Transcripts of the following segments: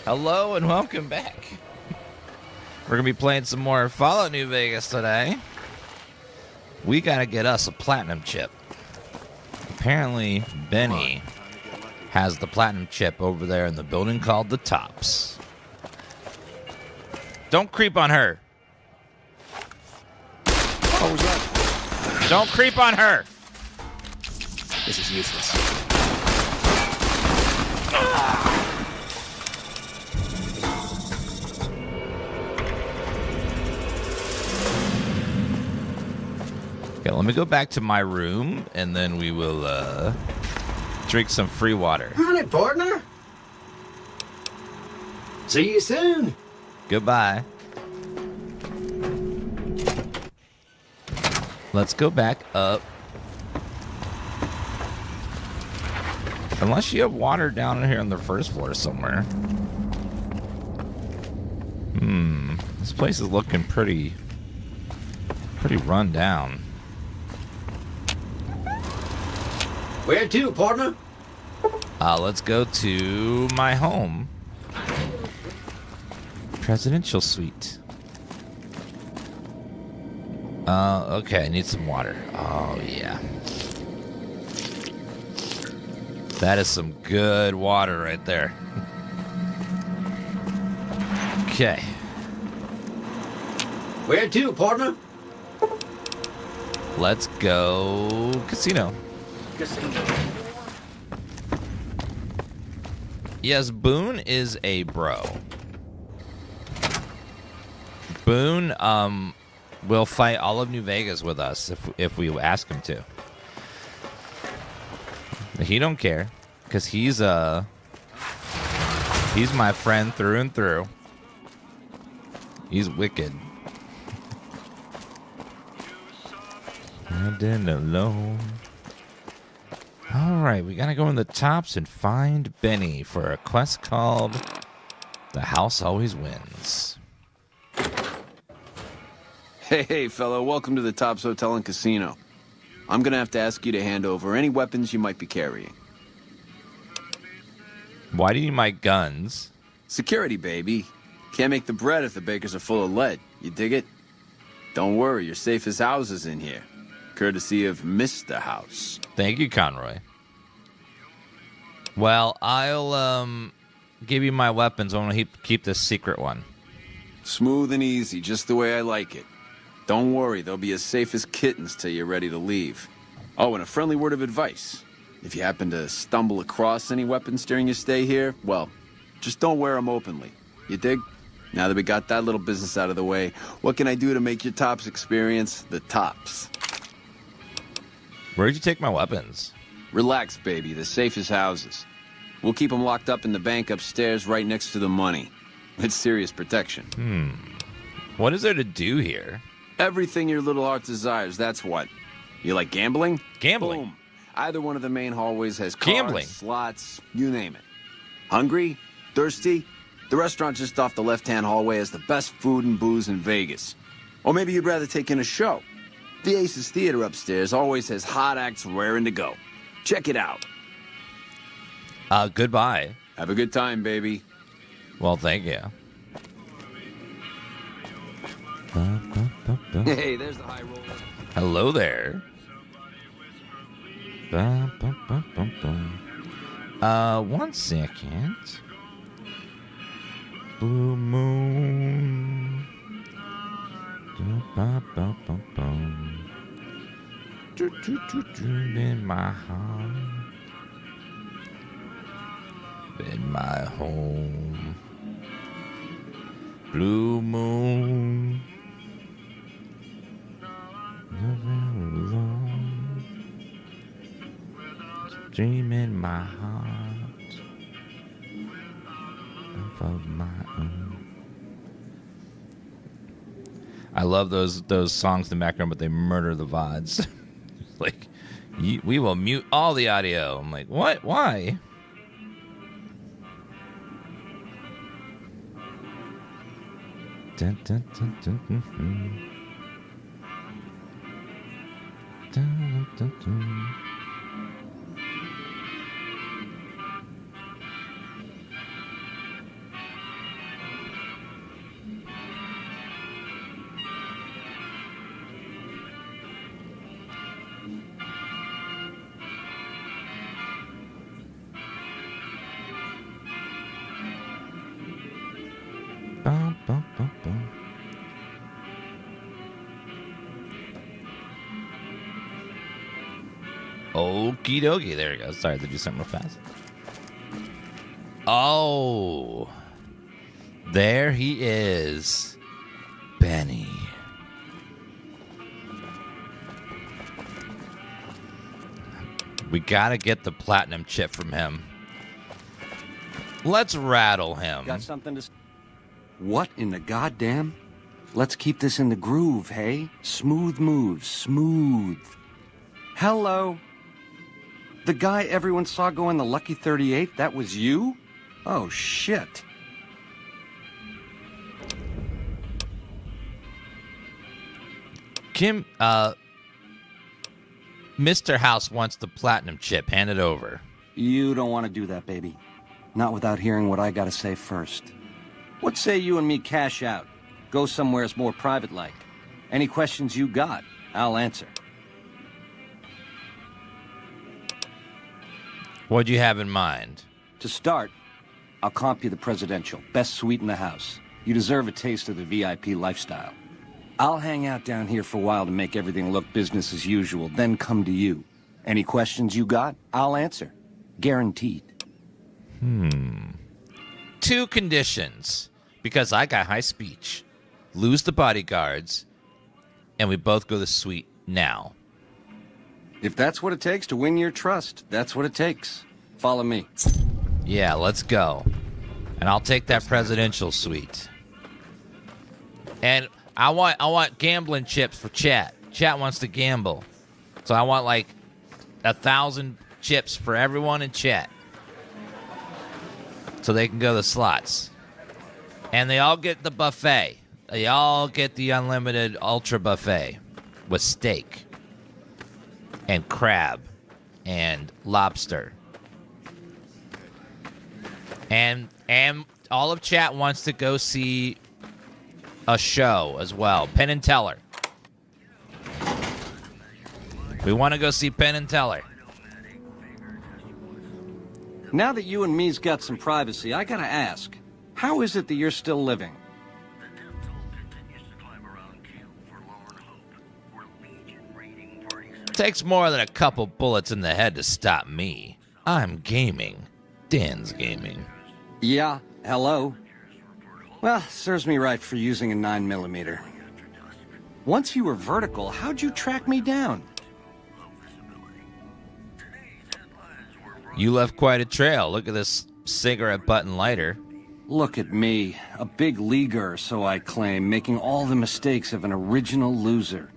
Hello and welcome back. We're going to be playing some more Fallout New Vegas today. We got to get us a platinum chip. Apparently, Benny has the platinum chip over there in the building called the Tops. Don't creep on her. What was that? Don't creep on her. This is useless. Okay, let me go back to my room, and then we will drink some free water. On it, partner. See you soon. Goodbye. Let's go back up. Unless you have water down here on the first floor somewhere. This place is looking pretty run down. Where to, partner? Let's go to my home. Presidential suite. Okay, I need some water. Oh, yeah. That is some good water right there. Okay. Where to, partner? Let's go casino. Yes, Boone is a bro. Boone will fight all of New Vegas with us if we ask him to. He don't care because he's my friend through and through. He's wicked. Riding alone. All right, we gotta go in the Tops and find Benny for a quest called "The House Always Wins." Hey, fellow, welcome to the Tops Hotel and Casino. I'm gonna have to ask you to hand over any weapons you might be carrying. Why do you like guns? Security, baby. Can't make the bread if the bakers are full of lead. You dig it? Don't worry, you're safe as houses in here. Courtesy of Mr. House. Thank you, Conroy. Well, I'll give you my weapons. I want to keep this secret one. Smooth and easy, just the way I like it. Don't worry, they'll be as safe as kittens till you're ready to leave. Oh, and a friendly word of advice. If you happen to stumble across any weapons during your stay here, well, just don't wear them openly. You dig? Now that we got that little business out of the way, what can I do to make your Tops experience the Tops? Where'd you take my weapons? Relax, baby. The safest houses. We'll keep them locked up in the bank upstairs right next to the money. It's serious protection. What is there to do here? Everything your little heart desires, that's what. You like gambling? Gambling? Boom. Either one of the main hallways has cards, Gambling. slots, you name it. Hungry? Thirsty? The restaurant just off the left-hand hallway has the best food and booze in Vegas. Or maybe you'd rather take in a show. The Oasis Theater upstairs always has hot acts raring to go. Check it out. Goodbye. Have a good time, baby. Well, thank you. Hey, there's the high roller. Hello there. One second. Blue moon. In my heart. In my home. Blue moon. Never alone. Dream in my heart of my own. I love those songs in the background, but they murder the VODs. Like, we will mute all the audio. I'm like, what? Why? Dun, dun, dun, dun, dun, dun. Dun, dun, dun. Okie dokie. There we go. Sorry to do something real fast. Oh. There he is. Benny. We gotta get the platinum chip from him. Let's rattle him. Got something to... What in the goddamn? Let's keep this in the groove, hey? Smooth moves, smooth. Hello? The guy everyone saw go in the Lucky 38, that was you? Oh, shit. Kim, Mr. House wants the platinum chip. Hand it over. You don't want to do that, baby. Not without hearing what I gotta say first. What say you and me cash out? Go somewheres more private-like. Any questions you got, I'll answer. What'd you have in mind? To start, I'll comp you the presidential. Best suite in the house. You deserve a taste of the VIP lifestyle. I'll hang out down here for a while to make everything look business as usual, then come to you. Any questions you got, I'll answer. Guaranteed. 2 conditions. Because I got high speech. Lose the bodyguards. And we both go to the suite now. If that's what it takes to win your trust, that's what it takes. Follow me. Yeah, let's go. And I'll take that presidential suite. And I want gambling chips for chat. Chat wants to gamble. So I want like 1,000 chips for everyone in chat. So they can go to the slots. And they all get the buffet. They all get the unlimited ultra buffet with steak and crab and lobster. And all of chat wants to go see a show as well. Penn and Teller. We want to go see Penn and Teller. Now that you and me's got some privacy, I gotta ask, how is it that you're still living? Takes more than a couple bullets in the head to stop me. I'm gaming. DansGaming. Yeah, hello. Well, serves me right for using a 9mm. Once you were vertical, how'd you track me down? You left quite a trail. Look at this cigarette button lighter. Look at me, a big leaguer, so I claim, making all the mistakes of an original loser.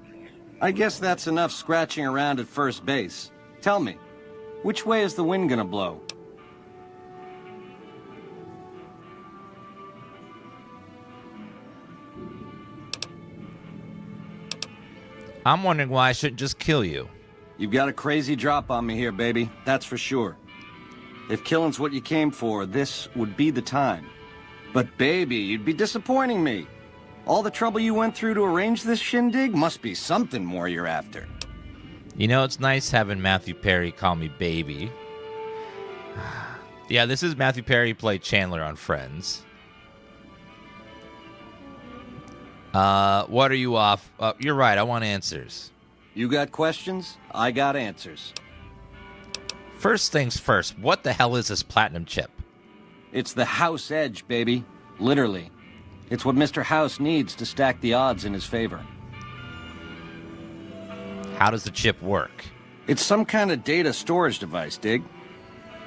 I guess that's enough scratching around at first base. Tell me, which way is the wind gonna blow? I'm wondering why I shouldn't just kill you. You've got a crazy drop on me here, baby. That's for sure. If killing's what you came for, this would be the time. But baby, you'd be disappointing me. All the trouble you went through to arrange this shindig must be something more you're after. You know, it's nice having Matthew Perry call me baby. Yeah, this is Matthew Perry played Chandler on Friends. What are you off? You're right, I want answers. You got questions? I got answers. First things first, what the hell is this platinum chip? It's the House Edge, baby. Literally. It's what Mr. House needs to stack the odds in his favor. How does the chip work? It's some kind of data storage device, dig?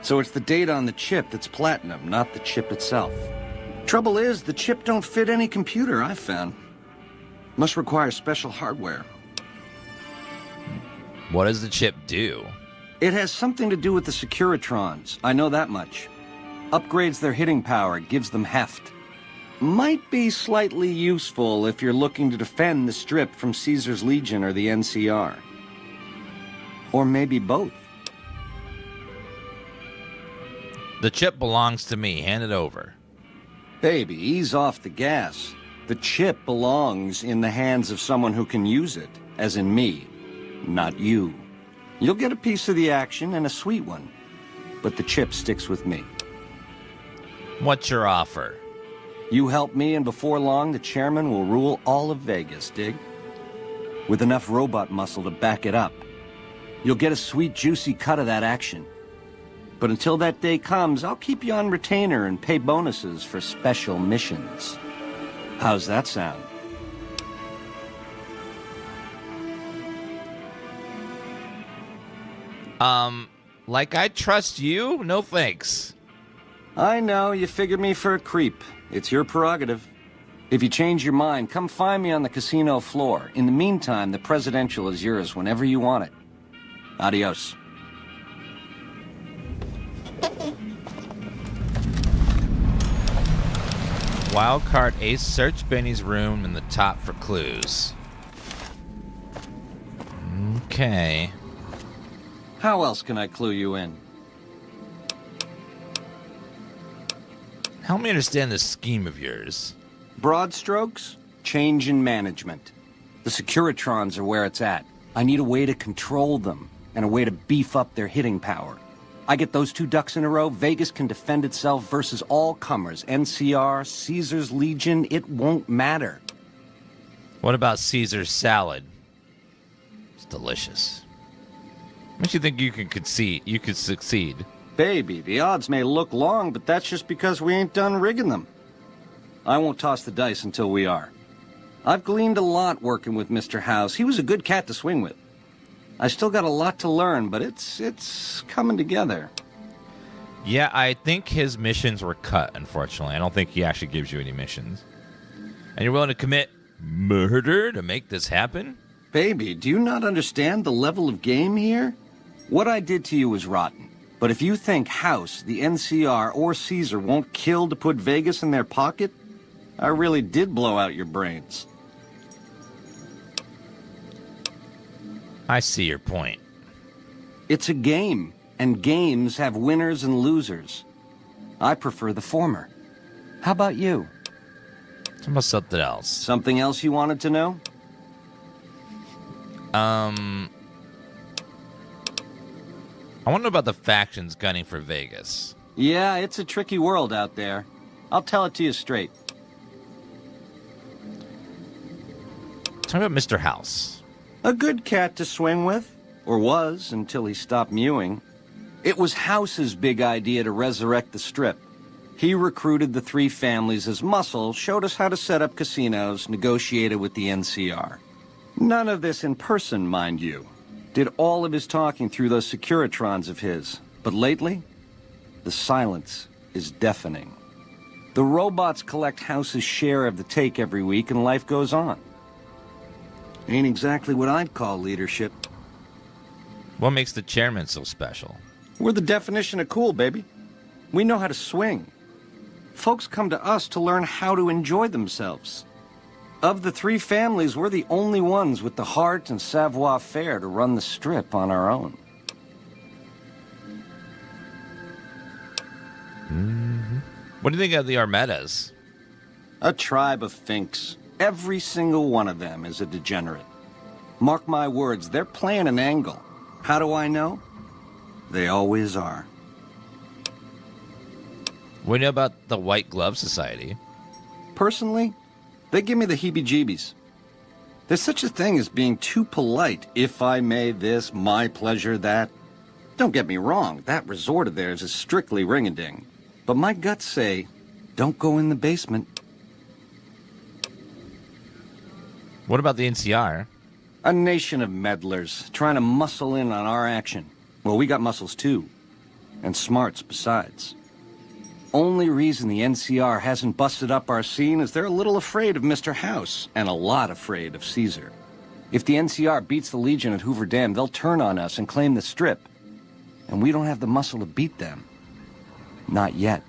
So it's the data on the chip that's platinum, not the chip itself. Trouble is, the chip don't fit any computer I've found. Must require special hardware. What does the chip do? It has something to do with the Securitrons, I know that much. Upgrades their hitting power, gives them heft. Might be slightly useful if you're looking to defend the Strip from Caesar's Legion or the NCR. Or maybe both. The chip belongs to me. Hand it over. Baby, ease off the gas. The chip belongs in the hands of someone who can use it, as in me, not you. You'll get a piece of the action and a sweet one, but the chip sticks with me. What's your offer? You help me, and before long, the chairman will rule all of Vegas, dig? With enough robot muscle to back it up. You'll get a sweet, juicy cut of that action. But until that day comes, I'll keep you on retainer and pay bonuses for special missions. How's that sound? Like I trust you? No thanks. I know, you figured me for a creep. It's your prerogative. If you change your mind, come find me on the casino floor. In the meantime, the presidential is yours whenever you want it. Adios. Wildcard Ace, search Benny's room in the top for clues. Okay. How else can I clue you in? Help me understand this scheme of yours. Broad strokes, change in management. The Securitrons are where it's at. I need a way to control them, and a way to beef up their hitting power. I get those two ducks in a row, Vegas can defend itself versus all comers. NCR, Caesar's Legion, it won't matter. What about Caesar's salad? It's delicious. Don't you think you can concede? You could succeed. Baby, the odds may look long, but that's just because we ain't done rigging them. I won't toss the dice until we are. I've gleaned a lot working with Mr. House. He was a good cat to swing with. I still got a lot to learn, but it's coming together. Yeah, I think his missions were cut, unfortunately. I don't think he actually gives you any missions. And you're willing to commit murder to make this happen? Baby, do you not understand the level of game here? What I did to you was rotten. But if you think House, the NCR, or Caesar won't kill to put Vegas in their pocket, I really did blow out your brains. I see your point. It's a game, and games have winners and losers. I prefer the former. How about you? How about something else? Something else you wanted to know? I want to know about the factions gunning for Vegas. Yeah, it's a tricky world out there. I'll tell it to you straight. Talk about Mr. House. A good cat to swing with. Or was, until he stopped mewing. It was House's big idea to resurrect the Strip. He recruited the three families as muscle, showed us how to set up casinos, negotiated with the NCR. None of this in person, mind you. Did all of his talking through those Securitrons of his. But lately, the silence is deafening. The robots collect House's share of the take every week, and life goes on. Ain't exactly what I'd call leadership. What makes the chairman so special? We're the definition of cool, baby. We know how to swing. Folks come to us to learn how to enjoy themselves. Of the three families, we're the only ones with the heart and savoir-faire to run the Strip on our own. What do you think of the Armedas? A tribe of finks. Every single one of them is a degenerate. Mark my words, they're playing an angle. How do I know? They always are. What do you know about the White Glove Society? Personally, they give me the heebie-jeebies. There's such a thing as being too polite. If I may this, my pleasure that. Don't get me wrong, that resort of theirs is strictly ring-a-ding. But my guts say, don't go in the basement. What about the NCR? A nation of meddlers, trying to muscle in on our action. Well, we got muscles too. And smarts besides. Only reason the NCR hasn't busted up our scene is they're a little afraid of Mr. House, and a lot afraid of Caesar. If the NCR beats the Legion at Hoover Dam, they'll turn on us and claim the Strip. And we don't have the muscle to beat them. Not yet.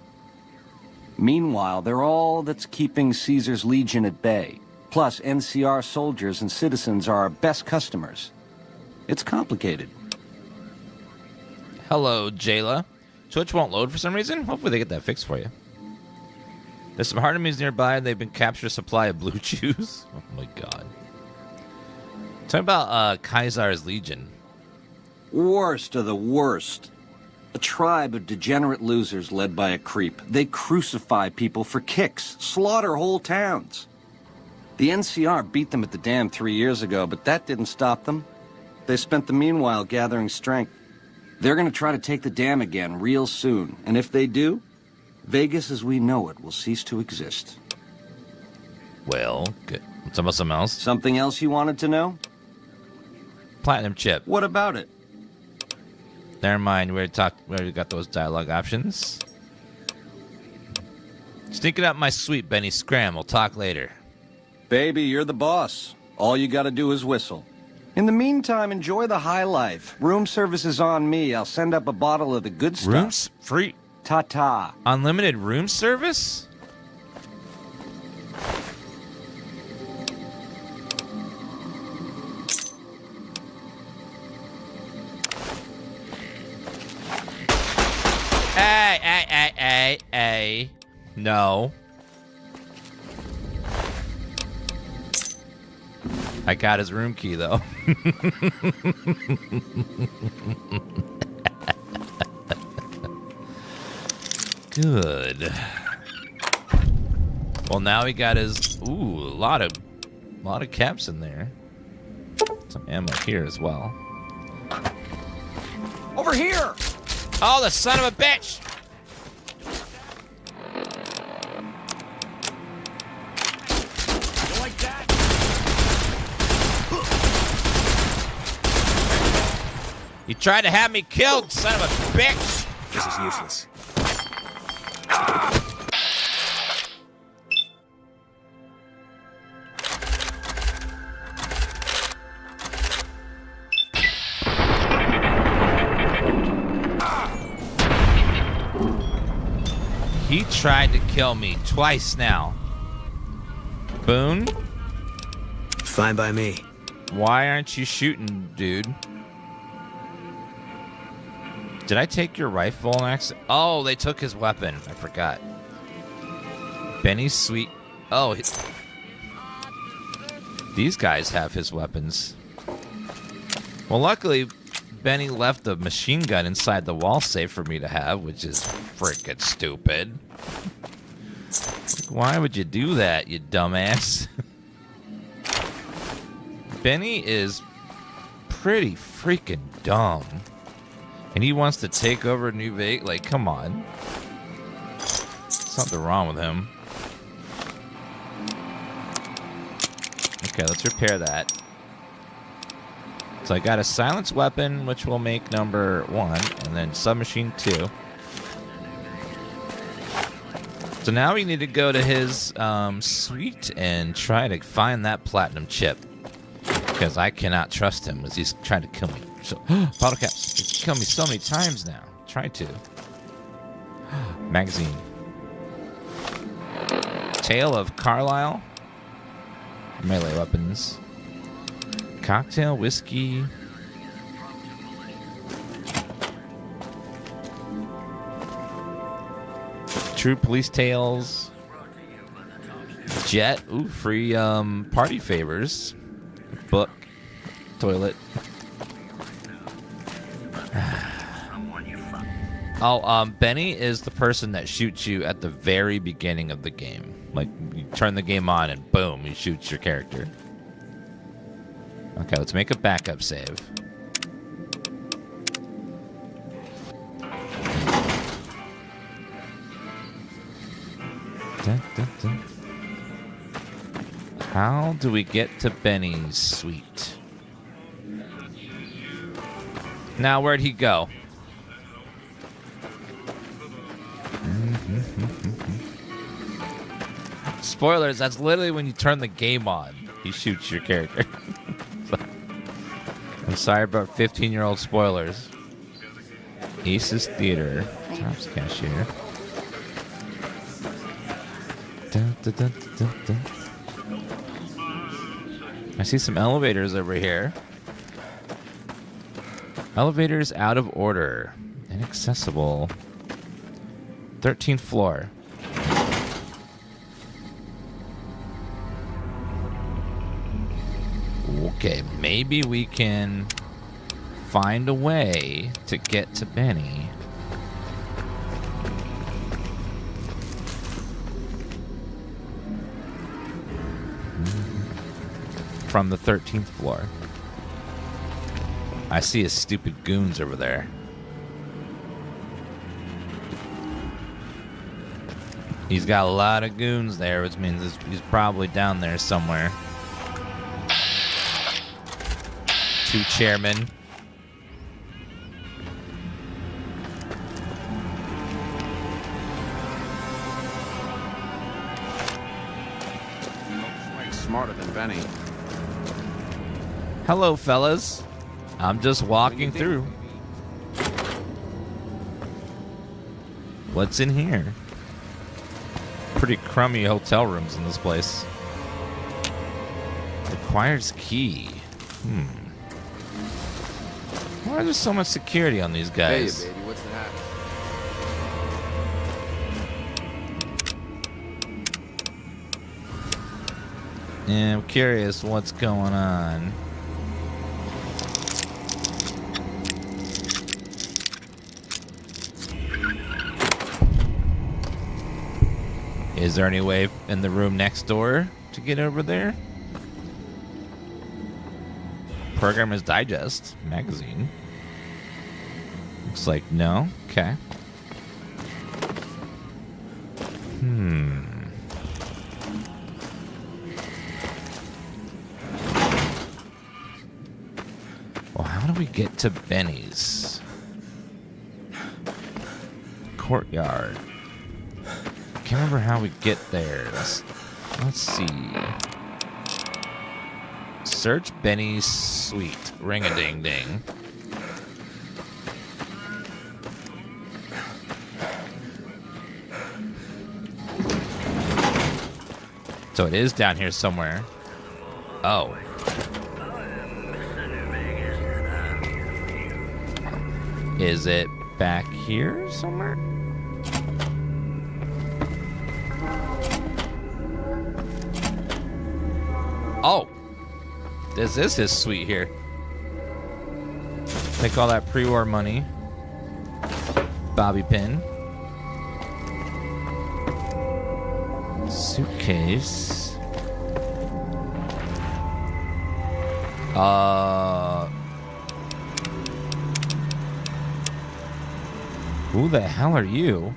Meanwhile, they're all that's keeping Caesar's Legion at bay. Plus, NCR soldiers and citizens are our best customers. It's complicated. Hello, Jayla. Twitch won't load for some reason. Hopefully they get that fixed for you. There's some hard enemies nearby, and they've been captured a supply of blue chews. Oh my god. Talk about Caesar's Legion. Worst of the worst. A tribe of degenerate losers led by a creep. They crucify people for kicks, slaughter whole towns. The NCR beat them at the dam 3 years ago, but that didn't stop them. They spent the meanwhile gathering strength. They're gonna try to take the dam again real soon, and if they do, Vegas as we know it will cease to exist. Well, good. What's about something else? Something else you wanted to know? Platinum chip. What about it? Never mind. We already got those dialogue options. Sneak it up my suite, Benny. Scram. We'll talk later. Baby, you're the boss. All you gotta do is whistle. In the meantime, enjoy the high life. Room service is on me. I'll send up a bottle of the good stuff. Rooms free. Ta-ta. Unlimited room service? Hey. No. I got his room key, though. Good. Well, now he got his... Ooh, a lot of caps in there. Some ammo here as well. Over here! Oh, the son of a bitch! You like that? You tried to have me killed, son of a bitch! This is useless. He tried to kill me twice now. Boone? Fine by me. Why aren't you shooting, dude? Did I take your rifle on accident? Oh, they took his weapon. I forgot. Benny's sweet. Oh, these guys have his weapons. Well, luckily, Benny left a machine gun inside the wall safe for me to have, which is freaking stupid. Why would you do that, you dumbass? Benny is pretty freaking dumb. And he wants to take over New Vegas. Like, come on. Something wrong with him. Okay, let's repair that. So I got a silenced weapon, which will make number 1, and then submachine 2. So now we need to go to his suite and try to find that platinum chip. Because I cannot trust him, as he's trying to kill me. So, bottle caps. He's killed me so many times now. Tried to. Magazine. Tale of Carlisle. Melee weapons. Cocktail, whiskey. True Police Tales. Jet. Ooh, free party favors. Book. Toilet. Oh, Benny is the person that shoots you at the very beginning of the game. Like, you turn the game on and boom, he shoots your character. Okay, let's make a backup save. Dun, dun, dun. How do we get to Benny's suite? Now, where'd he go? Spoilers, that's literally when you turn the game on. He shoots your character. I'm sorry about 15-year-old spoilers. Aces Theater. Tops Cashier. Dun, dun, dun, dun, dun. I see some elevators over here. Elevators out of order. Inaccessible. 13th floor. Okay, maybe we can find a way to get to Benny. From the 13th floor. I see his stupid goons over there. He's got a lot of goons there, which means he's probably down there somewhere. 2 chairmen. Looks like smarter than Benny. Hello, fellas. I'm just walking through. What's in here? Pretty crummy hotel rooms in this place. Requires key. Why is there so much security on these guys? Hey, baby, what's the hack? Yeah, I'm curious what's going on. Is there any way in the room next door to get over there? Programmer's Digest magazine. Looks like no. Okay. Well, how do we get to Benny's? Courtyard. Can't remember how we get there. Let's see. Search Benny's suite. Ring-a-ding-ding. So it is down here somewhere. Oh. Is it back here somewhere? Oh, this is his suite here. Take all that pre-war money. Bobby pin. Suitcase. Who the hell are you?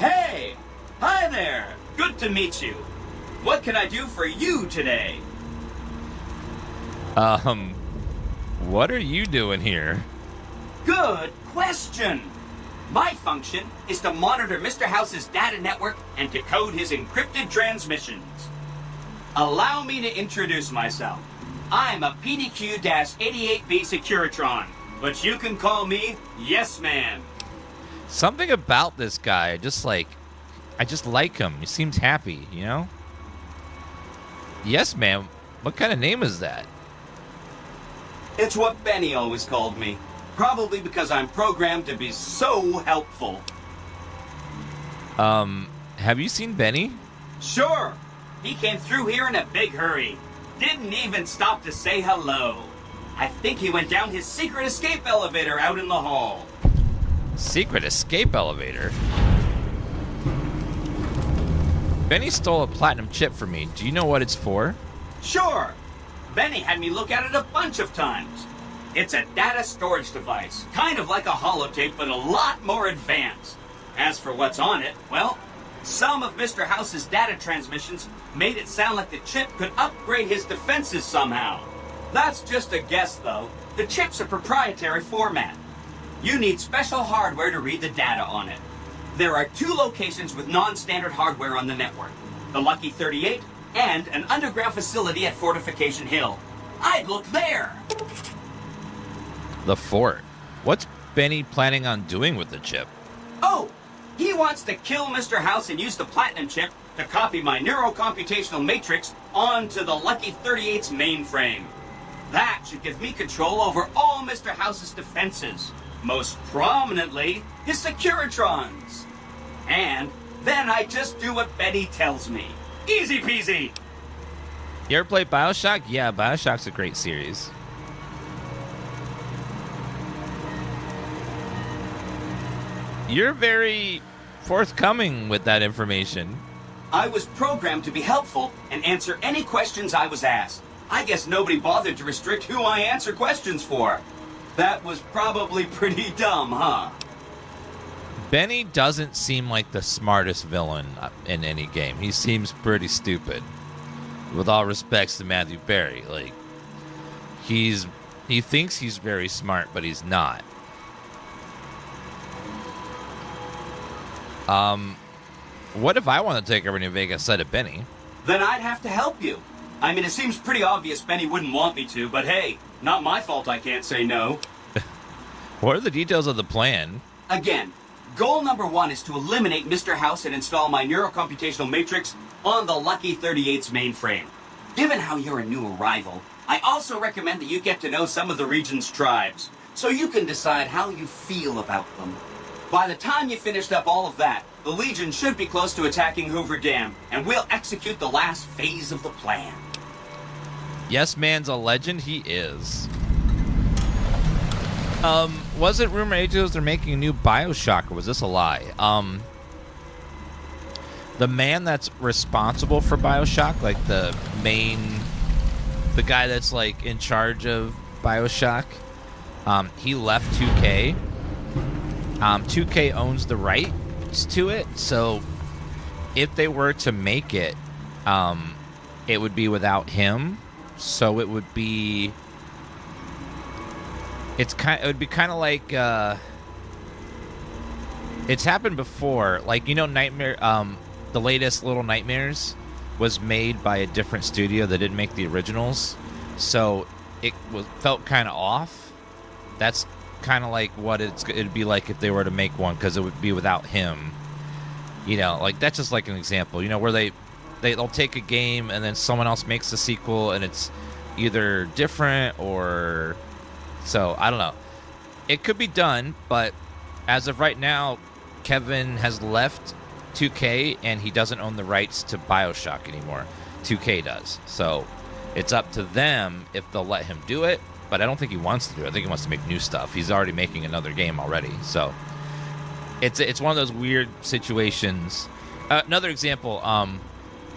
Hey! Hi there! Good to meet you. What can I do for you today? What are you doing here? Good question. My function is to monitor Mr. House's data network and decode his encrypted transmissions. Allow me to introduce myself. I'm a PDQ-88B Securitron, but you can call me Yes Man. Something about this guy, I just like him. He seems happy, you know? Yes, ma'am. What kind of name is that? It's what Benny always called me. Probably because I'm programmed to be so helpful. Have you seen Benny? Sure. He came through here in a big hurry. Didn't even stop to say hello. I think he went down his secret escape elevator out in the hall. Secret escape elevator? Benny stole a platinum chip from me. Do you know what it's for? Sure. Benny had me look at it a bunch of times. It's a data storage device, kind of like a holotape, but a lot more advanced. As for what's on it, well, some of Mr. House's data transmissions made it sound like the chip could upgrade his defenses somehow. That's just a guess, though. The chip's a proprietary format. You need special hardware to read the data on it. There are 2 locations with non-standard hardware on the network. The Lucky 38 and an underground facility at Fortification Hill. I'd look there! The fort. What's Benny planning on doing with the chip? Oh! He wants to kill Mr. House and use the platinum chip to copy my neurocomputational matrix onto the Lucky 38's mainframe. That should give me control over all Mr. House's defenses. Most prominently, his Securitrons. And then I just do what Benny tells me. Easy peasy! You ever play Bioshock? Yeah, Bioshock's a great series. You're very forthcoming with that information. I was programmed to be helpful and answer any questions I was asked. I guess nobody bothered to restrict who I answer questions for. That was probably pretty dumb, huh? Benny doesn't seem like the smartest villain in any game. He seems pretty stupid. With all respects to Matthew Berry, like he thinks he's very smart, but he's not. What if I want to take over New Vegas instead of Benny? Then I'd have to help you. I mean, it seems pretty obvious Benny wouldn't want me to, but hey, not my fault I can't say no. What are the details of the plan? Again, goal number 1 is to eliminate Mr. House and install my neurocomputational matrix on the Lucky 38's mainframe. Given how you're a new arrival, I also recommend that you get to know some of the region's tribes, so you can decide how you feel about them. By the time you finished up all of that, the Legion should be close to attacking Hoover Dam, and we'll execute the last phase of the plan. Yes, man's a legend. He is. Wasn't rumor ages they're making a new BioShock, or was this a lie? The man that's responsible for BioShock, like the guy that's like in charge of BioShock, he left 2K. 2K owns the rights to it, so if they were to make it, it would be without him. So it would be. It would be kind of like. It's happened before, like Nightmare. The latest Little Nightmares was made by a different studio that didn't make the originals, so felt kind of off. That's kind of like what it'd be like if they were to make one, because it would be without him. Like that's just like an example. Where they'll take a game and then someone else makes a sequel and it's either different or so I don't know. It could be done, but as of right now, Kevin has left 2K and he doesn't own the rights to BioShock anymore. 2K does. So it's up to them if they'll let him do it, but I don't think he wants to do it. I think he wants to make new stuff. He's already making another game already. So it's one of those weird situations. Another example,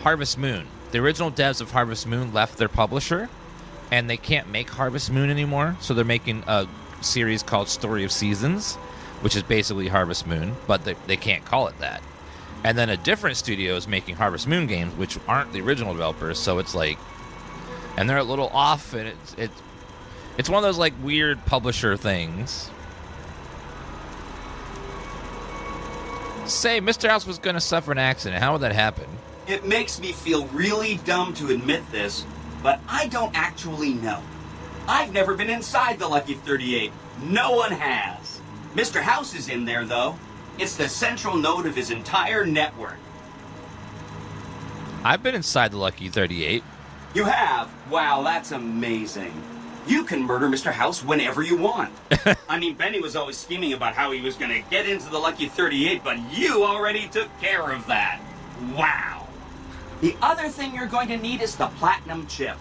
Harvest Moon. The original devs of Harvest Moon left their publisher and they can't make Harvest Moon anymore, so they're making a series called Story of Seasons, which is basically Harvest Moon, but they can't call it that. And then a different studio is making Harvest Moon games, which aren't the original developers, so it's like, and they're a little off, and it's one of those like weird publisher things. Say Mr. House was going to suffer an accident. How would that happen? It makes me feel really dumb to admit this, but I don't actually know. I've never been inside the Lucky 38. No one has. Mr. House is in there, though. It's the central node of his entire network. I've been inside the Lucky 38. You have? Wow, that's amazing. You can murder Mr. House whenever you want. I mean, Benny was always scheming about how he was going to get into the Lucky 38, but you already took care of that. Wow. The other thing you're going to need is the platinum chip.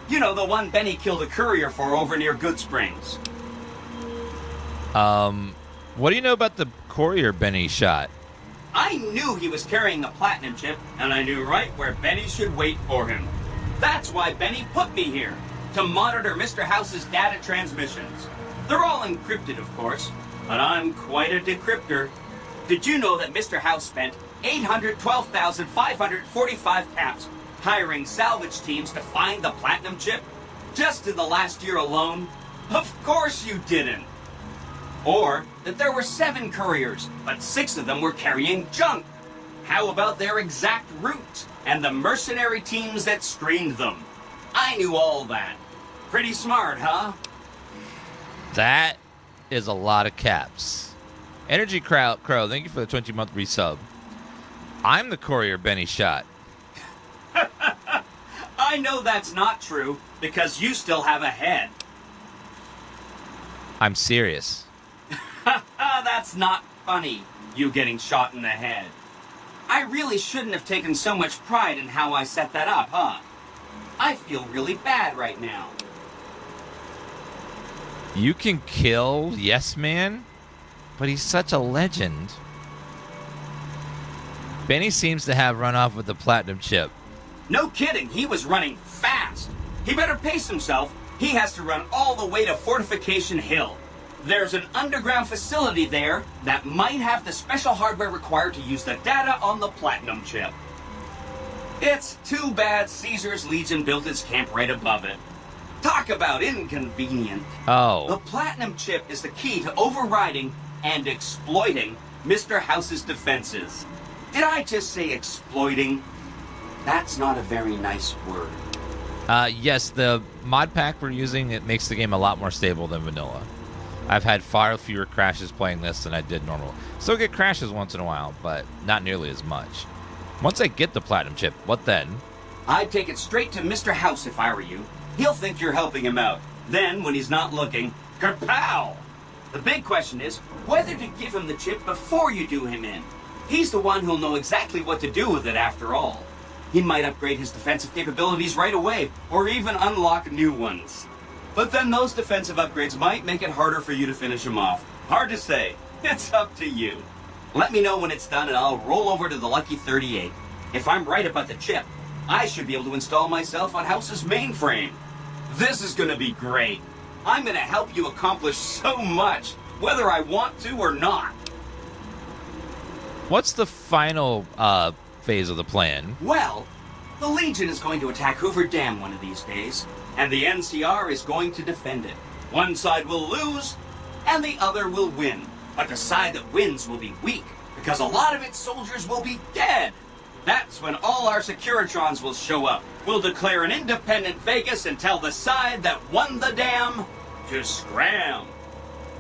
The one Benny killed a courier for over near Good Springs. What do you know about the courier Benny shot? I knew he was carrying the platinum chip, and I knew right where Benny should wait for him. That's why Benny put me here, to monitor Mr. House's data transmissions. They're all encrypted, of course, but I'm quite a decryptor. Did you know that Mr. House spent 812,545 caps hiring salvage teams to find the platinum chip? Just in the last year alone? Of course you didn't. Or that there were 7 couriers, but 6 of them were carrying junk. How about their exact routes and the mercenary teams that screened them? I knew all that. Pretty smart, huh? That is a lot of caps. Energy Crow, thank you for the 20-month resub. I'm the courier Benny shot. I know that's not true, because you still have a head. I'm serious. That's not funny, you getting shot in the head. I really shouldn't have taken so much pride in how I set that up, huh? I feel really bad right now. You can kill Yes Man, but he's such a legend. Benny seems to have run off with the platinum chip. No kidding, he was running fast. He better pace himself. He has to run all the way to Fortification Hill. There's an underground facility there that might have the special hardware required to use the data on the platinum chip. It's too bad Caesar's Legion built its camp right above it. Talk about inconvenient. Oh. The platinum chip is the key to overriding and exploiting Mr. House's defenses. Did I just say exploiting? That's not a very nice word. Yes, the mod pack we're using, it makes the game a lot more stable than vanilla. I've had far fewer crashes playing this than I did normal. Still get crashes once in a while, but not nearly as much. Once I get the platinum chip, what then? I'd take it straight to Mr. House if I were you. He'll think you're helping him out. Then, when he's not looking, kerpow! The big question is whether to give him the chip before you do him in. He's the one who'll know exactly what to do with it after all. He might upgrade his defensive capabilities right away, or even unlock new ones. But then those defensive upgrades might make it harder for you to finish him off. Hard to say. It's up to you. Let me know when it's done and I'll roll over to the Lucky 38. If I'm right about the chip, I should be able to install myself on House's mainframe. This is gonna be great. I'm gonna help you accomplish so much, whether I want to or not. What's the final phase of the plan? Well, the Legion is going to attack Hoover Dam one of these days, and the NCR is going to defend it. One side will lose, and the other will win. But the side that wins will be weak, because a lot of its soldiers will be dead. That's when all our Securitrons will show up. We'll declare an independent Vegas and tell the side that won the dam to scram.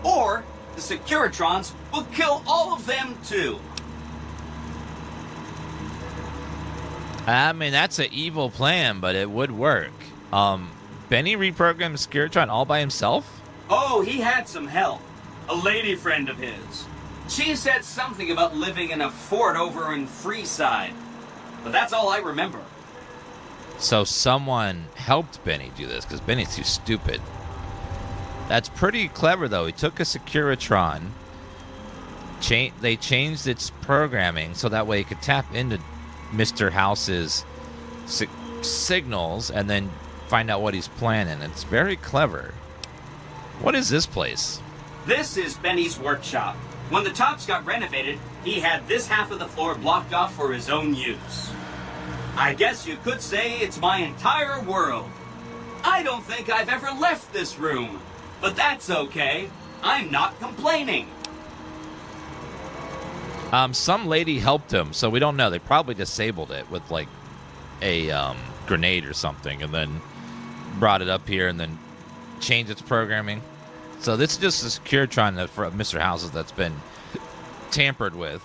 Or the Securitrons will kill all of them too. I mean, that's an evil plan, but it would work. Benny reprogrammed Securitron all by himself? Oh, he had some help. A lady friend of his. She said something about living in a fort over in Freeside. But that's all I remember. So someone helped Benny do this, because Benny's too stupid. That's pretty clever, though. He took a Securitron. They changed its programming so that way he could tap into Mr. House's signals and then find out what he's planning. It's very clever. What is this place? This is Benny's workshop. When the tops got renovated, he had this half of the floor blocked off for his own use. I guess you could say it's my entire world. I don't think I've ever left this room, but that's okay. I'm not complaining. Some lady helped him, so we don't know. They probably disabled it with, like, a grenade or something, and then brought it up here and then changed its programming. So this is just a Securitron that for Mr. House's that's been tampered with.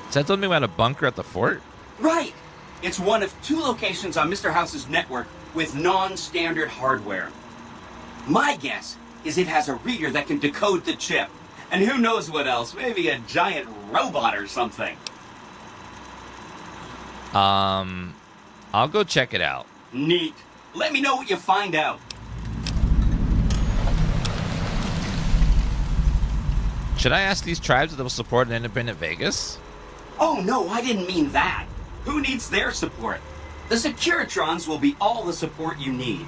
Does that tell me we had a bunker at the fort? Right. It's one of 2 locations on Mr. House's network with non-standard hardware. My guess is it has a reader that can decode the chip. And who knows what else? Maybe a giant robot or something. I'll go check it out. Neat. Let me know what you find out. Should I ask these tribes if they'll support an independent Vegas? Oh, no, I didn't mean that. Who needs their support? The Securitrons will be all the support you need.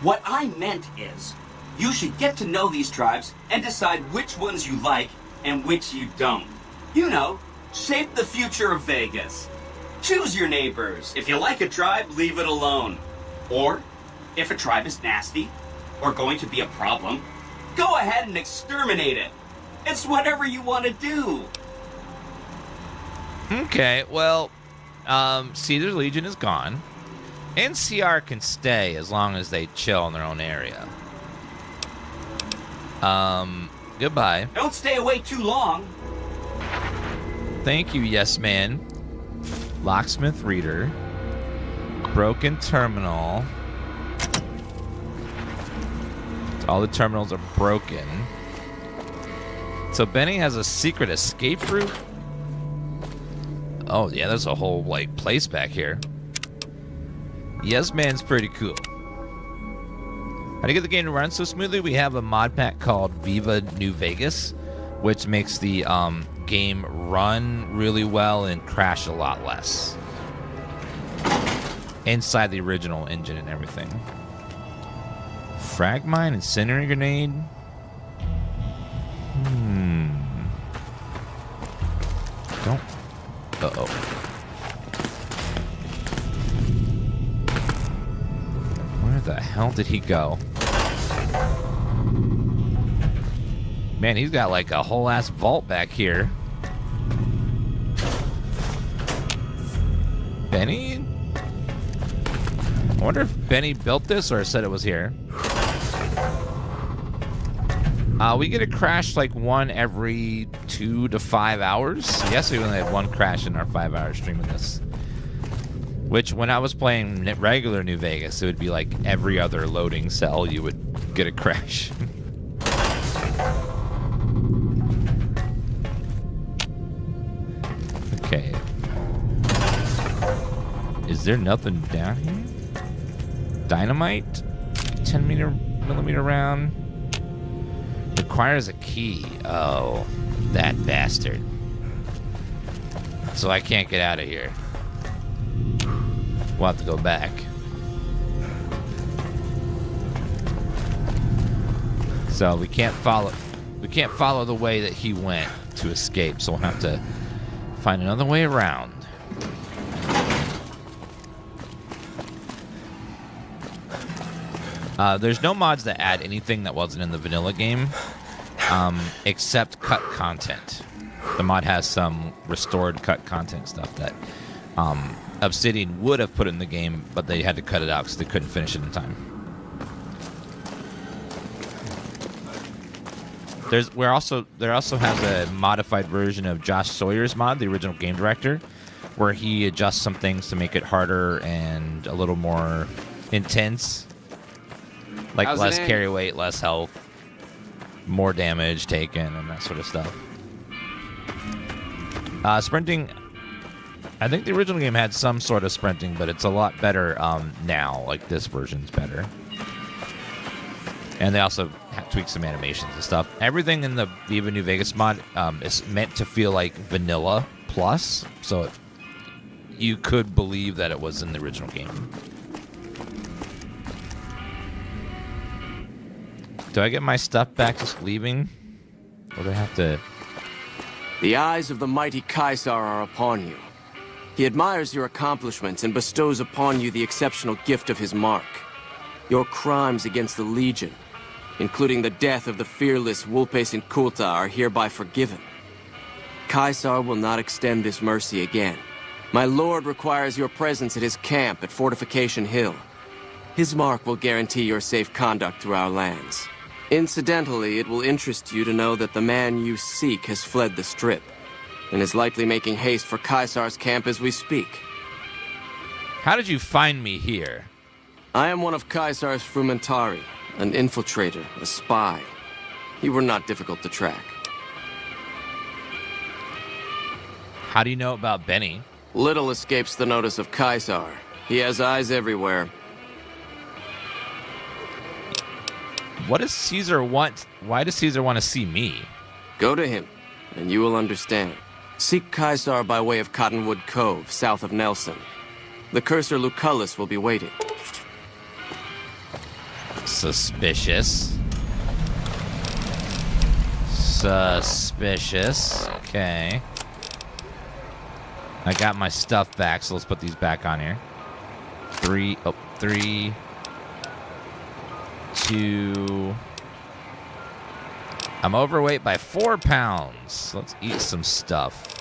What I meant is, you should get to know these tribes and decide which ones you like and which you don't. You know, shape the future of Vegas. Choose your neighbors. If you like a tribe, leave it alone. Or, if a tribe is nasty or going to be a problem, go ahead and exterminate it. It's whatever you want to do. Okay, well, Caesar's Legion is gone. NCR can stay as long as they chill in their own area. Goodbye. Don't stay away too long. Thank you, yes man. Locksmith Reader. Broken terminal. All the terminals are broken. So Benny has a secret escape route? Oh, yeah, there's a whole, like, place back here. Yes Man's pretty cool. How to get the game to run so smoothly? We have a mod pack called Viva New Vegas, which makes the game run really well and crash a lot less. inside the original engine and everything. Frag mine, incendiary grenade. Don't. Uh-oh. Where the hell did he go? Man, he's got like a whole ass vault back here. Benny? I wonder if Benny built this or said it was here. We get a crash like one every 2 to 5 hours. Yes, we only had one crash in our 5-hour stream of this. Which, when I was playing regular New Vegas, it would be like every other loading cell you would get a crash. Okay. Is there nothing down here? Dynamite? 10mm round? Requires a key. Oh, that bastard. So I can't get out of here. We'll have to go back. So we can't follow the way that he went to escape, so we'll have to find another way around. There's no mods that add anything that wasn't in the vanilla game, except cut content. The mod has some restored cut content stuff that Obsidian would have put in the game, but they had to cut it out because they couldn't finish it in time. There also has a modified version of Josh Sawyer's mod, the original game director, where he adjusts some things to make it harder and a little more intense. Like less carry weight, less health, more damage taken, and that sort of stuff. Sprinting, I think the original game had some sort of sprinting, but it's a lot better now. Like, this version's better. And they also tweak some animations and stuff. Everything in the Viva New Vegas mod is meant to feel like vanilla plus, so you could believe that it was in the original game. Do I get my stuff back just leaving? Or do I have to... The eyes of the mighty Caesar are upon you. He admires your accomplishments and bestows upon you the exceptional gift of his mark. Your crimes against the Legion, including the death of the fearless Wulpes and Kulta, are hereby forgiven. Caesar will not extend this mercy again. My lord requires your presence at his camp at Fortification Hill. His mark will guarantee your safe conduct through our lands. Incidentally, it will interest you to know that the man you seek has fled the Strip, and is likely making haste for Caesar's camp as we speak. How did you find me here? I am one of Caesar's Frumentari, an infiltrator, a spy. You were not difficult to track. How do you know about Benny? Little escapes the notice of Caesar. He has eyes everywhere. What does Caesar want? Why does Caesar want to see me? Go to him, and you will understand. Seek Caesar by way of Cottonwood Cove, south of Nelson. The cursor Lucullus will be waiting. Suspicious. Suspicious. Okay. I got my stuff back, so let's put these back on here. 3, 2. I'm overweight by 4 pounds. Let's eat some stuff.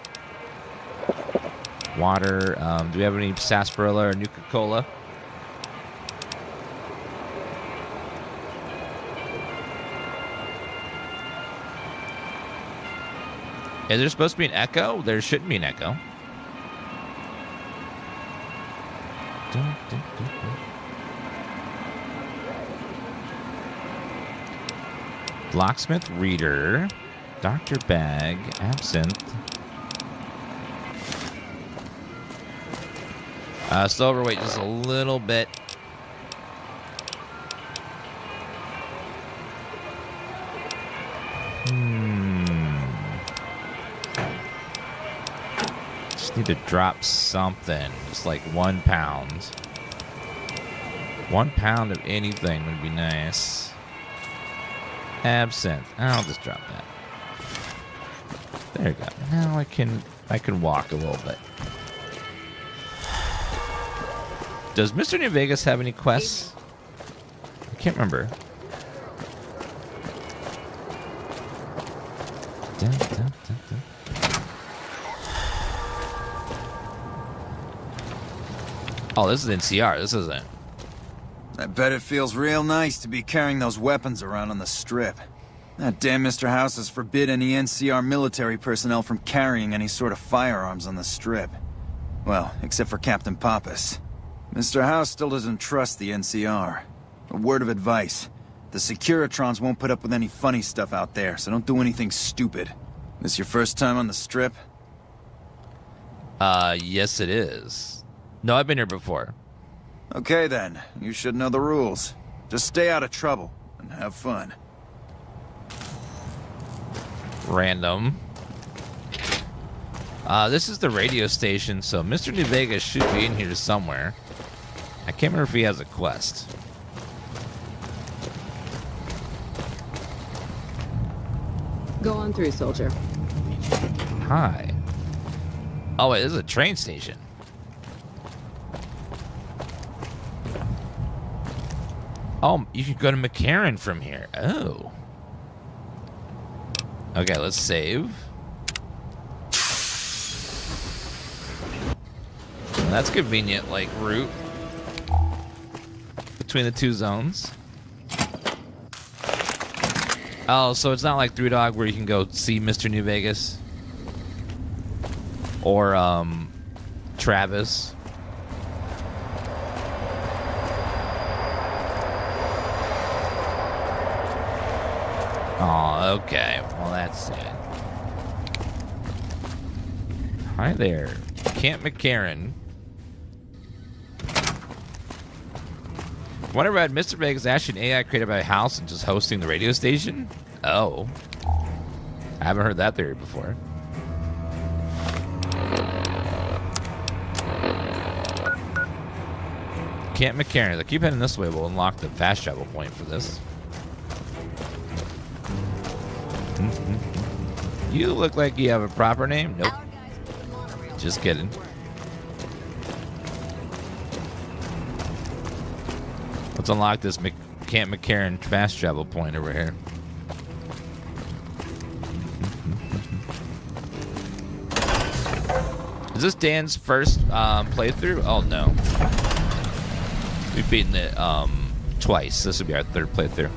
Water. Do we have any sarsaparilla or Nuka-Cola? Is there supposed to be an echo? There shouldn't be an echo. Locksmith Reader, Dr. Bag, Absinthe. Still overweight just a little bit. Just need to drop something. Just like 1 pound. 1 pound of anything would be nice. Absinthe. I'll just drop that. There you go. Now I can walk a little bit. Does Mr. New Vegas have any quests? I can't remember. Dun, dun, dun, dun. Oh, this is NCR. This isn't. I bet it feels real nice to be carrying those weapons around on the strip. That damn Mr. House has forbid any NCR military personnel from carrying any sort of firearms on the strip. Well, except for Captain Pappas. Mr. House still doesn't trust the NCR. A word of advice. The Securitrons won't put up with any funny stuff out there, so don't do anything stupid. This your first time on the strip? Yes it is. No, I've been here before. Okay then, you should know the rules. Just stay out of trouble, and have fun. Random. This is the radio station, so Mr. New Vegas should be in here somewhere. I can't remember if he has a quest. Go on through, soldier. Hi. Oh, wait, this is a train station. Oh, you can go to McCarren from here. Oh. Okay, let's save. That's convenient, like, route between the two zones. Oh, so it's not like Three Dog where you can go see Mr. New Vegas. Or, Travis. Oh, okay. Well, that's sad. Hi there. Camp McCarren. Whenever I had Mr. Vegas actually an AI created by a house and just hosting the radio station? Oh. I haven't heard that theory before. Camp McCarren. I keep heading this way. We'll unlock the fast travel point for this. You look like you have a proper name. Nope. Just kidding. Let's unlock this Camp McCarren fast travel point over here. Is this Dan's first playthrough? Oh no. We've beaten it twice. This will be our third playthrough.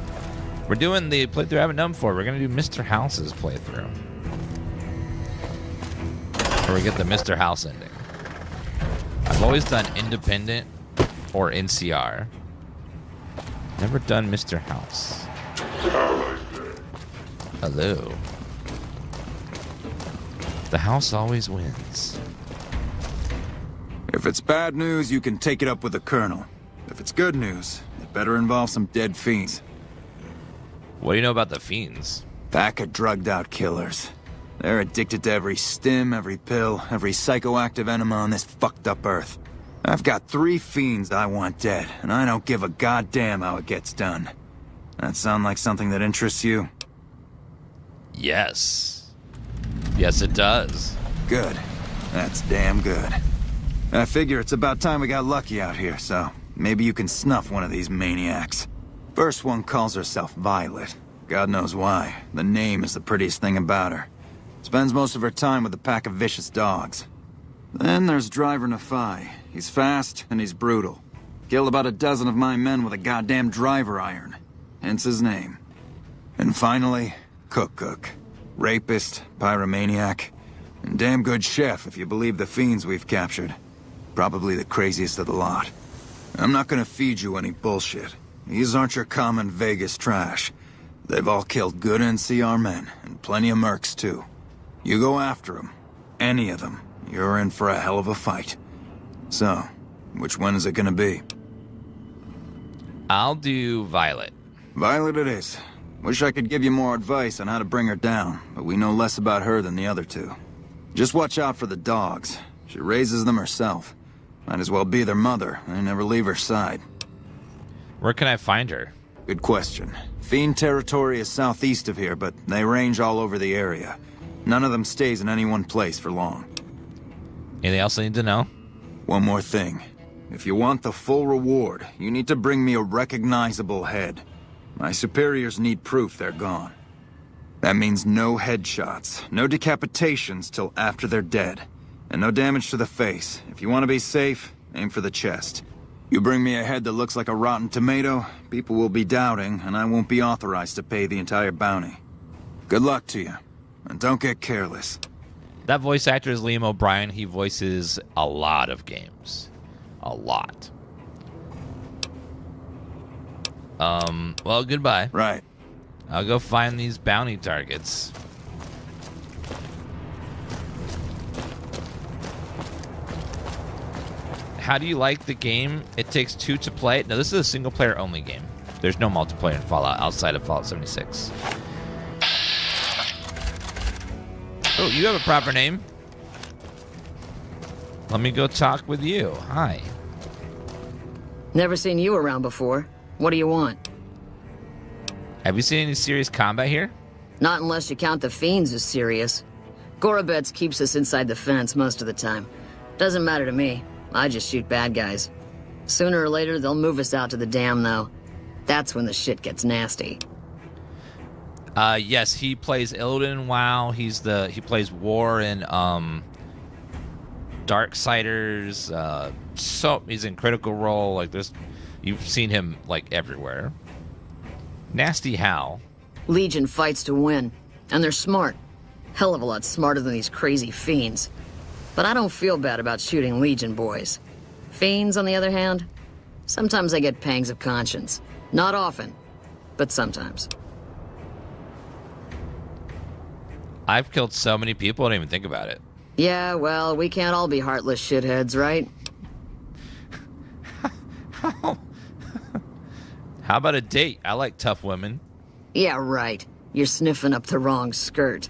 We're doing the playthrough I haven't done before. We're going to do Mr. House's playthrough. Where we get the Mr. House ending. I've always done Independent or NCR. Never done Mr. House. Hello. The house always wins. If it's bad news, you can take it up with the Colonel. If it's good news, it better involve some dead fiends. What do you know about the fiends? Pack of drugged-out killers. They're addicted to every stim, every pill, every psychoactive enema on this fucked-up earth. I've got 3 fiends I want dead, and I don't give a goddamn how it gets done. That sound like something that interests you? Yes. Yes, it does. Good. That's damn good. I figure it's about time we got lucky out here, so maybe you can snuff one of these maniacs. First one calls herself Violet. God knows why. The name is the prettiest thing about her. Spends most of her time with a pack of vicious dogs. Then there's Driver Nephi. He's fast and he's brutal. Killed about a dozen of my men with a goddamn driver iron. Hence his name. And finally, Cook. Rapist, pyromaniac, and damn good chef if you believe the fiends we've captured. Probably the craziest of the lot. I'm not gonna feed you any bullshit. These aren't your common Vegas trash. They've all killed good NCR men, and plenty of mercs too. You go after them. Any of them. You're in for a hell of a fight. So, which one is it gonna be? I'll do Violet. Violet it is. Wish I could give you more advice on how to bring her down, but we know less about her than the other two. Just watch out for the dogs. She raises them herself. Might as well be their mother. They never leave her side. Where can I find her? Good question. Fiend territory is southeast of here, but they range all over the area. None of them stays in any one place for long. Anything else I need to know? One more thing. If you want the full reward, you need to bring me a recognizable head. My superiors need proof they're gone. That means no headshots, no decapitations till after they're dead, and no damage to the face. If you want to be safe, aim for the chest. You bring me a head that looks like a rotten tomato, people will be doubting, and I won't be authorized to pay the entire bounty. Good luck to you, and don't get careless. That voice actor is Liam O'Brien. He voices a lot of games. A lot. Well, goodbye. Right. I'll go find these bounty targets. How do you like the game? It takes 2 to play. No, this is a single-player only game. There's no multiplayer in Fallout outside of Fallout 76. Oh, you have a proper name. Let me go talk with you. Hi. Never seen you around before. What do you want? Have you seen any serious combat here? Not unless you count the fiends as serious. Gorobets keeps us inside the fence most of the time. Doesn't matter to me. I just shoot bad guys. Sooner or later, they'll move us out to the dam, though. That's when the shit gets nasty. Yes, he plays Illidan in WoW. He plays War in Darksiders. So he's in Critical Role. Like there's, you've seen him like everywhere. Nasty Hal. Legion fights to win, and they're smart. Hell of a lot smarter than these crazy fiends. But I don't feel bad about shooting Legion boys. Fiends, on the other hand, sometimes I get pangs of conscience. Not often, but sometimes. I've killed so many people, I don't even think about it. Yeah, well, we can't all be heartless shitheads, right? How about a date? I like tough women. Yeah, right. You're sniffing up the wrong skirt.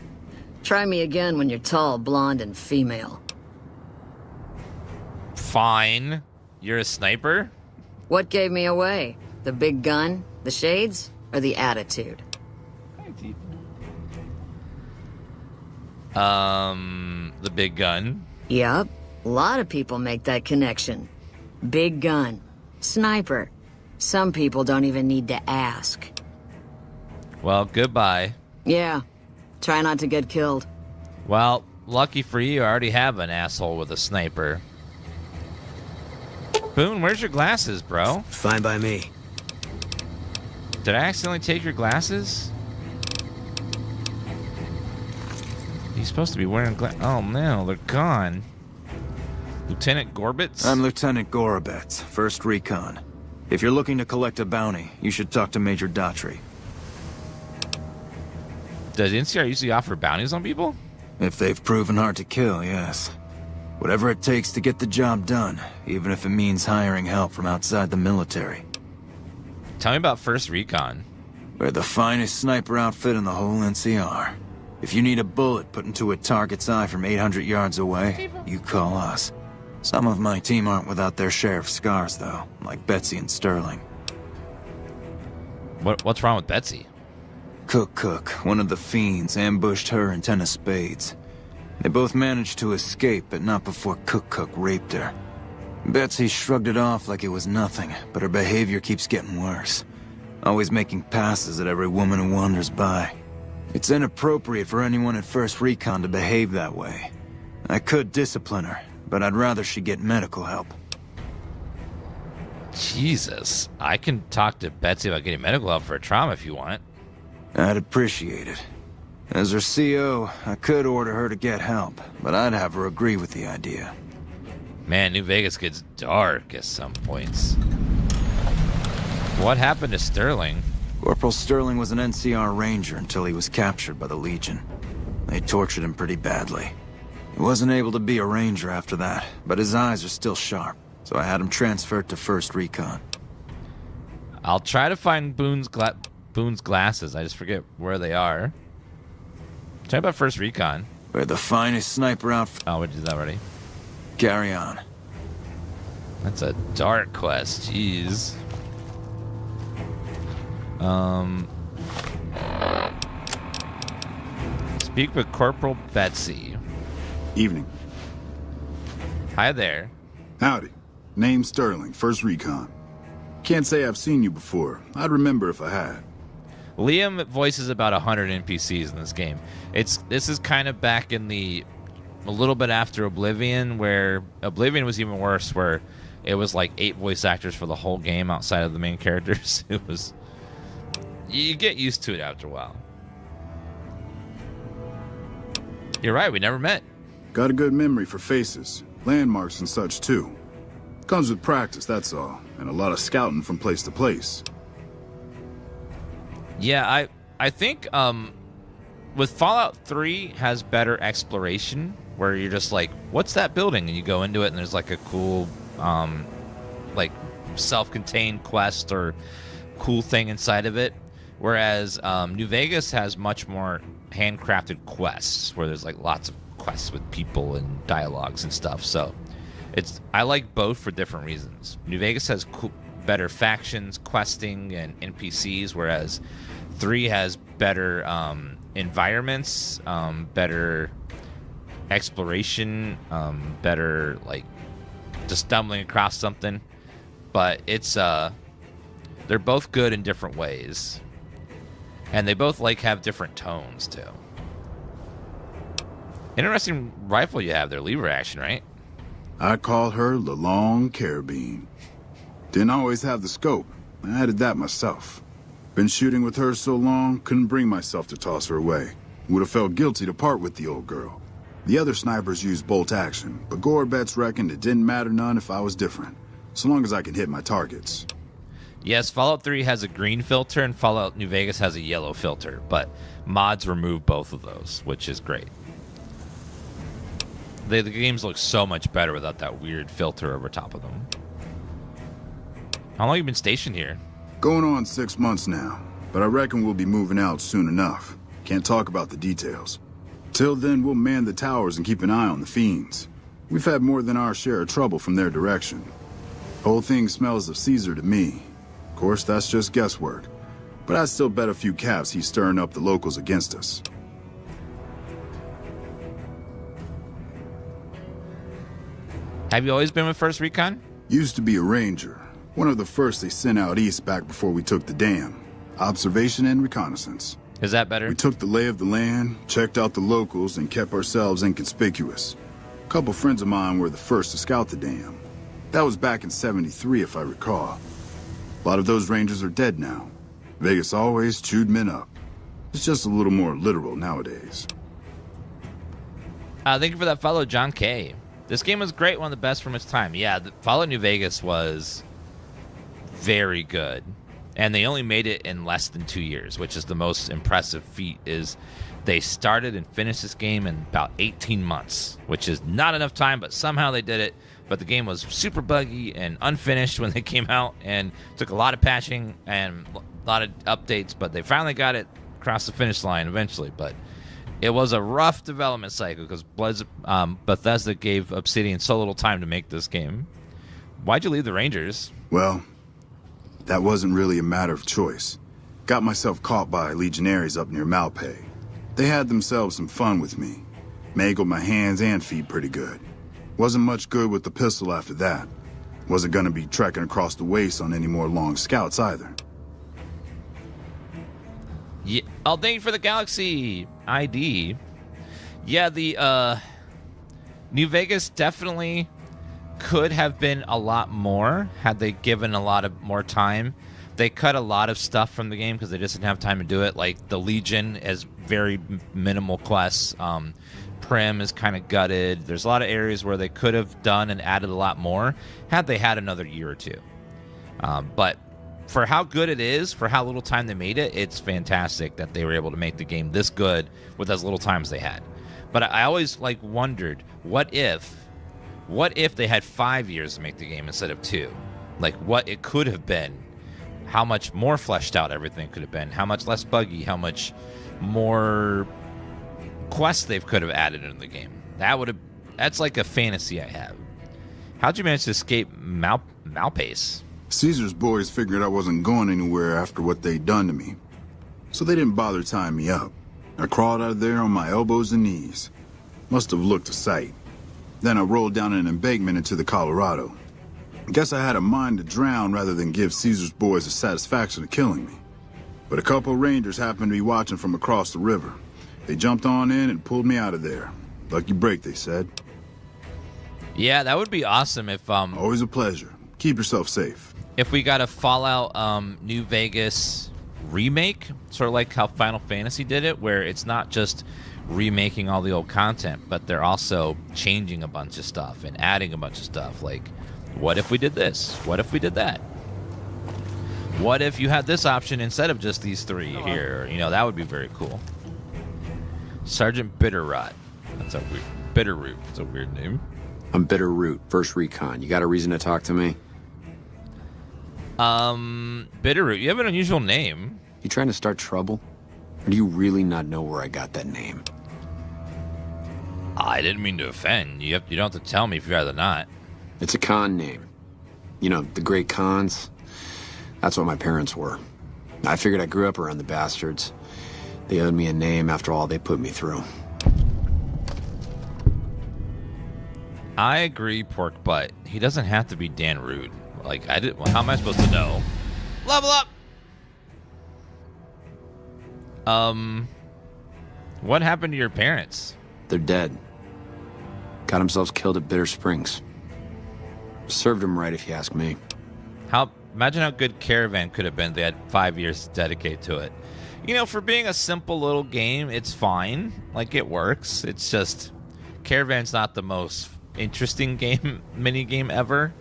Try me again when you're tall, blonde, and female. Fine. You're a sniper? What gave me away? The big gun, the shades, or the attitude? The big gun. Yup. A lot of people make that connection. Big gun. Sniper. Some people don't even need to ask. Well, goodbye. Yeah. Try not to get killed. Well, lucky for you, I already have an asshole with a sniper. Boone, where's your glasses, bro? Fine by me. Did I accidentally take your glasses? He's supposed to be wearing glasses. Oh, no, they're gone. Lieutenant Gorbitz? I'm Lieutenant Gorobets, 1st Recon. If you're looking to collect a bounty, you should talk to Major Daughtry. Does NCR usually offer bounties on people? If they've proven hard to kill, yes. Whatever it takes to get the job done, even if it means hiring help from outside the military. Tell me about 1st Recon. We're the finest sniper outfit in the whole NCR. If you need a bullet put into a target's eye from 800 yards away, you call us. Some of my team aren't without their share of scars, though, like Betsy and Sterling. What's wrong with Betsy? Cook, one of the fiends, ambushed her and 10 of spades. They both managed to escape, but not before Cook raped her. Betsy shrugged it off like it was nothing, but her behavior keeps getting worse. Always making passes at every woman who wanders by. It's inappropriate for anyone at 1st Recon to behave that way. I could discipline her, but I'd rather she get medical help. Jesus. I can talk to Betsy about getting medical help for a trauma if you want. I'd appreciate it. As her CO, I could order her to get help, but I'd have her agree with the idea. Man, New Vegas gets dark at some points. What happened to Sterling? Corporal Sterling was an NCR ranger until he was captured by the Legion. They tortured him pretty badly. He wasn't able to be a ranger after that, but his eyes are still sharp, so I had him transferred to 1st Recon. I'll try to find Boone's glasses. I just forget where they are. Tell me about 1st Recon. We're the finest sniper outfit. Oh, we did that already. Carry on. That's a dark quest. Jeez. Speak with Corporal Betsy. Evening. Hi there. Howdy. Name Sterling, First Recon. Can't say I've seen you before. I'd remember if I had. Liam voices about 100 NPCs in this game. This is kind of back in a little bit after Oblivion, where Oblivion was even worse, where it was like 8 voice actors for the whole game outside of the main characters. It was... You get used to it after a while. You're right, we never met. Got a good memory for faces, landmarks and such too. Comes with practice, that's all, and a lot of scouting from place to place. Yeah, I think with Fallout 3 has better exploration, where you're just like, what's that building? And you go into it and there's like a cool like self-contained quest or cool thing inside of it. Whereas New Vegas has much more handcrafted quests, where there's like lots of quests with people and dialogues and stuff. So I like both for different reasons. New Vegas has better factions, questing, and NPCs, whereas 3 has better environments, better exploration, better like just stumbling across something. But it's they're both good in different ways, and they both like have different tones too. Interesting rifle you have there, lever action, right? I called her the Long Carabine. Didn't always have the scope. I added that myself. Been shooting with her so long, couldn't bring myself to toss her away. Would have felt guilty to part with the old girl. The other snipers used bolt action, but Gorbets reckoned it didn't matter none if I was different, so long as I could hit my targets. Yes, Fallout 3 has a green filter and Fallout New Vegas has a yellow filter, but mods remove both of those, which is great. The games look so much better without that weird filter over top of them. How long have you been stationed here? Going on 6 months now, but I reckon we'll be moving out soon enough. Can't talk about the details. Till then, we'll man the towers and keep an eye on the fiends. We've had more than our share of trouble from their direction. Whole thing smells of Caesar to me. Of course, that's just guesswork. But I'd still bet a few caps he's stirring up the locals against us. Have you always been with First Recon? Used to be a ranger. One of the first they sent out east back before we took the dam. Observation and reconnaissance. Is that better? We took the lay of the land, checked out the locals, and kept ourselves inconspicuous. A couple friends of mine were the first to scout the dam. That was back in '73, if I recall. A lot of those rangers are dead now. Vegas always chewed men up. It's just a little more literal nowadays. Thank you for that follow, John K. This game was great, one of the best from its time. Yeah, Fallout New Vegas was very good. And they only made it in less than 2 years, which is the most impressive feat. Is they started and finished this game in about 18 months, which is not enough time, but somehow they did it. But the game was super buggy and unfinished when they came out, and took a lot of patching and a lot of updates, but they finally got it across the finish line eventually. But it was a rough development cycle because Bethesda gave Obsidian so little time to make this game. Why'd you leave the Rangers? Well, that wasn't really a matter of choice. Got myself caught by legionaries up near Malpay. They had themselves some fun with me. Mangled my hands and feet pretty good. Wasn't much good with the pistol after that. Wasn't gonna be trekking across the waste on any more long scouts either. Yeah. Oh, thank you for the Galaxy ID. Yeah, the New Vegas definitely could have been a lot more had they given a lot of more time. They cut a lot of stuff from the game because they just didn't have time to do it. Like the Legion is very minimal quests. Prim is kind of gutted. There's a lot of areas where they could have done and added a lot more had they had another year or two. But for how good it is, for how little time they made it, it's fantastic that they were able to make the game this good with as little time as they had. But I always wondered, what if they had 5 years to make the game instead of 2? Like what it could have been, how much more fleshed out everything could have been, how much less buggy, how much more quests they could have added into the game. That's like a fantasy I have. How'd you manage to escape Malpace? Caesar's boys figured I wasn't going anywhere after what they'd done to me, so they didn't bother tying me up. I crawled out of there on my elbows and knees. Must have looked a sight. Then I rolled down an embankment into the Colorado. Guess I had a mind to drown rather than give Caesar's boys the satisfaction of killing me. But a couple rangers happened to be watching from across the river. They jumped on in and pulled me out of there. Lucky break, they said. Yeah, that would be awesome if Always a pleasure. Keep yourself safe. If we got a Fallout New Vegas remake, sort of like how Final Fantasy did it, where it's not just remaking all the old content, but they're also changing a bunch of stuff and adding a bunch of stuff. Like, what if we did this? What if we did that? What if you had this option instead of just these three here? You know, that would be very cool. Sergeant Bitterrot. That's a weird... Bitterroot. That's a weird name. I'm Bitterroot, first recon. You got a reason to talk to me? Bitterroot. You have an unusual name. You trying to start trouble? Or do you really not know where I got that name? I didn't mean to offend. You don't have to tell me if you'd rather not. It's a con name. You know, the great cons. That's what my parents were. I figured I grew up around the bastards. They owed me a name after all they put me through. I agree, Pork Butt. He doesn't have to be Dan Rude. Like, how am I supposed to know? Level up! What happened to your parents? They're dead. Got themselves killed at Bitter Springs. Served them right, if you ask me. Imagine how good Caravan could have been if they had 5 years to dedicate to it. You know, for being a simple little game, it's fine. Like, it works. It's just, Caravan's not the most interesting mini game ever.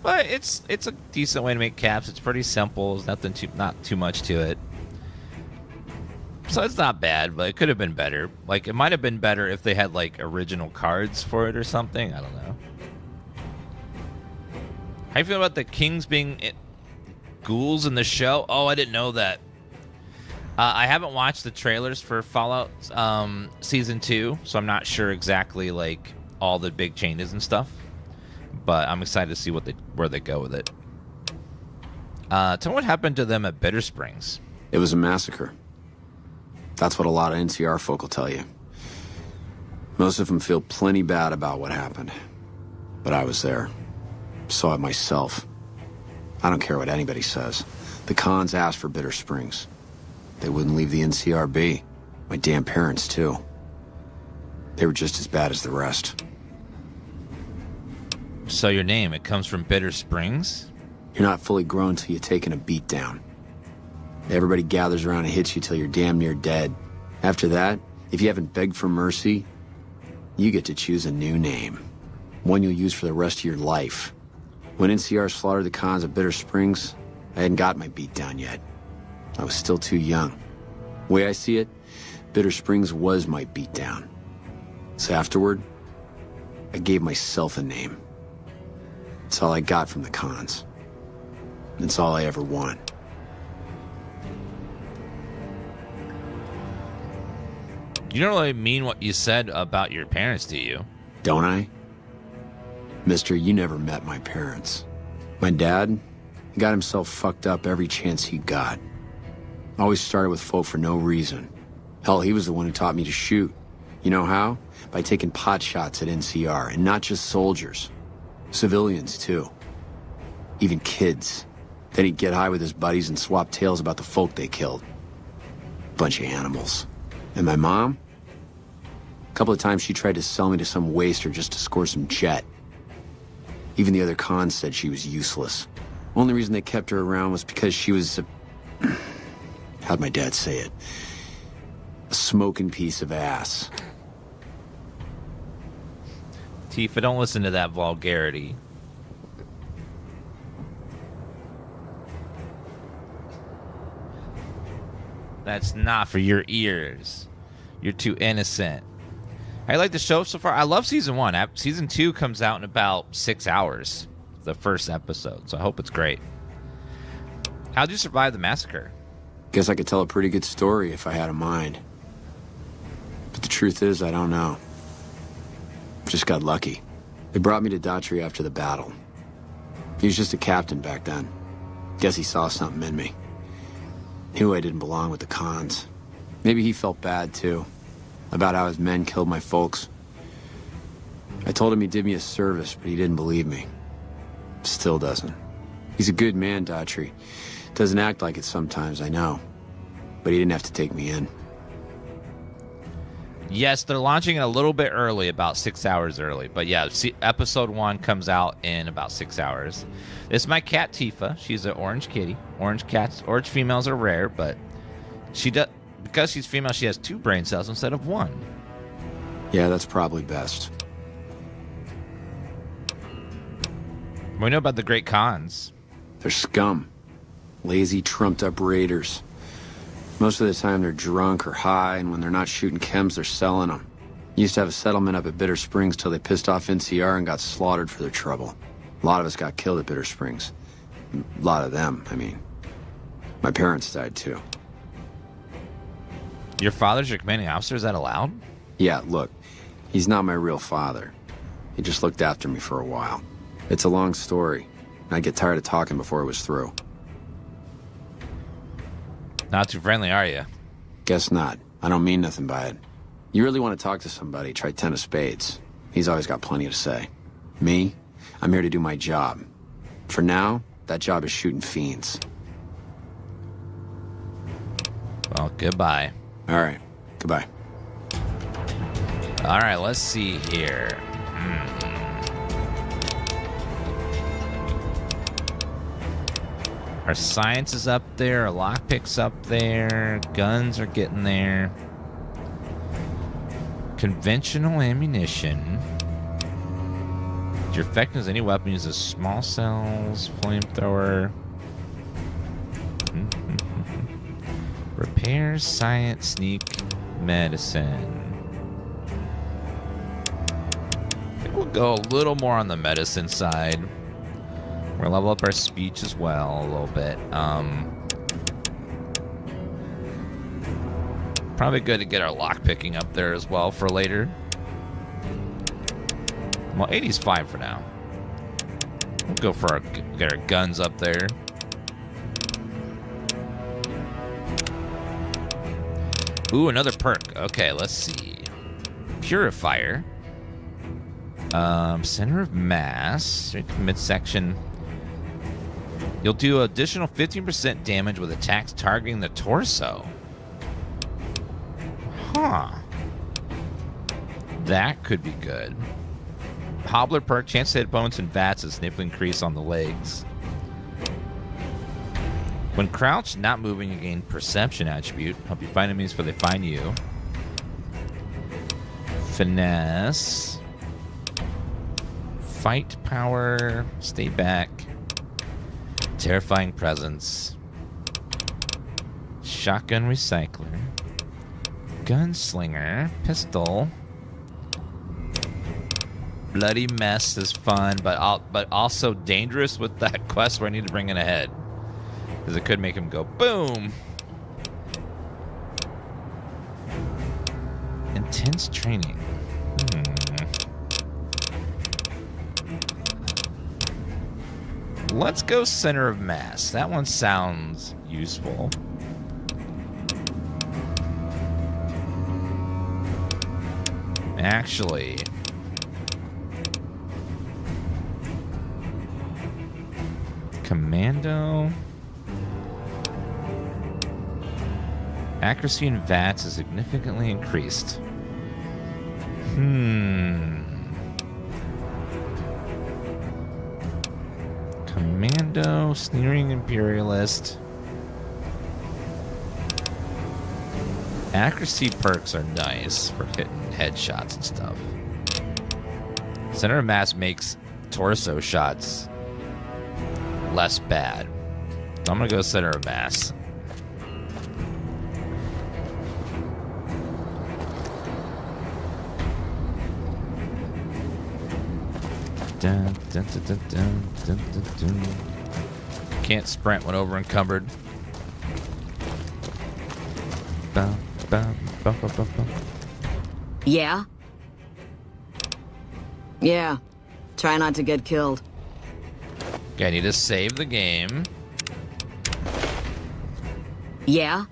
But it's a decent way to make caps. It's pretty simple. There's not too much to it. So it's not bad, but it could have been better. Like, it might have been better if they had, like, original cards for it or something. I don't know. How do you feel about the Kings being ghouls in the show? Oh, I didn't know that. I haven't watched the trailers for Fallout Season 2, so I'm not sure exactly, like, all the big changes and stuff. But I'm excited to see where they go with it. Tell me what happened to them at Bitter Springs. It was a massacre. That's what a lot of NCR folk will tell you. Most of them feel plenty bad about what happened. But I was there. Saw it myself. I don't care what anybody says. The cons asked for Bitter Springs. They wouldn't leave the NCR be. My damn parents, too. They were just as bad as the rest. So your name, it comes from Bitter Springs? You're not fully grown till you've taken a beat down. Everybody gathers around and hits you till you're damn near dead. After that, if you haven't begged for mercy, you get to choose a new name. One you'll use for the rest of your life. When NCR slaughtered the cons of Bitter Springs, I hadn't got my beat down yet. I was still too young. The way I see it, Bitter Springs was my beat down. So afterward, I gave myself a name. It's all I got from the cons. It's all I ever want. You don't really mean what you said about your parents, do you? Don't I? Mister, you never met my parents. My dad, he got himself fucked up every chance he got. Always started with folk for no reason. Hell, he was the one who taught me to shoot. You know how? By taking pot shots at NCR, and not just soldiers. Civilians, too. Even kids. Then he'd get high with his buddies and swap tales about the folk they killed. Bunch of animals. And my mom? A couple of times she tried to sell me to some waster just to score some jet. Even the other cons said she was useless. Only reason they kept her around was because she was how'd my dad say it? A smoking piece of ass. Tifa, don't listen to that vulgarity. That's not for your ears. You're too innocent. I like the show so far. I love season 1. Season 2 comes out in about 6 hours. The first episode. So I hope it's great. How'd you survive the massacre? Guess I could tell a pretty good story if I had a mind. But the truth is, I don't know. Just got lucky. They brought me to Daughtry after the battle. He was just a captain back then. Guess he saw something in me. Knew I didn't belong with the cons. Maybe he felt bad, too. About how his men killed my folks. I told him he did me a service, but he didn't believe me. Still doesn't. He's a good man, Daughtry. Doesn't act like it sometimes, I know. But he didn't have to take me in. Yes, they're launching it a little bit early, about 6 hours early. But yeah, episode 1 comes out in about 6 hours. This is my cat, Tifa. She's an orange kitty. Orange females are rare, but because she's female, she has 2 brain cells instead of 1. Yeah, that's probably best. We know about the great cons. They're scum. Lazy, trumped-up raiders. Most of the time they're drunk or high, and when they're not shooting chems, they're selling them. Used to have a settlement up at Bitter Springs till they pissed off NCR and got slaughtered for their trouble. A lot of us got killed at Bitter Springs. A lot of them, I mean. My parents died, too. Your father's your commanding officer? Is that allowed? Yeah, look. He's not my real father. He just looked after me for a while. It's a long story. I'd get tired of talking before it was through. Not too friendly, are you? Guess not. I don't mean nothing by it. You really want to talk to somebody, try 10 of spades. He's always got plenty to say. Me? I'm here to do my job. For now, that job is shooting fiends. Well, goodbye. All right. Goodbye. All right, let's see here. Our science is up there. Our lockpick's up there. Guns are getting there. Conventional ammunition. Your effectiveness any weapon uses small cells, flamethrower. Repair, science, sneak, medicine. I think we'll go a little more on the medicine side. We're gonna level up our speech as well a little bit. Probably good to get our lockpicking up there as well for later. Well, 80's fine for now. We'll go for get our guns up there. Ooh, another perk. Okay, let's see. Purifier. Center of mass. Midsection. You'll do additional 15% damage with attacks targeting the torso. Huh. That could be good. Hobbler perk. Chance to hit opponents and VATS is significantly increased on the legs. When crouched, not moving, you gain perception attribute. Help you find enemies before they find you. Finesse. Fight power. Stay back. Terrifying presence. Shotgun recycler. Gunslinger. Pistol. Bloody mess is fun, but also dangerous with that quest where I need to bring in a head. Because it could make him go boom. Intense training. Let's go center of mass. That one sounds useful. Actually, commando. Accuracy and VATS is significantly increased. Commando, Sneering Imperialist. Accuracy perks are nice for hitting headshots and stuff. Center of mass makes torso shots less bad. So I'm gonna go center of mass. Dun, dun, dun, dun, dun, dun, dun, dun. Can't sprint when over encumbered. Bum, bum, bum, bum, bum, bum. Yeah? Yeah. Try not to get killed. Okay, I need to save the game. Yeah?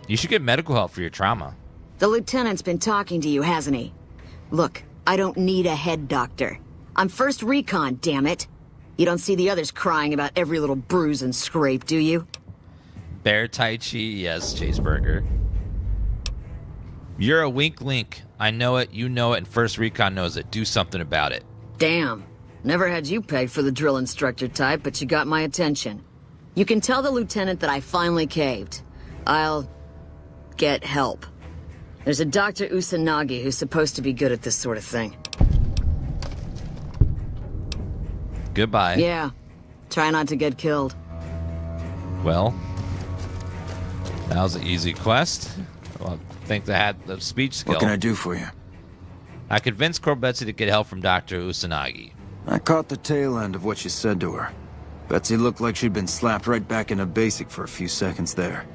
You should get medical help for your trauma. The lieutenant's been talking to you, hasn't he? Look, I don't need a head doctor. I'm first recon, damn it. You don't see the others crying about every little bruise and scrape, do you? Bear Tai Chi, yes, Chaseburger. You're a wink link. I know it, you know it, and First Recon knows it. Do something about it. Damn. Never had you pegged for the drill instructor type, but you got my attention. You can tell the lieutenant that I finally caved. I'll get help. There's a Dr. Usanagi who's supposed to be good at this sort of thing. Goodbye. Yeah. Try not to get killed. Well, that was an easy quest. Well, I think they had the speech skill. What can I do for you? I convinced Corporal Betsy to get help from Dr. Usanagi. I caught the tail end of what you said to her. Betsy looked like she'd been slapped right back into basic for a few seconds there.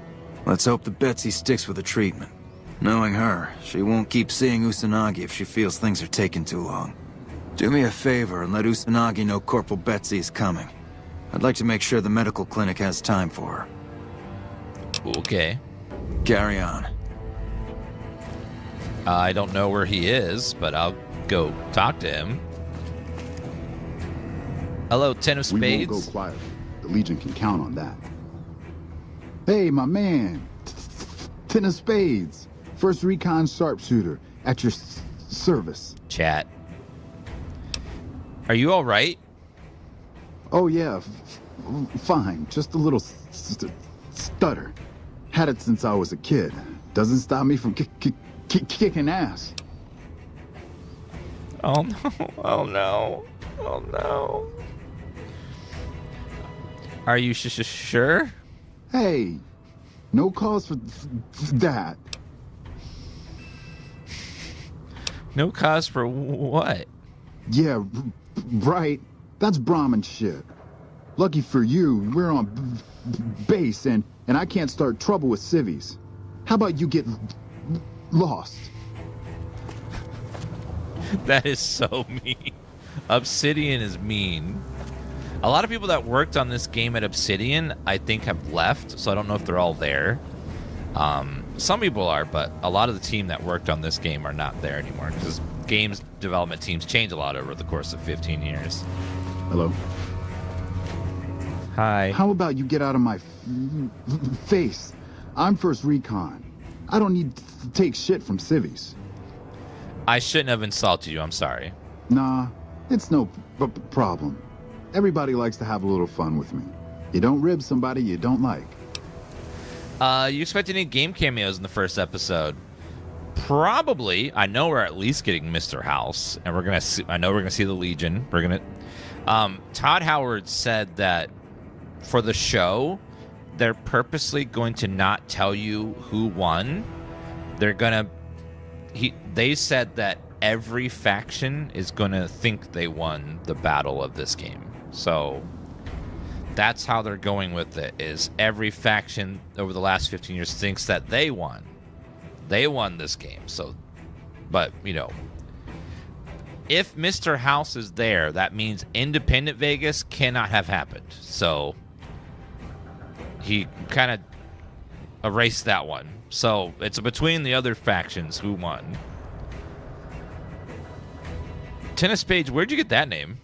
Let's hope that Betsy sticks with the treatment. Knowing her, she won't keep seeing Usanagi if she feels things are taking too long. Do me a favor and let Usanagi know Corporal Betsy is coming. I'd like to make sure the medical clinic has time for her. Okay. Carry on. I don't know where he is, but I'll go talk to him. Hello, Ten of Spades. We won't go quietly. The Legion can count on that. Hey, my man. Ten of Spades. First Recon Sharpshooter. At your service. Chat. Are you all right? Oh, yeah. Fine. Just a little stutter. Had it since I was a kid. Doesn't stop me from kicking ass. Oh, no. Oh, no. Oh, no. Are you sure? Hey, no cause for that. No cause for what? Yeah, right. That's Brahmin shit. Lucky for you, we're on base and I can't start trouble with civvies. How about you get lost? That is so mean. Obsidian is mean. A lot of people that worked on this game at Obsidian, I think, have left, so I don't know if they're all there. Some people are, but a lot of the team that worked on this game are not there anymore because games development teams change a lot over the course of 15 years. Hello. Hi. How about you get out of my face? I'm First Recon. I don't need to take shit from civvies. I shouldn't have insulted you. I'm sorry. Nah, it's no problem. Everybody likes to have a little fun with me. You don't rib somebody you don't like. You expect any game cameos in the first episode? Probably. I know we're at least getting Mr. House, and we're gonna see, I know we're gonna see the Legion. We're gonna. Todd Howard said that for the show, they're purposely going to not tell you who won. They're gonna. They said that every faction is gonna think they won the battle of this game. So that's how they're going with it, is every faction over the last 15 years thinks that they won. They won this game. So, but, you know, if Mr. House is there, that means independent Vegas cannot have happened. So he kind of erased that one. So it's between the other factions who won. Ten of Spades, where'd you get that name?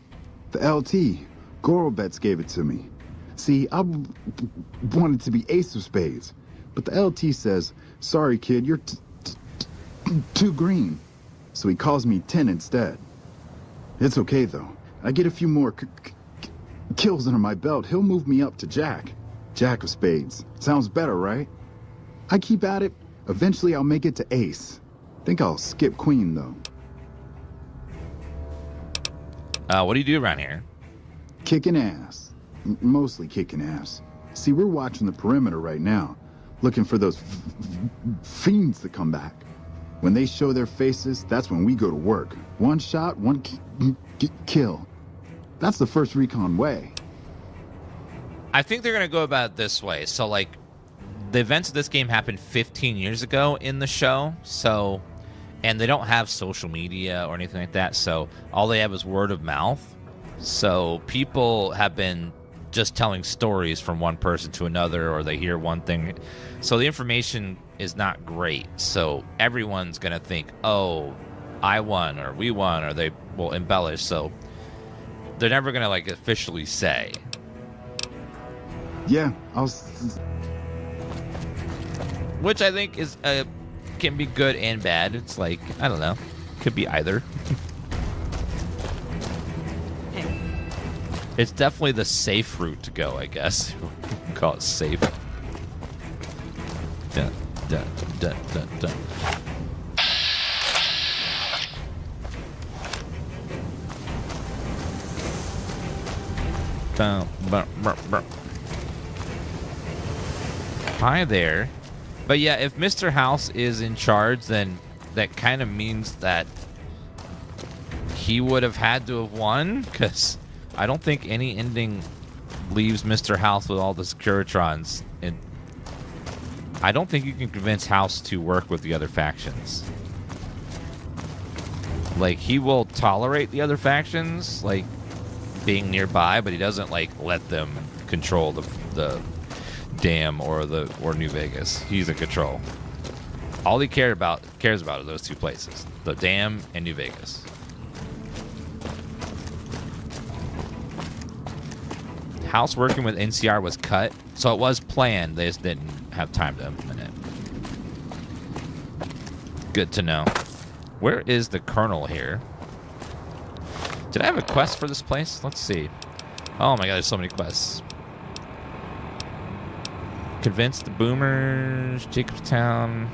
The LT. Gorobets gave it to me. See, I wanted to be Ace of Spades, but the LT says, sorry kid, you're too green. So he calls me 10 instead. It's okay though. I get a few more kills under my belt, he'll move me up to Jack. Jack of Spades. Sounds better, right? I keep at it. Eventually I'll make it to Ace. Think I'll skip Queen though. What do you do around here? Kicking ass. Mostly kicking ass. See, we're watching the perimeter right now, looking for those fiends to come back. When they show their faces, that's when we go to work. One shot, one kill. That's the First Recon way. I think they're going to go about it this way. So, like, the events of this game happened 15 years ago in the show, so... And they don't have social media or anything like that, so all they have is word of mouth. So people have been just telling stories from one person to another, or they hear one thing. So the information is not great. So everyone's going to think, oh, I won, or we won, or they will embellish. So they're never going to like officially say. Yeah, Which I think is can be good and bad. It's like, I don't know. Could be either. It's definitely the safe route to go, I guess. Call it safe. Dun, dun, dun, dun, dun. Dun, bur, bur, bur. Hi there. But yeah, if Mr. House is in charge, then that kind of means that he would have had to have won, because I don't think any ending leaves Mr. House with all the Securitrons. And I don't think you can convince House to work with the other factions. Like, he will tolerate the other factions, like, being nearby, but he doesn't, like, let them control the Dam or New Vegas. He's in control. All he cares about are those two places, the Dam and New Vegas. House working with NCR was cut, so it was planned. They just didn't have time to implement it. Good to know. Where is the Colonel here? Did I have a quest for this place? Let's see. Oh my god, there's so many quests. Convince the Boomers, Jacobstown.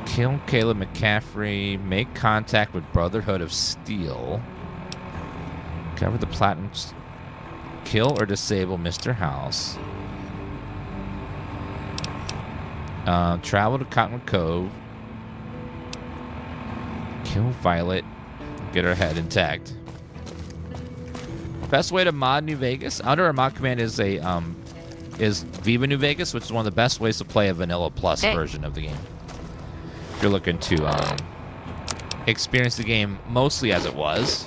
Kill Caleb McCaffrey. Make contact with Brotherhood of Steel. Cover the Platinum. Kill or disable Mr. House. Travel to Cottonwood Cove. Kill Violet. Get her head intact. Best way to mod New Vegas. Under our mod command is Viva New Vegas, which is one of the best ways to play a Vanilla Plus version of the game. If you're looking to experience the game mostly as it was.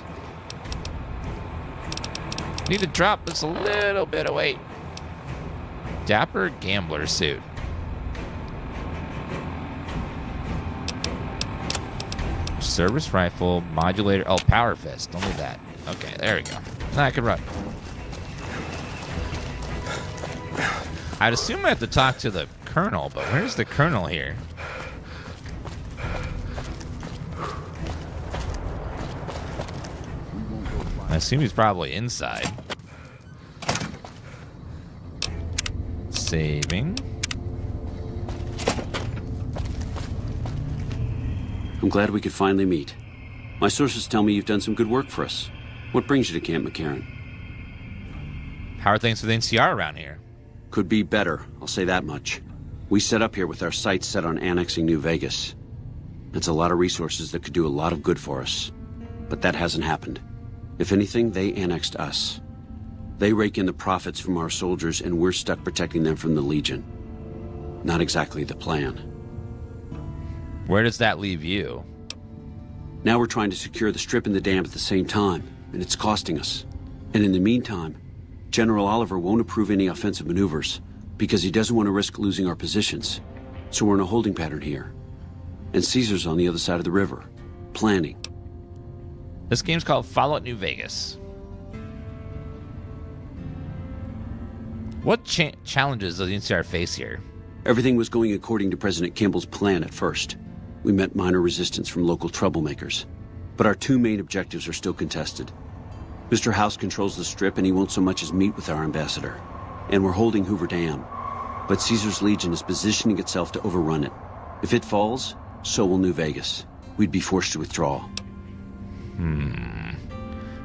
Need to drop this a little bit of weight. Dapper Gambler Suit. Service Rifle, Modulator. Oh, Power Fist. Don't need that. Okay, there we go. Now I can run. I'd assume I have to talk to the Colonel, but where's the Colonel here? I assume he's probably inside. Saving. I'm glad we could finally meet. My sources tell me you've done some good work for us. What brings you to Camp McCarren? How are things with NCR around here? Could be better, I'll say that much. We set up here with our sights set on annexing New Vegas. It's a lot of resources that could do a lot of good for us. But that hasn't happened. If anything, they annexed us. They rake in the profits from our soldiers, and we're stuck protecting them from the Legion. Not exactly the plan. Where does that leave you? Now we're trying to secure the Strip and the Dam at the same time, and it's costing us. And in the meantime, General Oliver won't approve any offensive maneuvers because he doesn't want to risk losing our positions. So we're in a holding pattern here. And Caesar's on the other side of the river, planning. This game's called Fallout New Vegas. What challenges does the NCR face here? Everything was going according to President Kimball's plan at first. We met minor resistance from local troublemakers. But our two main objectives are still contested. Mr. House controls the Strip, and he won't so much as meet with our ambassador. And we're holding Hoover Dam. But Caesar's Legion is positioning itself to overrun it. If it falls, so will New Vegas. We'd be forced to withdraw.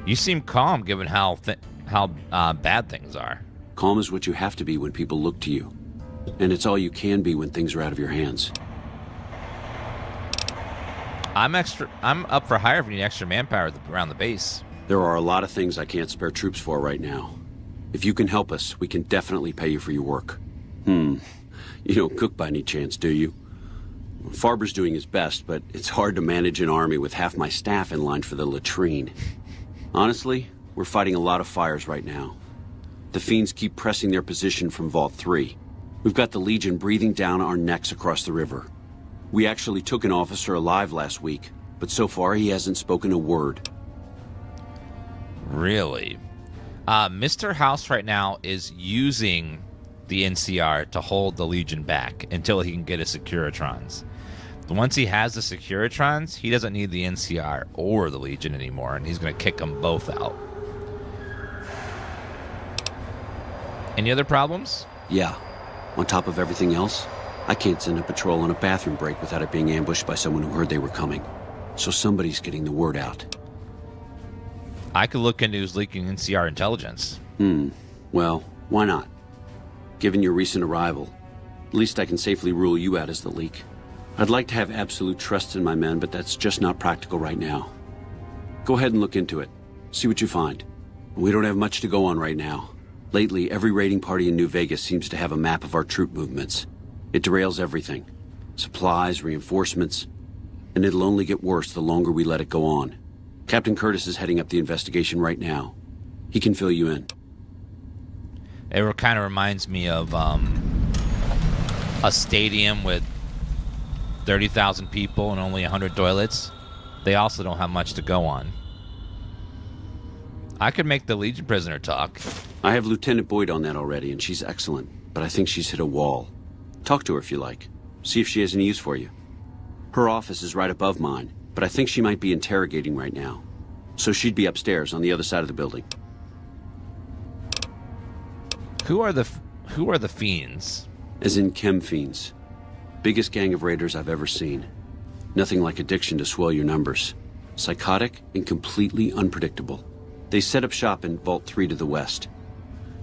You seem calm given how bad things are. Calm is what you have to be when people look to you. And it's all you can be when things are out of your hands. I'm up for hire if we need extra manpower around the base. There are a lot of things I can't spare troops for right now. If you can help us, we can definitely pay you for your work. You don't cook by any chance, do you? Farber's doing his best, but it's hard to manage an army with half my staff in line for the latrine. Honestly, we're fighting a lot of fires right now. The Fiends keep pressing their position from Vault 3. We've got the Legion breathing down our necks across the river. We actually took an officer alive last week, but so far he hasn't spoken a word. Really? Mr. House right now is using the NCR to hold the Legion back until he can get his Securitrons. Once he has the Securitrons, he doesn't need the NCR or the Legion anymore, and he's going to kick them both out. Any other problems? Yeah. On top of everything else, I can't send a patrol on a bathroom break without it being ambushed by someone who heard they were coming. So somebody's getting the word out. I could look into who's leaking NCR intelligence. Well, why not? Given your recent arrival, at least I can safely rule you out as the leak. I'd like to have absolute trust in my men, but that's just not practical right now. Go ahead and look into it. See what you find. We don't have much to go on right now. Lately, every raiding party in New Vegas seems to have a map of our troop movements. It derails everything. Supplies, reinforcements. And it'll only get worse the longer we let it go on. Captain Curtis is heading up the investigation right now. He can fill you in. It kind of reminds me of a stadium with 30,000 people and only 100 toilets. They also don't have much to go on. I could make the Legion prisoner talk. I have Lieutenant Boyd on that already, and she's excellent. But I think she's hit a wall. Talk to her if you like. See if she has any use for you. Her office is right above mine, but I think she might be interrogating right now. So she'd be upstairs on the other side of the building. Who are the Fiends? As in chem fiends. Biggest gang of raiders I've ever seen. Nothing like addiction to swell your numbers. Psychotic and completely unpredictable. They set up shop in Vault 3 to the west.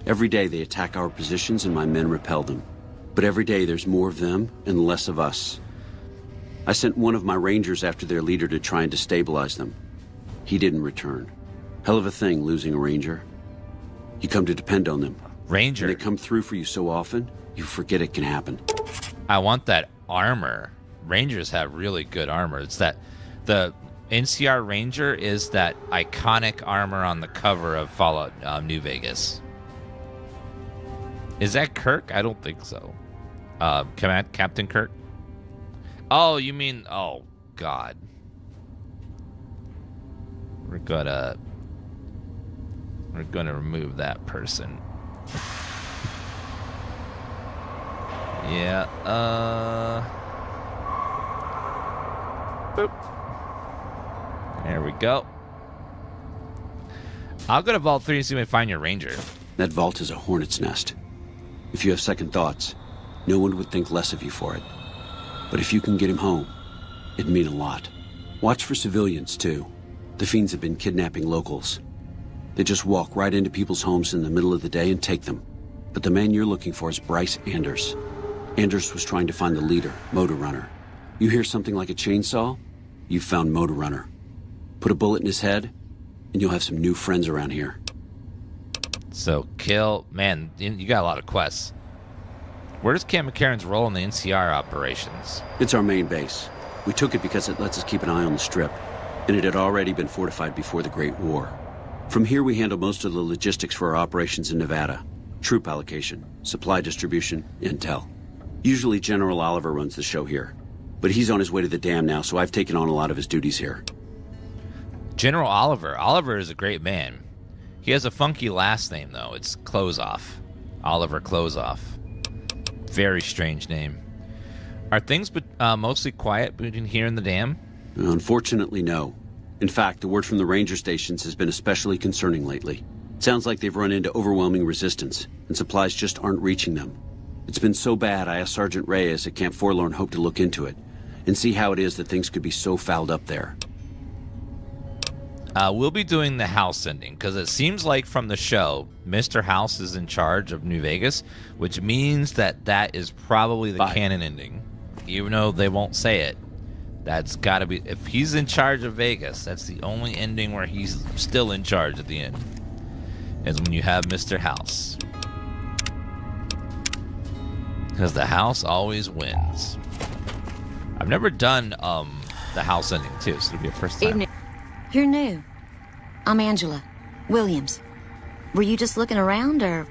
Every day they attack our positions and my men repel them. But every day there's more of them and less of us. I sent one of my rangers after their leader to try and destabilize them. He didn't return. Hell of a thing, losing a ranger. You come to depend on them. Ranger? And they come through for you so often, you forget it can happen. I want that armor. Rangers have really good armor. It's that the NCR Ranger is that iconic armor on the cover of Fallout New Vegas. Is that Kirk? I don't think so. Captain Kirk? Oh, you mean... Oh, God. We're gonna remove that person. Yeah, boop. There we go. I'll go to Vault 3 and see if I find your ranger. That vault is a hornet's nest. If you have second thoughts, no one would think less of you for it. But if you can get him home, it'd mean a lot. Watch for civilians, too. The Fiends have been kidnapping locals. They just walk right into people's homes in the middle of the day and take them. But the man you're looking for is Bryce Anders. Anders was trying to find the leader, Motor Runner. You hear something like a chainsaw? You've found Motor Runner. Put a bullet in his head, and you'll have some new friends around here. So, kill... Man, you got a lot of quests. Where does Camp McCarren's role in the NCR operations? It's our main base. We took it because it lets us keep an eye on the Strip, and it had already been fortified before the Great War. From here, we handle most of the logistics for our operations in Nevada. Troop allocation, supply distribution, intel. Usually General Oliver runs the show here, but he's on his way to the dam now, so I've taken on a lot of his duties here. General Oliver. Oliver is a great man. He has a funky last name, though. It's Closeoff. Oliver Closeoff. Very strange name. Are things mostly quiet between here and the dam? Unfortunately, no. In fact, the word from the ranger stations has been especially concerning lately. It sounds like they've run into overwhelming resistance, and supplies just aren't reaching them. It's been so bad, I asked Sergeant Reyes at Camp Forlorn Hope to look into it, and see how it is that things could be so fouled up there. We'll be doing the house ending, because it seems like from the show, Mr. House is in charge of New Vegas, which means that is probably the canon ending. Even though they won't say it. That's got to be... If he's in charge of Vegas, that's the only ending where he's still in charge at the end. Is when you have Mr. House. Because the house always wins. I've never done the house ending, too, so it'll be a first time. Evening. You're new. I'm Angela. Williams, were you just looking around, or...?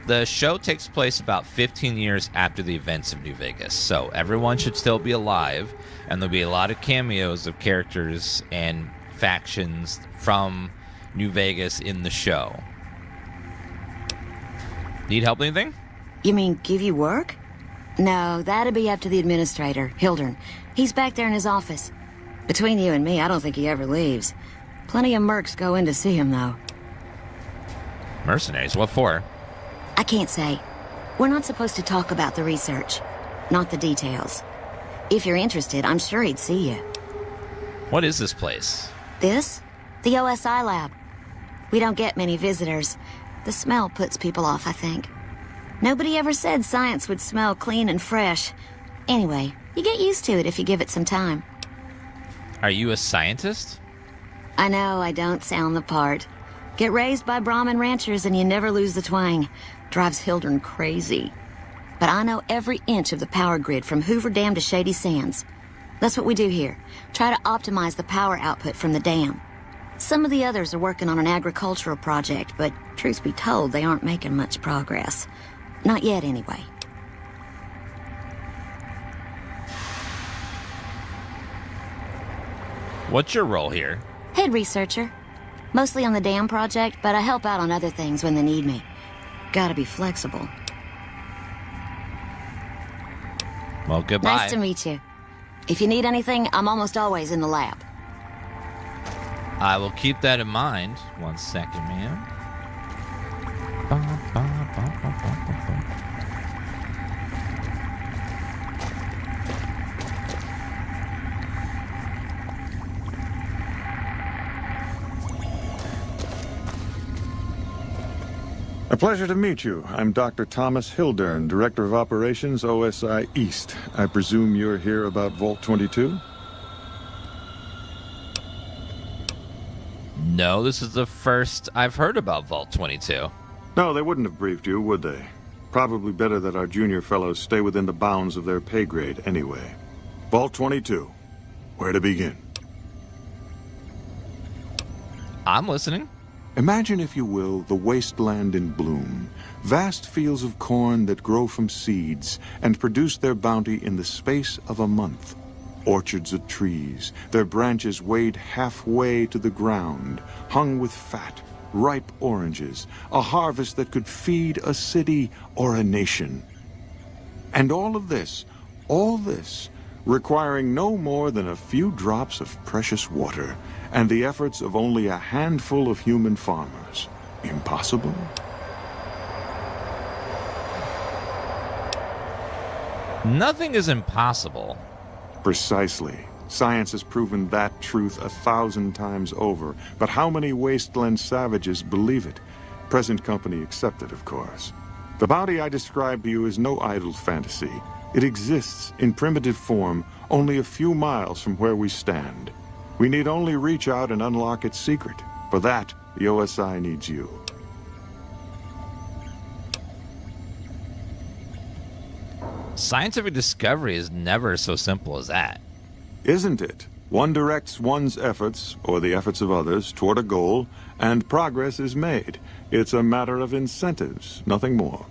The show takes place about 15 years after the events of New Vegas, so everyone should still be alive, and there'll be a lot of cameos of characters and factions from New Vegas in the show. Need help with anything? You mean give you work? No, that'd be up to the administrator, Hildern. He's back there in his office. Between you and me, I don't think he ever leaves. Plenty of mercs go in to see him, though. Mercenaries? What for? I can't say. We're not supposed to talk about the research, not the details. If you're interested, I'm sure he'd see you. What is this place? This? The OSI lab. We don't get many visitors. The smell puts people off, I think. Nobody ever said science would smell clean and fresh. Anyway, you get used to it if you give it some time. Are you a scientist? I know I don't sound the part. Get raised by Brahmin ranchers and you never lose the twang. Drives Hildern crazy. But I know every inch of the power grid from Hoover Dam to Shady Sands. That's what we do here. Try to optimize the power output from the dam. Some of the others are working on an agricultural project, but truth be told, they aren't making much progress. Not yet, anyway. What's your role here? Head researcher. Mostly on the dam project, but I help out on other things when they need me. Gotta be flexible. Well, goodbye. Nice to meet you. If you need anything, I'm almost always in the lab. I will keep that in mind. 1 second, ma'am. A pleasure to meet you. I'm Dr. Thomas Hildern, Director of Operations, OSI East. I presume you're here about Vault 22? No, this is the first I've heard about Vault 22. No, they wouldn't have briefed you, would they? Probably better that our junior fellows stay within the bounds of their pay grade anyway. Vault 22. Where to begin? I'm listening. Imagine, if you will, the wasteland in bloom. Vast fields of corn that grow from seeds and produce their bounty in the space of a month. Orchards of trees, their branches weighed halfway to the ground, hung with fat, ripe oranges, a harvest that could feed a city or a nation. And all this, requiring no more than a few drops of precious water, and the efforts of only a handful of human farmers. Impossible? Nothing is impossible. Precisely. Science has proven that truth 1,000 times over. But how many wasteland savages believe it? Present company accepted, of course. The bounty I described to you is no idle fantasy. It exists in primitive form only a few miles from where we stand. We need only reach out and unlock its secret. For that, the OSI needs you. Scientific discovery is never so simple as that. Isn't it? One directs one's efforts, or the efforts of others, toward a goal, and progress is made. It's a matter of incentives, nothing more.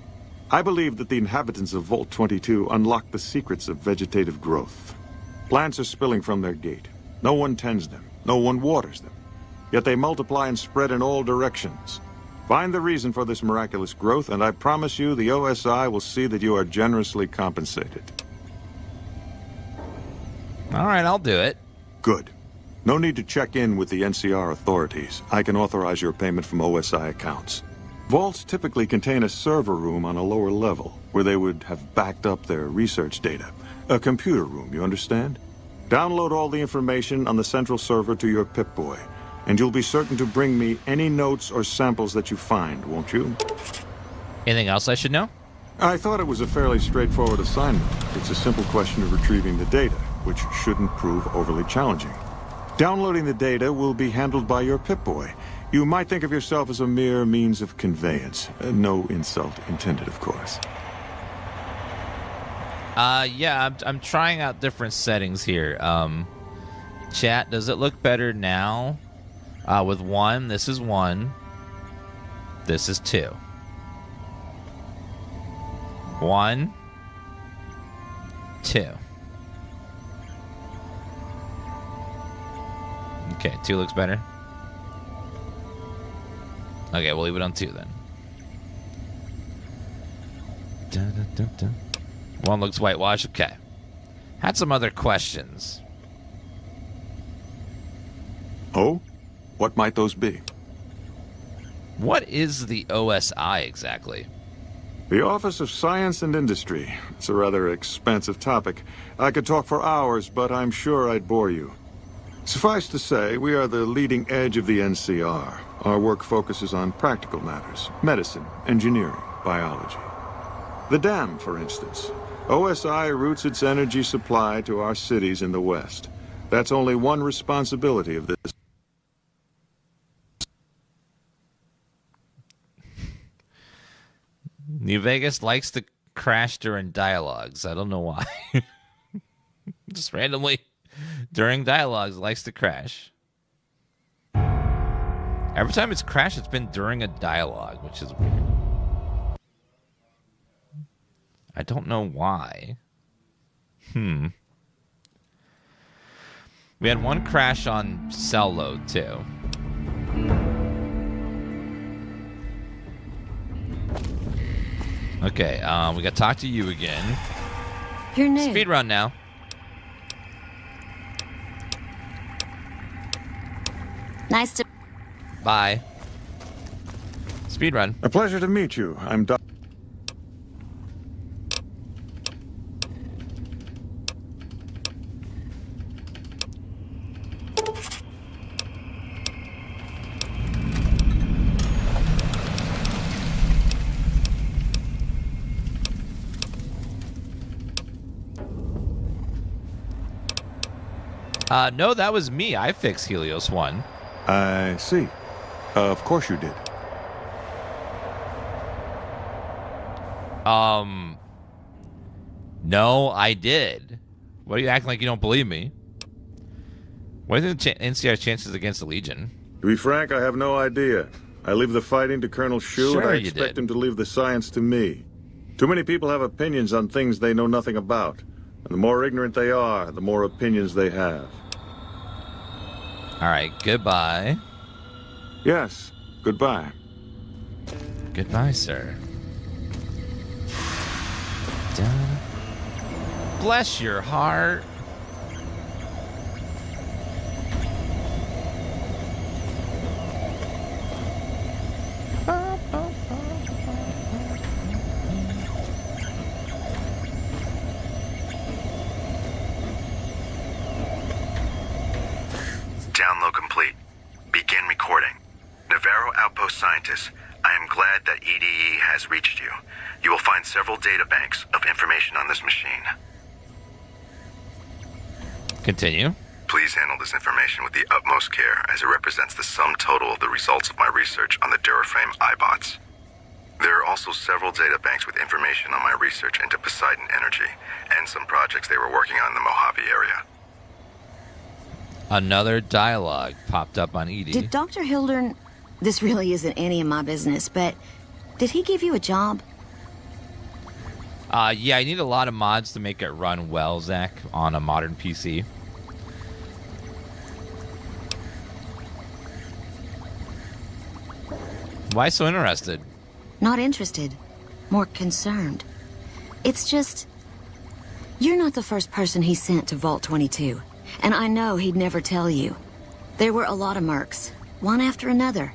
I believe that the inhabitants of Vault 22 unlock the secrets of vegetative growth. Plants are spilling from their gate. No one tends them, no one waters them. Yet they multiply and spread in all directions. Find the reason for this miraculous growth, and I promise you the OSI will see that you are generously compensated. All right, I'll do it. Good. No need to check in with the NCR authorities. I can authorize your payment from OSI accounts. Vaults typically contain a server room on a lower level, where they would have backed up their research data. A computer room, you understand? Download all the information on the central server to your Pip-Boy, and you'll be certain to bring me any notes or samples that you find, won't you? Anything else I should know? I thought it was a fairly straightforward assignment. It's a simple question of retrieving the data, which shouldn't prove overly challenging. Downloading the data will be handled by your Pip-Boy. You might think of yourself as a mere means of conveyance. No insult intended, of course. Yeah, I'm trying out different settings here. Chat, does it look better now? With 1, this is 1. This is 2. 1, 2. Okay, 2 looks better. Okay, we'll leave it on 2 then. Dun, dun, dun, dun. 1 looks whitewashed. Okay. Had some other questions. Oh? What might those be? What is the OSI exactly? The Office of Science and Industry. It's a rather expansive topic. I could talk for hours, but I'm sure I'd bore you. Suffice to say, we are the leading edge of the NCR. Our work focuses on practical matters: medicine, engineering, biology. The dam, for instance. OSI routes its energy supply to our cities in the West. That's only one responsibility of this. New Vegas likes to crash during dialogues. I don't know why. Just randomly during dialogues likes to crash. Every time it's crashed, it's been during a dialogue, which is weird. I don't know why. We had 1 crash on cell load, too. Okay, we got to talk to you again. You're new. Speed run now. Nice to... Bye. Speed run. A pleasure to meet you. I'm Doc. No, that was me. I fixed Helios 1. I see. Of course you did. No, I did. What are you acting like you don't believe me? What do you think NCR's chances against the Legion? To be frank, I have no idea. I leave the fighting to Colonel Shu, Sure and I you expect did. him to leave the science to me. Too many people have opinions on things they know nothing about. And the more ignorant they are, the more opinions they have. All right, goodbye. Yes, goodbye. Goodbye, sir. Dun. Bless your heart. Download complete. Begin recording. Navarro Outpost Scientists, I am glad that EDE has reached you. You will find several data banks of information on this machine. Continue. Please handle this information with the utmost care, as it represents the sum total of the results of my research on the Duraframe iBots. There are also several data banks with information on my research into Poseidon Energy and some projects they were working on in the Mojave area. Another dialogue popped up on Edie. Did Dr. Hildern... This really isn't any of my business, but did he give you a job? Yeah, I need a lot of mods to make it run well, Zach, on a modern PC. Why so interested? Not interested. More concerned. It's just... You're not the first person he sent to Vault 22. And I know he'd never tell you. There were a lot of mercs, one after another.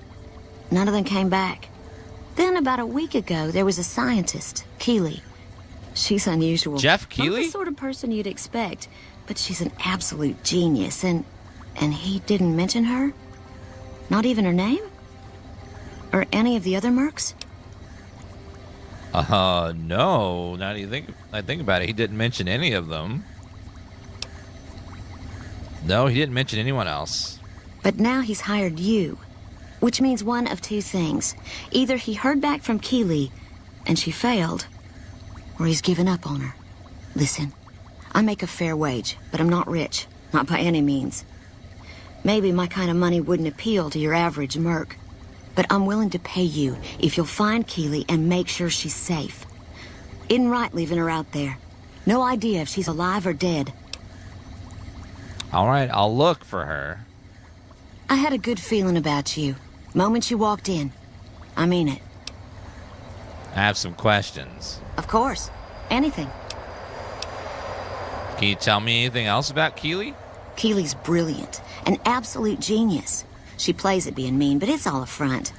None of them came back. Then about a week ago, there was a scientist, Keeley. She's unusual. Jeff Not Keeley? the sort of person you'd expect, but she's an absolute genius, and he didn't mention her? Not even her name? Or any of the other mercs? No. Now that I think about it, he didn't mention any of them. No, he didn't mention anyone else. But now he's hired you, which means one of two things. Either he heard back from Keeley, and she failed, or he's given up on her. Listen, I make a fair wage, but I'm not rich, not by any means. Maybe my kind of money wouldn't appeal to your average merc. But I'm willing to pay you if you'll find Keely and make sure she's safe. Isn't right leaving her out there. No idea if she's alive or dead. All right, I'll look for her. I had a good feeling about you. Moment you walked in. I mean it. I have some questions. Of course. Anything. Can you tell me anything else about Keely? Keely's brilliant. An absolute genius. She plays at being mean, but it's all a front.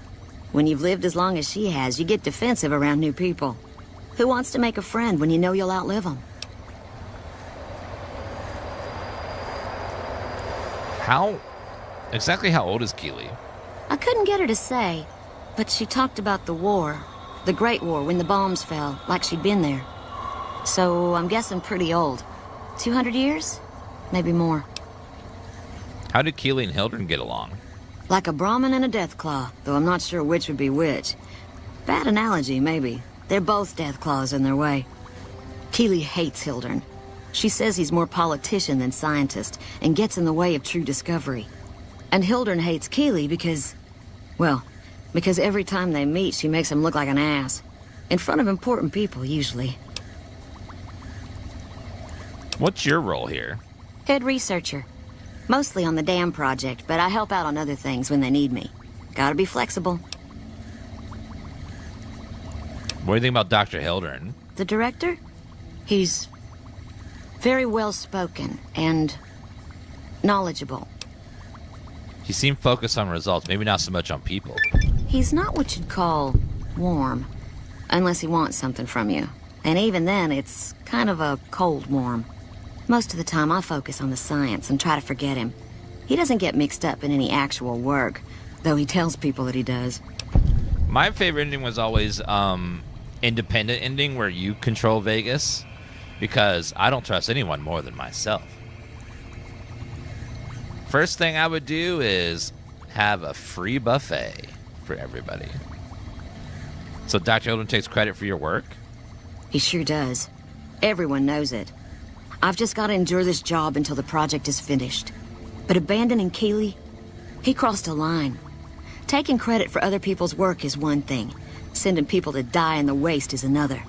When you've lived as long as she has, you get defensive around new people. Who wants to make a friend when you know you'll outlive them? Exactly how old is Keely? I couldn't get her to say, but she talked about the war. The Great War, when the bombs fell, like she'd been there. So I'm guessing pretty old. 200 years? Maybe more. How did Keely and Hildren get along? Like a Brahmin and a Deathclaw, though I'm not sure which would be which. Bad analogy, maybe. They're both Deathclaws in their way. Keely hates Hildren. She says he's more politician than scientist, and gets in the way of true discovery. And Hildren hates Keely because... well, because every time they meet, she makes him look like an ass. In front of important people, usually. What's your role here? Head researcher. Mostly on the dam project, but I help out on other things when they need me. Gotta be flexible. What do you think about Dr. Hildren? The director? He's very well-spoken and knowledgeable. He seemed focused on results, maybe not so much on people. He's not what you'd call warm, unless he wants something from you. And even then, it's kind of a cold warm. Most of the time, I focus on the science and try to forget him. He doesn't get mixed up in any actual work, though he tells people that he does. My favorite ending was always independent ending, where you control Vegas, because I don't trust anyone more than myself. First thing I would do is have a free buffet for everybody. So Dr. Hildren takes credit for your work? He sure does. Everyone knows it. I've just got to endure this job until the project is finished. But abandoning Keely, he crossed a line. Taking credit for other people's work is one thing. Sending people to die in the waste is another.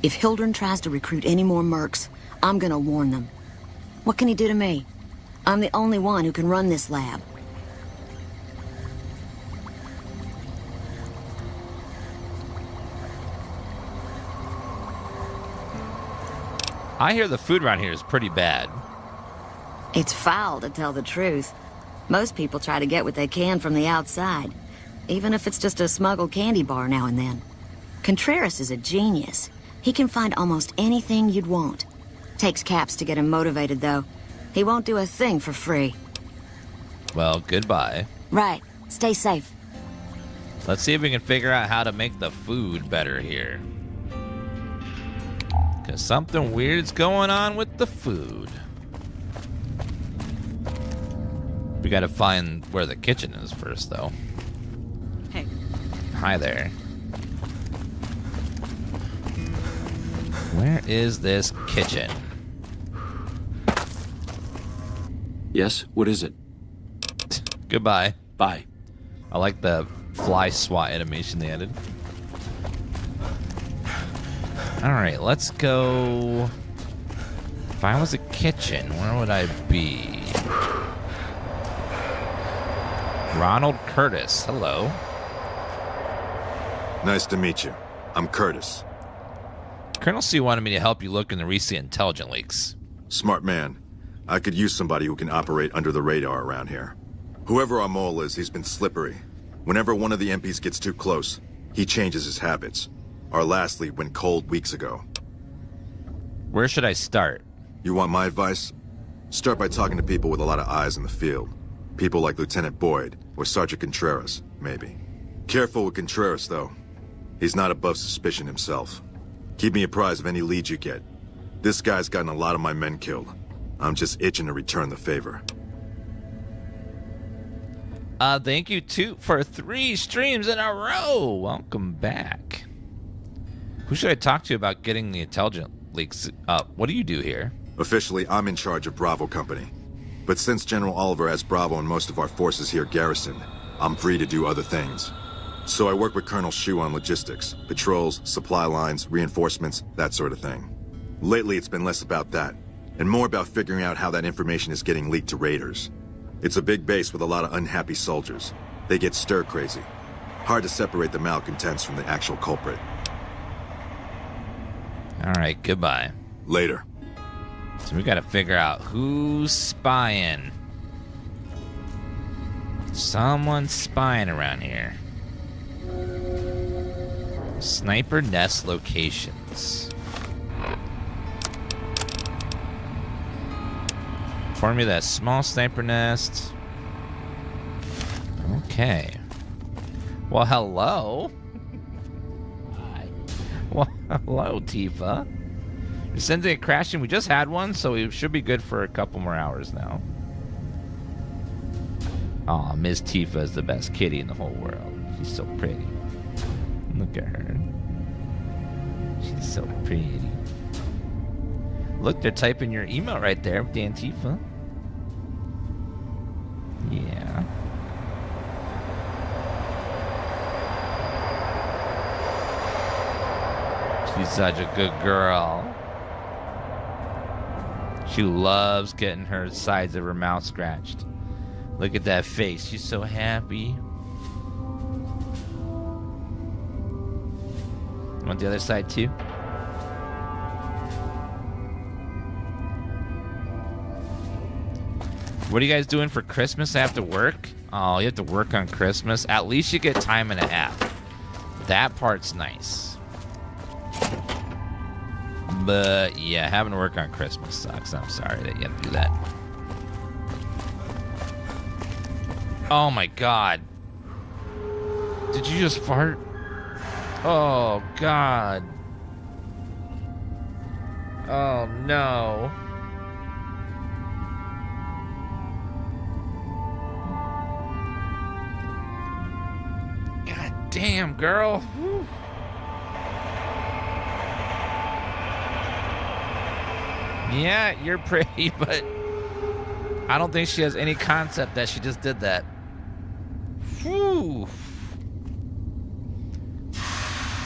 If Hildren tries to recruit any more mercs, I'm gonna warn them. What can he do to me? I'm the only one who can run this lab. I hear the food around here is pretty bad. It's foul, to tell the truth. Most people try to get what they can from the outside, even if it's just a smuggled candy bar now and then. Contreras is a genius. He can find almost anything you'd want. Takes caps to get him motivated, though. He won't do a thing for free. Well, goodbye. Right. Stay safe. Let's see if we can figure out how to make the food better here. Because something weird's going on with the food. We gotta find where the kitchen is first, though. Hey. Hi there. Where is this kitchen? Yes, what is it? Goodbye. Bye. I like the fly swat animation they added. Alright, let's go. If I was a kitchen, where would I be? Ronald Curtis, hello. Nice to meet you. I'm Curtis. Colonel C wanted me to help you look in the recent intelligence leaks. Smart man. I could use somebody who can operate under the radar around here. Whoever our mole is, he's been slippery. Whenever one of the MPs gets too close, he changes his habits. Our last lead went cold weeks ago. Where should I start? You want my advice? Start by talking to people with a lot of eyes in the field. People like Lieutenant Boyd, or Sergeant Contreras, maybe. Careful with Contreras, though. He's not above suspicion himself. Keep me apprised of any leads you get. This guy's gotten a lot of my men killed. I'm just itching to return the favor. Thank you, Toot, for 3 streams in a row. Welcome back. Who should I talk to about getting the intelligence leaks? What do you do here? Officially, I'm in charge of Bravo Company. But since General Oliver has Bravo and most of our forces here garrisoned, I'm free to do other things. So I work with Colonel Shu on logistics, patrols, supply lines, reinforcements, that sort of thing. Lately, it's been less about that, and more about figuring out how that information is getting leaked to raiders. It's a big base with a lot of unhappy soldiers. They get stir-crazy. Hard to separate the malcontents from the actual culprit. All right, goodbye. Later. So we gotta figure out who's spying. Someone's spying around here. Sniper nest locations. Inform me that small sniper nest. Okay. Well, hello. Hi. Well, hello, Tifa. You're sending it crashing. We just had one, so we should be good for a couple more hours now. Aw, Miss Tifa is the best kitty in the whole world. She's so pretty. Look at her. She's so pretty. Look, they're typing your email right there, Dan Tifa. Yeah. She's such a good girl. She loves getting her sides of her mouth scratched. Look at that face. She's so happy. Want the other side too? What are you guys doing for Christmas? I have to work? Oh, you have to work on Christmas? At least you get time and a half. That part's nice. But yeah, having to work on Christmas sucks. I'm sorry that you have to do that. Oh my god. Did you just fart? Oh god. Oh no. God damn, girl. Whew. Yeah, you're pretty, but I don't think she has any concept that she just did that. Whew.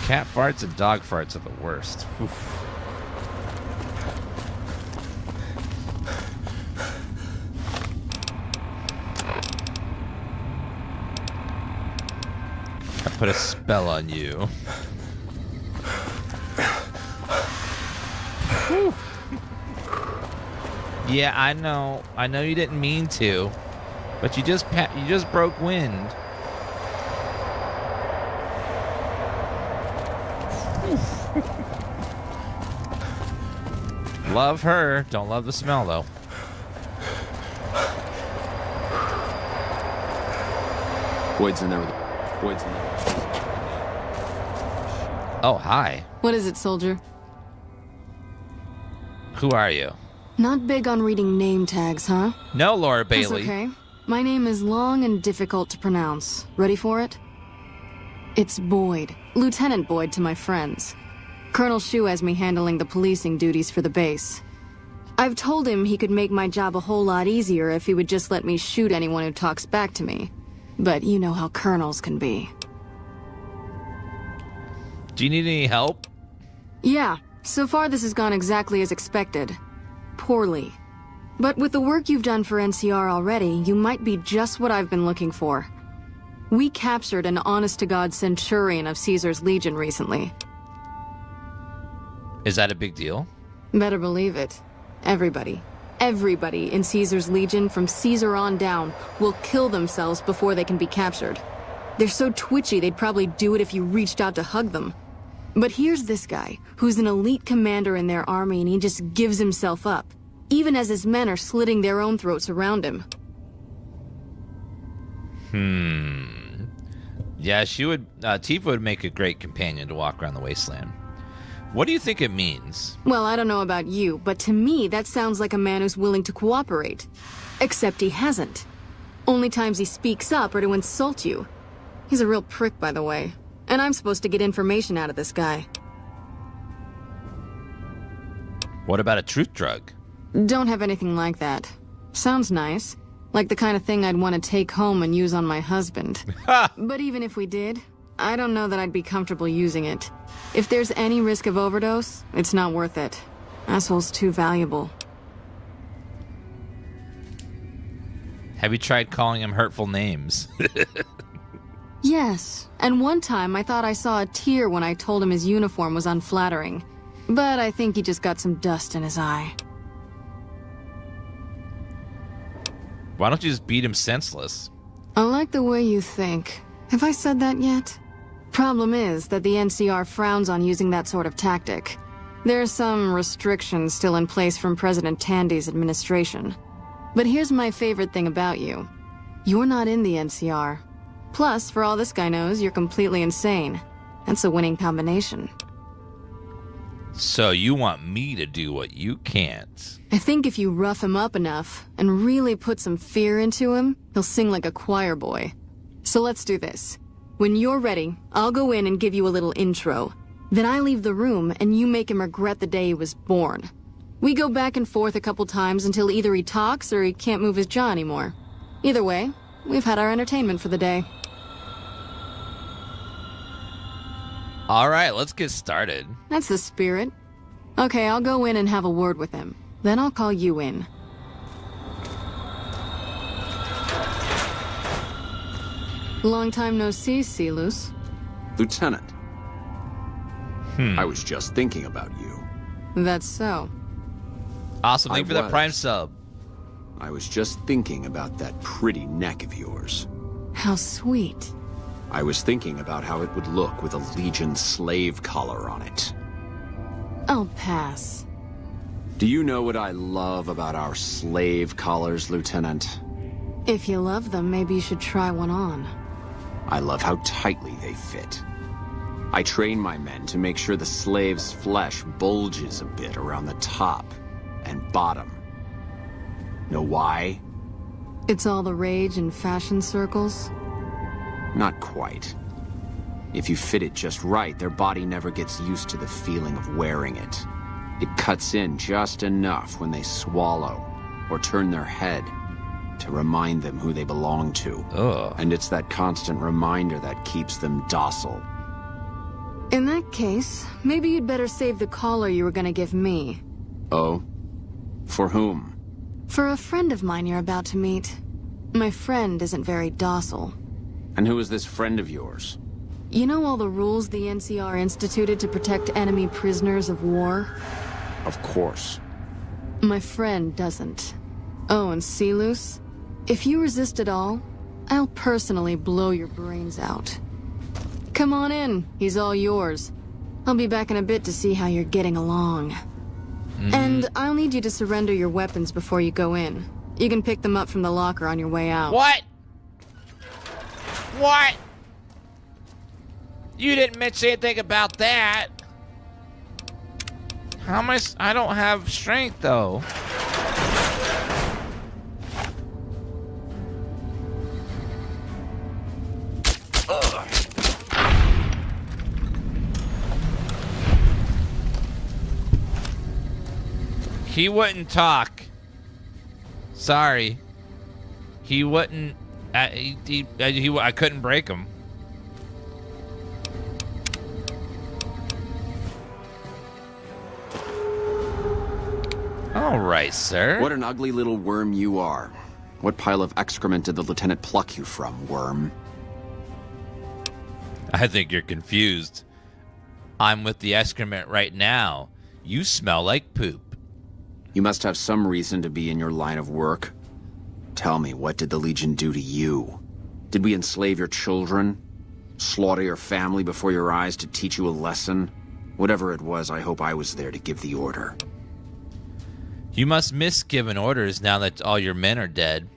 Cat farts and dog farts are the worst. Whew. I put a spell on you. Whew. Yeah, I know. I know you didn't mean to, but you just broke wind. Love her. Don't love the smell, though. Boyd's in there with Boyd's in there. Oh, hi. What is it, soldier? Who are you? Not big on reading name tags, huh? No, Laura Bailey. That's okay. My name is long and difficult to pronounce. Ready for it? It's Boyd. Lieutenant Boyd to my friends. Colonel Shu has me handling the policing duties for the base. I've told him he could make my job a whole lot easier if he would just let me shoot anyone who talks back to me. But you know how colonels can be. Do you need any help? Yeah, so far this has gone exactly as expected. Poorly. But with the work you've done for NCR already, you might be just what I've been looking for. We captured an honest-to-God centurion of Caesar's Legion recently. Is that a big deal? Better believe it. Everybody in Caesar's Legion from Caesar on down will kill themselves before they can be captured. They're so twitchy they'd probably do it if you reached out to hug them. But here's this guy, who's an elite commander in their army, and he just gives himself up, even as his men are slitting their own throats around him. Yeah, Tifa would make a great companion to walk around the wasteland. What do you think it means? Well, I don't know about you, but to me that sounds like a man who's willing to cooperate. Except he hasn't. Only times he speaks up are to insult you. He's a real prick, by the way. And I'm supposed to get information out of this guy. What about a truth drug? Don't have anything like that. Sounds nice. Like the kind of thing I'd want to take home and use on my husband. But even if we did, I don't know that I'd be comfortable using it. If there's any risk of overdose, it's not worth it. Asshole's too valuable. Have you tried calling him hurtful names? Yes, and one time I thought I saw a tear when I told him his uniform was unflattering. But I think he just got some dust in his eye. Why don't you just beat him senseless? I like the way you think. Have I said that yet? Problem is that the NCR frowns on using that sort of tactic. There are some restrictions still in place from President Tandy's administration. But here's my favorite thing about you. You're not in the NCR. Plus, for all this guy knows, you're completely insane. That's a winning combination. So you want me to do what you can't? I think if you rough him up enough and really put some fear into him, he'll sing like a choir boy. So let's do this. When you're ready, I'll go in and give you a little intro. Then I leave the room and you make him regret the day he was born. We go back and forth a couple times until either he talks or he can't move his jaw anymore. Either way, we've had our entertainment for the day. All right, let's get started. That's the spirit. Okay, I'll go in and have a word with him. Then I'll call you in. Long time no see, Silus. Lieutenant. I was just thinking about you. That's so. Awesome, thank you for the Prime sub. I was just thinking about that pretty neck of yours. How sweet. I was thinking about how it would look with a Legion slave collar on it. I'll pass. Do you know what I love about our slave collars, Lieutenant? If you love them, maybe you should try one on. I love how tightly they fit. I train my men to make sure the slave's flesh bulges a bit around the top and bottom. Know why? It's all the rage in fashion circles? Not quite. If you fit it just right, their body never gets used to the feeling of wearing it. It cuts in just enough when they swallow or turn their head to remind them who they belong to. Ugh. And it's that constant reminder that keeps them docile. In that case, maybe you'd better save the collar you were gonna give me. Oh? For whom? For a friend of mine you're about to meet. My friend isn't very docile. And who is this friend of yours? You know all the rules the NCR instituted to protect enemy prisoners of war? Of course. My friend doesn't. Oh, and Silus, if you resist at all, I'll personally blow your brains out. Come on in, he's all yours. I'll be back in a bit to see how you're getting along. And I'll need you to surrender your weapons before you go in. You can pick them up from the locker on your way out. What? What? You didn't mention anything about that. How am I don't have strength, though. He wouldn't talk. Sorry. He wouldn't. I couldn't break him. All right, sir. What an ugly little worm you are. What pile of excrement did the lieutenant pluck you from, worm? I think you're confused. I'm with the excrement right now. You smell like poop. You must have some reason to be in your line of work. Tell me, what did the Legion do to you? Did we enslave your children? Slaughter your family before your eyes to teach you a lesson? Whatever it was, I hope I was there to give the order. You must miss giving orders now that all your men are dead.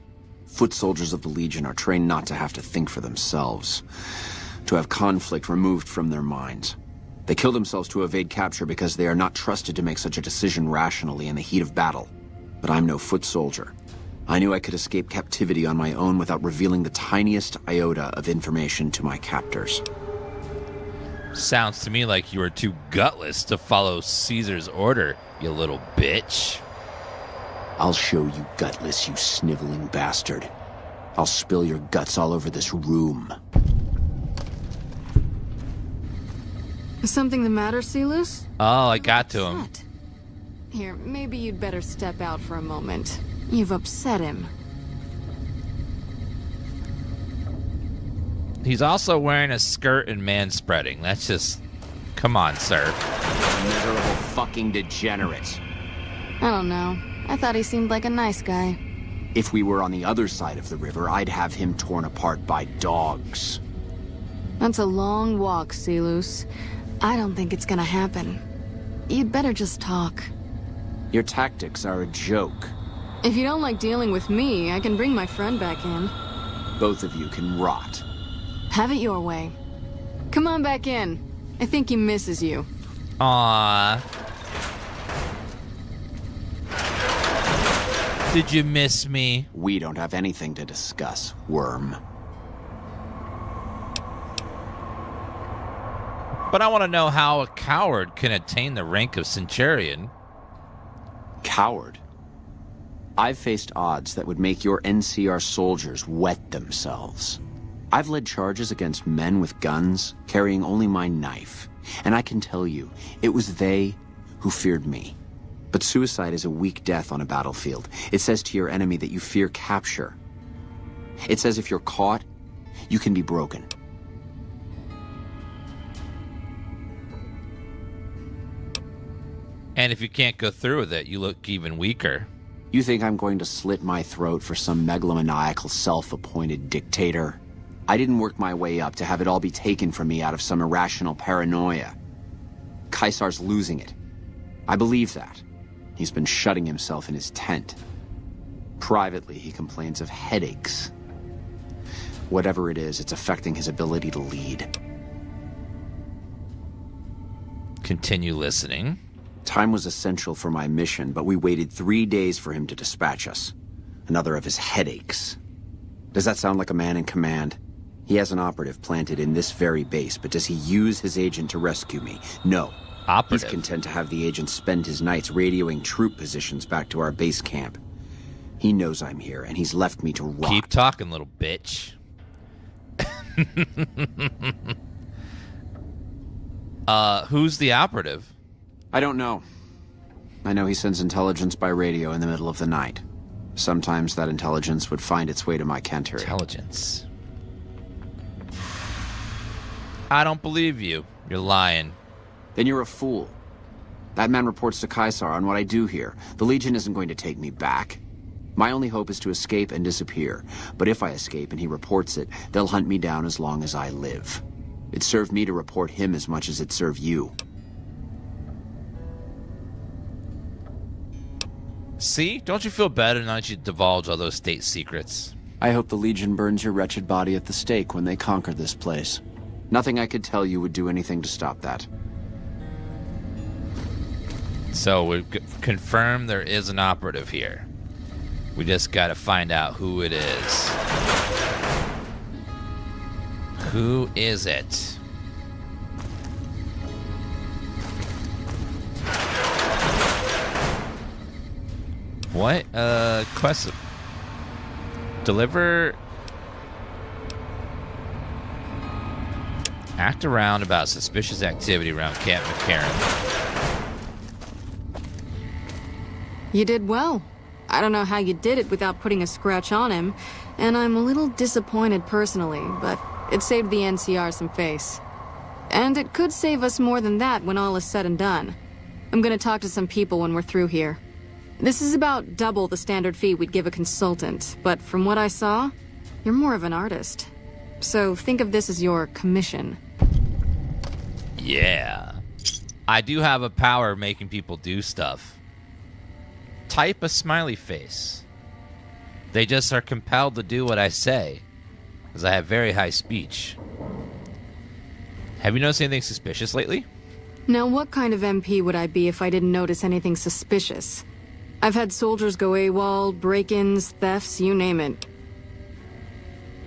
Foot soldiers of the Legion are trained not to have to think for themselves, to have conflict removed from their minds. They kill themselves to evade capture because they are not trusted to make such a decision rationally in the heat of battle. But I'm no foot soldier. I knew I could escape captivity on my own without revealing the tiniest iota of information to my captors. Sounds to me like you were too gutless to follow Caesar's order, you little bitch. I'll show you gutless, you sniveling bastard. I'll spill your guts all over this room. Is something the matter, Celus? Oh, I got to him. Here, maybe you'd better step out for a moment. You've upset him. He's also wearing a skirt and manspreading. That's just... Come on, sir. Miserable fucking degenerate. I don't know. I thought he seemed like a nice guy. If we were on the other side of the river, I'd have him torn apart by dogs. That's a long walk, Celus. I don't think it's gonna happen. You'd better just talk. Your tactics are a joke. If you don't like dealing with me, I can bring my friend back in. Both of you can rot. Have it your way. Come on back in. I think he misses you. Aww. Did you miss me? We don't have anything to discuss, worm. But I want to know how a coward can attain the rank of Centurion. Coward? I've faced odds that would make your NCR soldiers wet themselves. I've led charges against men with guns, carrying only my knife. And I can tell you, it was they who feared me. But suicide is a weak death on a battlefield. It says to your enemy that you fear capture. It says if you're caught, you can be broken. And if you can't go through with it, you look even weaker. You think I'm going to slit my throat for some megalomaniacal self-appointed dictator? I didn't work my way up to have it all be taken from me out of some irrational paranoia. Caesar's losing it. I believe that. He's been shutting himself in his tent. Privately, he complains of headaches. Whatever it is, it's affecting his ability to lead. Continue listening. Time was essential for my mission, but we waited 3 days for him to dispatch us. Another of his headaches. Does that sound like a man in command? He has an operative planted in this very base, but does he use his agent to rescue me? No. Operative? He's content to have the agent spend his nights radioing troop positions back to our base camp. He knows I'm here, and he's left me to rot. Keep talking, little bitch. Who's the operative? I don't know. I know he sends intelligence by radio in the middle of the night. Sometimes that intelligence would find its way to my cantery. Intelligence. I don't believe you. You're lying. Then you're a fool. That man reports to Caesar on what I do here. The Legion isn't going to take me back. My only hope is to escape and disappear. But if I escape and he reports it, they'll hunt me down as long as I live. It served me to report him as much as it served you. See? Don't you feel better now that you divulge all those state secrets? I hope the Legion burns your wretched body at the stake when they conquer this place. Nothing I could tell you would do anything to stop that. So we've confirmed there is an operative here. We just gotta find out who it is. Who is it? What? Quest. Deliver. Act around about suspicious activity around Camp McCarren. You did well. I don't know how you did it without putting a scratch on him, and I'm a little disappointed personally, but it saved the NCR some face. And it could save us more than that when all is said and done. I'm gonna talk to some people when we're through here. This is about double the standard fee we'd give a consultant, but from what I saw, you're more of an artist. So think of this as your commission. Yeah. I do have a power of making people do stuff. Type a smiley face. They just are compelled to do what I say, because I have very high speech. Have you noticed anything suspicious lately? Now, what kind of MP would I be if I didn't notice anything suspicious? I've had soldiers go AWOL, break-ins, thefts, you name it.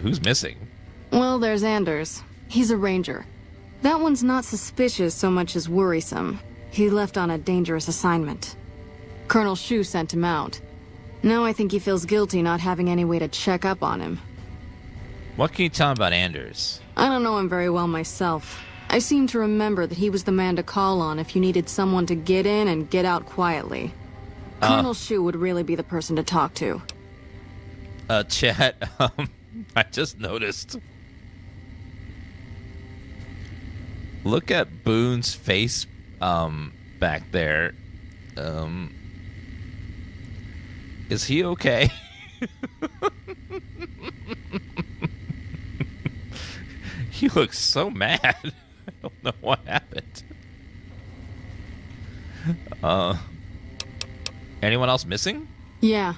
Who's missing? Well, there's Anders. He's a ranger. That one's not suspicious so much as worrisome. He left on a dangerous assignment. Colonel Shu sent him out. Now I think he feels guilty not having any way to check up on him. What can you tell him about Anders? I don't know him very well myself. I seem to remember that he was the man to call on if you needed someone to get in and get out quietly. Colonel Shu would really be the person to talk to. Chat, I just noticed. Look at Boone's face, back there. Is he okay? He looks so mad. I don't know what happened. Anyone else missing? Yeah.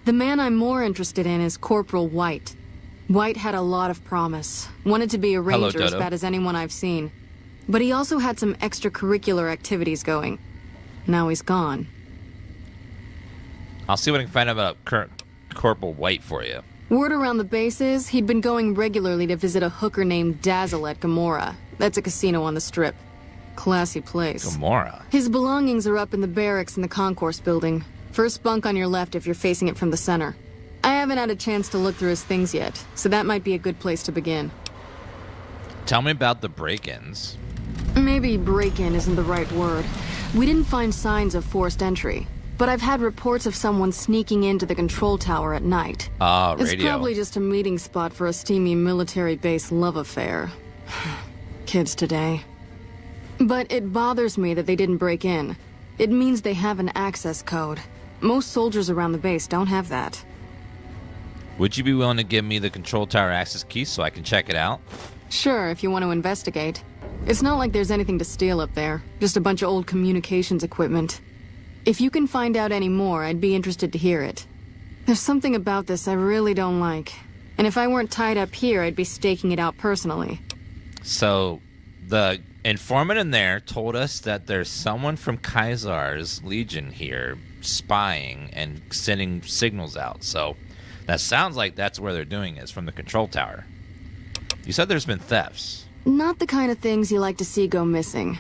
The man I'm more interested in is Corporal White. White had a lot of promise. Wanted to be a ranger as bad as anyone I've seen. But he also had some extracurricular activities going. Now he's gone. I'll see what I can find out about Corporal White for you. Word around the base is he'd been going regularly to visit a hooker named Dazzle at Gamora. That's a casino on the Strip. Classy place. Gamora? His belongings are up in the barracks in the concourse building. First bunk on your left if you're facing it from the center. I haven't had a chance to look through his things yet, so that might be a good place to begin. Tell me about the break-ins. Maybe break-in isn't the right word. We didn't find signs of forced entry, but I've had reports of someone sneaking into the control tower at night. Radio. It's probably just a meeting spot for a steamy military base love affair. Kids today. But it bothers me that they didn't break in. It means they have an access code. Most soldiers around the base don't have that. Would you be willing to give me the control tower access key so I can check it out? Sure, if you want to investigate. It's not like there's anything to steal up there. Just a bunch of old communications equipment. If you can find out any more, I'd be interested to hear it. There's something about this I really don't like. And if I weren't tied up here, I'd be staking it out personally. So, the informant in there told us that there's someone from Caesar's Legion here spying and sending signals out. So, that sounds like that's where they're doing it, is from the control tower. You said there's been thefts. Not the kind of things you like to see go missing.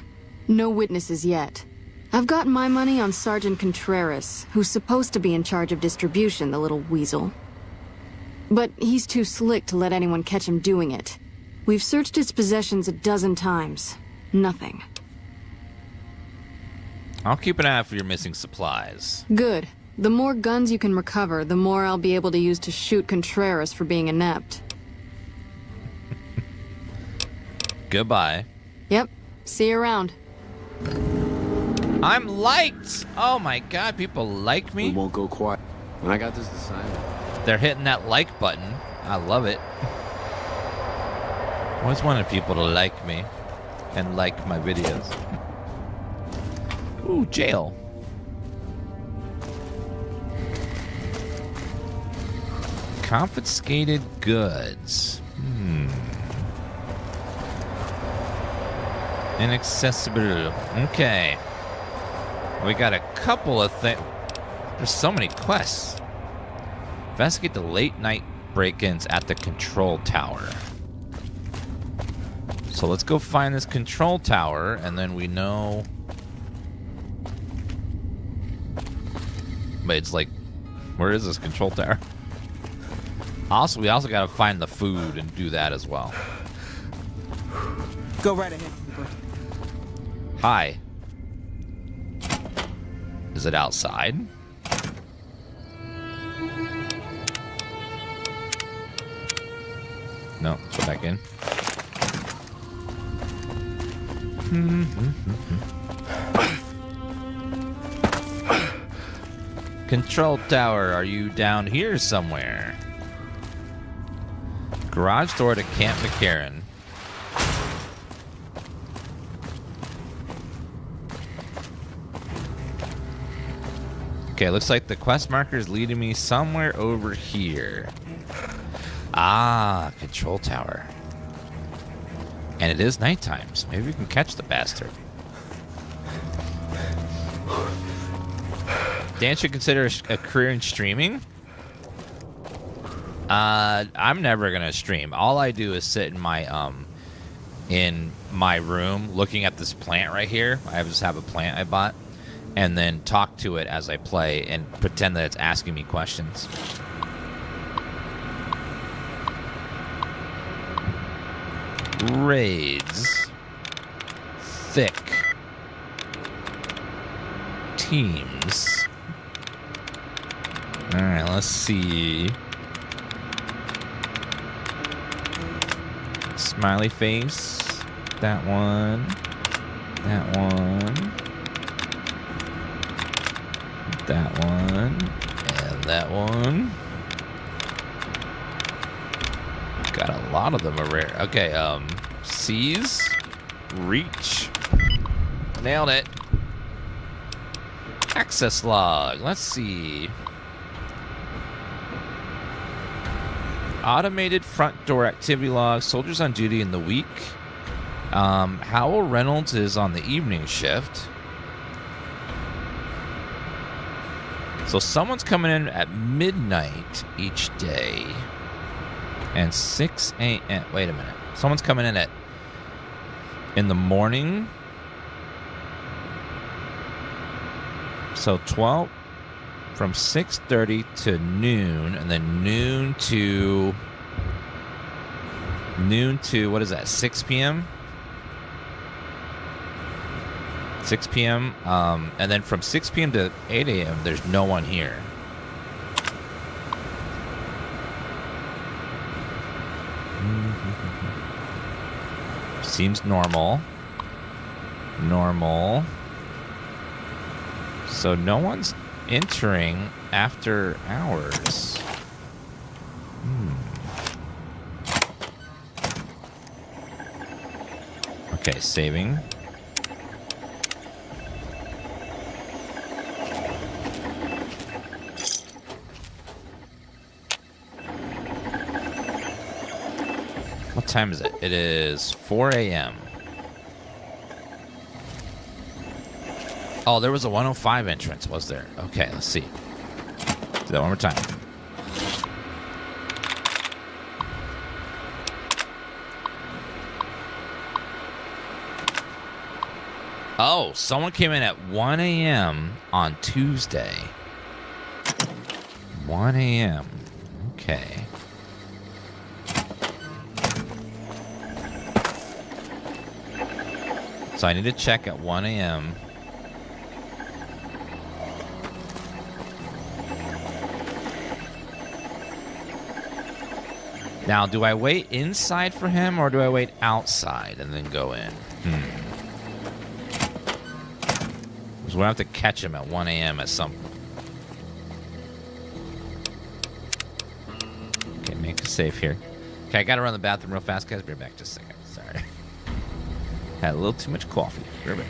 No witnesses yet. I've got my money on Sergeant Contreras, who's supposed to be in charge of distribution, the little weasel. But he's too slick to let anyone catch him doing it. We've searched his possessions a dozen times. Nothing. I'll keep an eye out for your missing supplies. Good. The more guns you can recover, the more I'll be able to use to shoot Contreras for being inept. Goodbye. Yep. See you around. I'm liked! Oh my god, people like me? We won't go quiet. When I got this assignment. They're hitting that like button. I love it. Always wanted people to like me and like my videos. Ooh, jail. Confiscated goods. Inaccessible. Okay. We got a couple of things. There's so many quests. Investigate the late night break-ins at the control tower. So let's go find this control tower, and then we know. But it's like, where is this control tower? Also, we also got to find the food and do that as well. Go right ahead. Hi. Is it outside? No, go back in. Control tower, are you down here somewhere? Garage door to Camp McCarren. Okay, looks like the quest marker is leading me somewhere over here. Ah, control tower. And it is nighttime, so maybe we can catch the bastard. Dan should consider a career in streaming. I'm never gonna stream. All I do is sit in my room looking at this plant right here. I just have a plant I bought. and then talk to it as I play and pretend that it's asking me questions. Raids. Thick. Teams. Alright, let's see. Smiley face. That one. That one. That one. And that one. Got a lot of them are rare. Okay, Seize. Reach. Nailed it. Access log. Let's see. Automated front door activity log. Soldiers on duty in the week. Howell Reynolds is on the evening shift. So someone's coming in at midnight each day. And 6 a.m. Wait a minute. Someone's coming in the morning. So 12 from 6:30 to noon, and then noon to what is that? 6 p.m. 6 p.m. And then from 6 p.m. to 8 a.m. there's no one here. Seems normal. Normal. So no one's entering after hours. Okay, saving. What time is it? It is 4 a.m. Oh, there was a 105 entrance, was there? Okay, let's see. Do that one more time. Oh, someone came in at 1 a.m. on Tuesday. 1 a.m. Okay. So I need to check at 1 a.m. Now, do I wait inside for him or do I wait outside and then go in? Because we'll have to catch him at 1 a.m. at some point. Okay, make a save here. Okay, I gotta run the bathroom real fast, guys. Be right back just a second. Sorry. Had a little too much coffee. Be right back.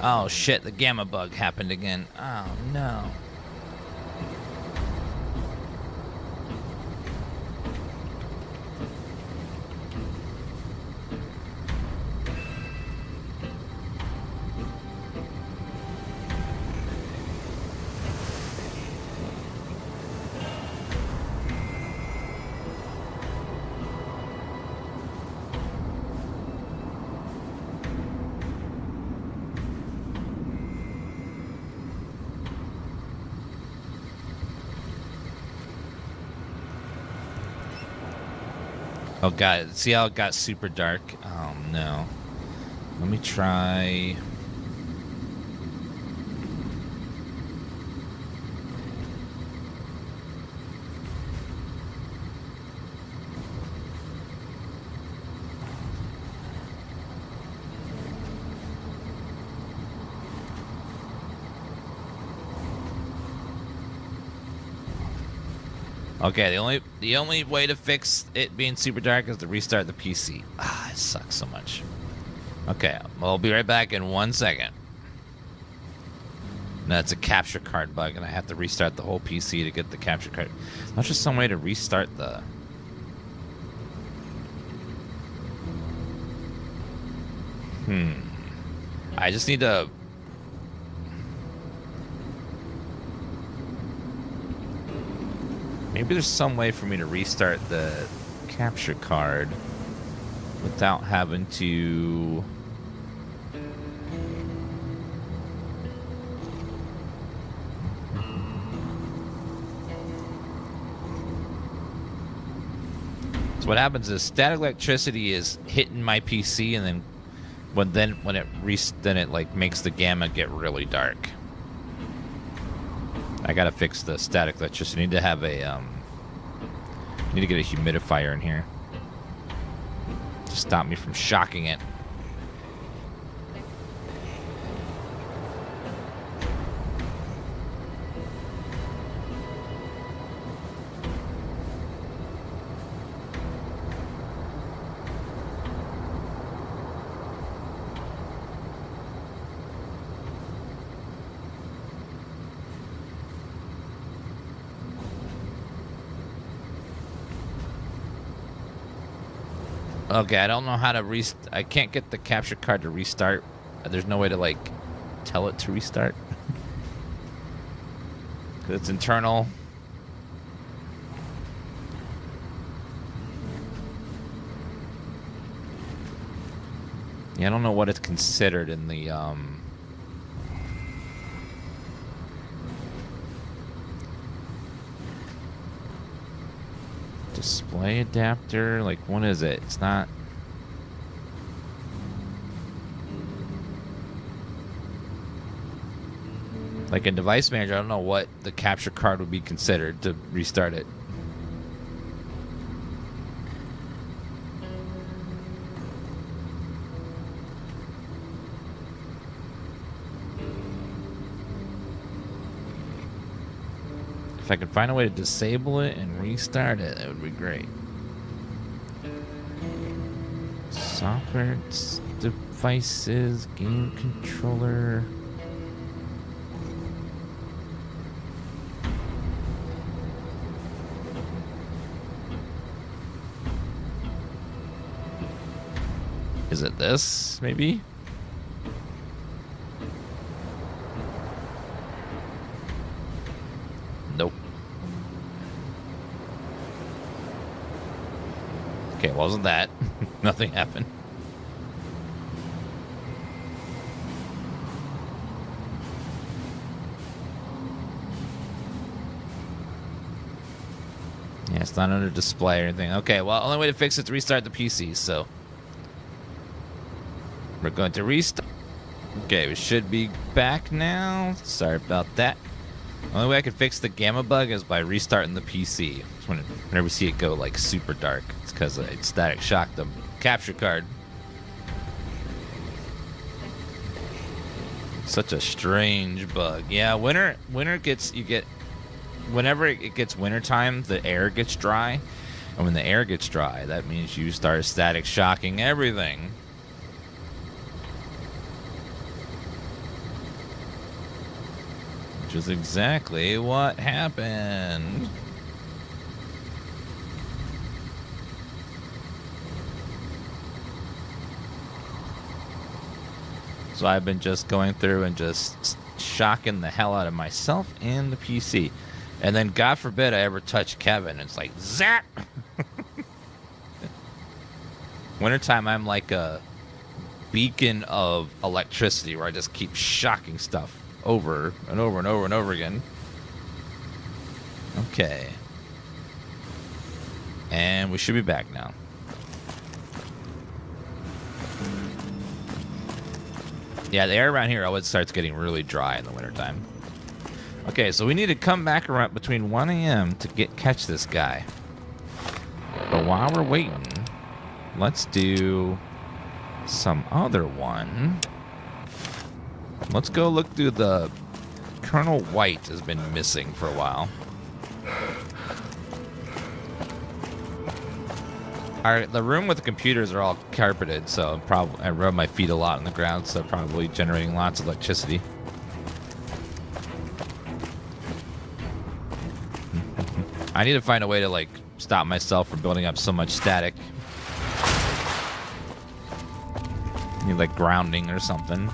Oh shit, the gamma bug happened again. Oh no. Oh god, see how it got super dark? Oh no. Let me try... Okay, the only way to fix it being super dark is to restart the PC. Ah, it sucks so much. Okay, well, I'll be right back in 1 second. No, it's a capture card bug, and I have to restart the whole PC to get the capture card. That's just some way to restart the... I just need to... Maybe there's some way for me to restart the capture card without having to... So what happens is static electricity is hitting my PC, and then when it like makes the gamma get really dark. I gotta fix the static electricity. I need to have a need to get a humidifier in here to stop me from shocking it. Okay, I don't know how to I can't get the capture card to restart. There's no way to, like, tell it to restart. It's internal. Yeah, I don't know what it's considered in the, display adapter, like, what is it? It's not... Like in device manager, I don't know what the capture card would be considered to restart it. If I could find a way to disable it and restart it, that would be great. Software devices, game controller. Is it this, maybe? Nope. Okay, wasn't that. Nothing happened. Yeah, it's not under display or anything. Okay, well, only way to fix it is to restart the PC, so... We're going to restart. Okay, we should be back now. Sorry about that. The only way I can fix the gamma bug is by restarting the PC. Whenever we see it go like super dark, it's because it static shocked the capture card. Such a strange bug. Yeah, winter gets, whenever it gets wintertime, the air gets dry. And when the air gets dry, that means you start static shocking everything. is exactly what happened. So I've been just going through and just shocking the hell out of myself and the PC. And then, God forbid, I ever touch Kevin. It's like, zap! Wintertime, I'm like a beacon of electricity where I just keep shocking stuff over and over and over and over again. Okay. And we should be back now. Yeah, the air around here always starts getting really dry in the wintertime. Okay, so we need to come back around between 1 a.m. to catch this guy. But while we're waiting, let's do some other one. Let's go look through the... Colonel White has been missing for a while. The room with the computers are all carpeted, so probably I rub my feet a lot on the ground, so probably generating lots of electricity. I need to find a way to like stop myself from building up so much static. Need like grounding or something.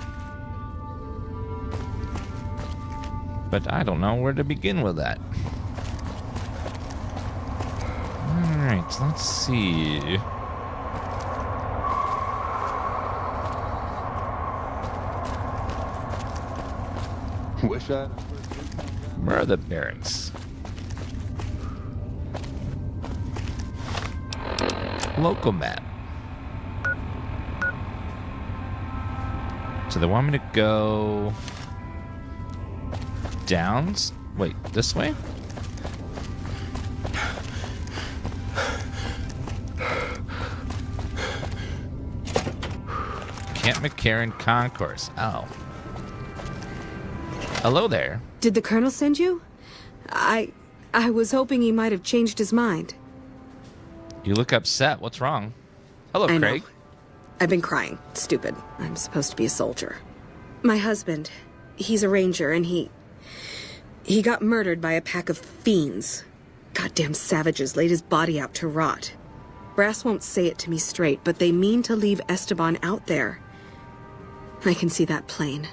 But I don't know where to begin with that. Alright, let's see. Where are the barracks? Local map. So they want me to go downs? Wait, this way? Camp McCarren Concourse. Oh. Hello there. Did the Colonel send you? I was hoping he might have changed his mind. You look upset. What's wrong? Hello, I Craig. know. I've been crying. Stupid. I'm supposed to be a soldier. My husband, he's a ranger, and he got murdered by a pack of fiends. Goddamn savages laid his body out to rot. Brass won't say it to me straight, but they mean to leave Esteban out there. I can see that plain.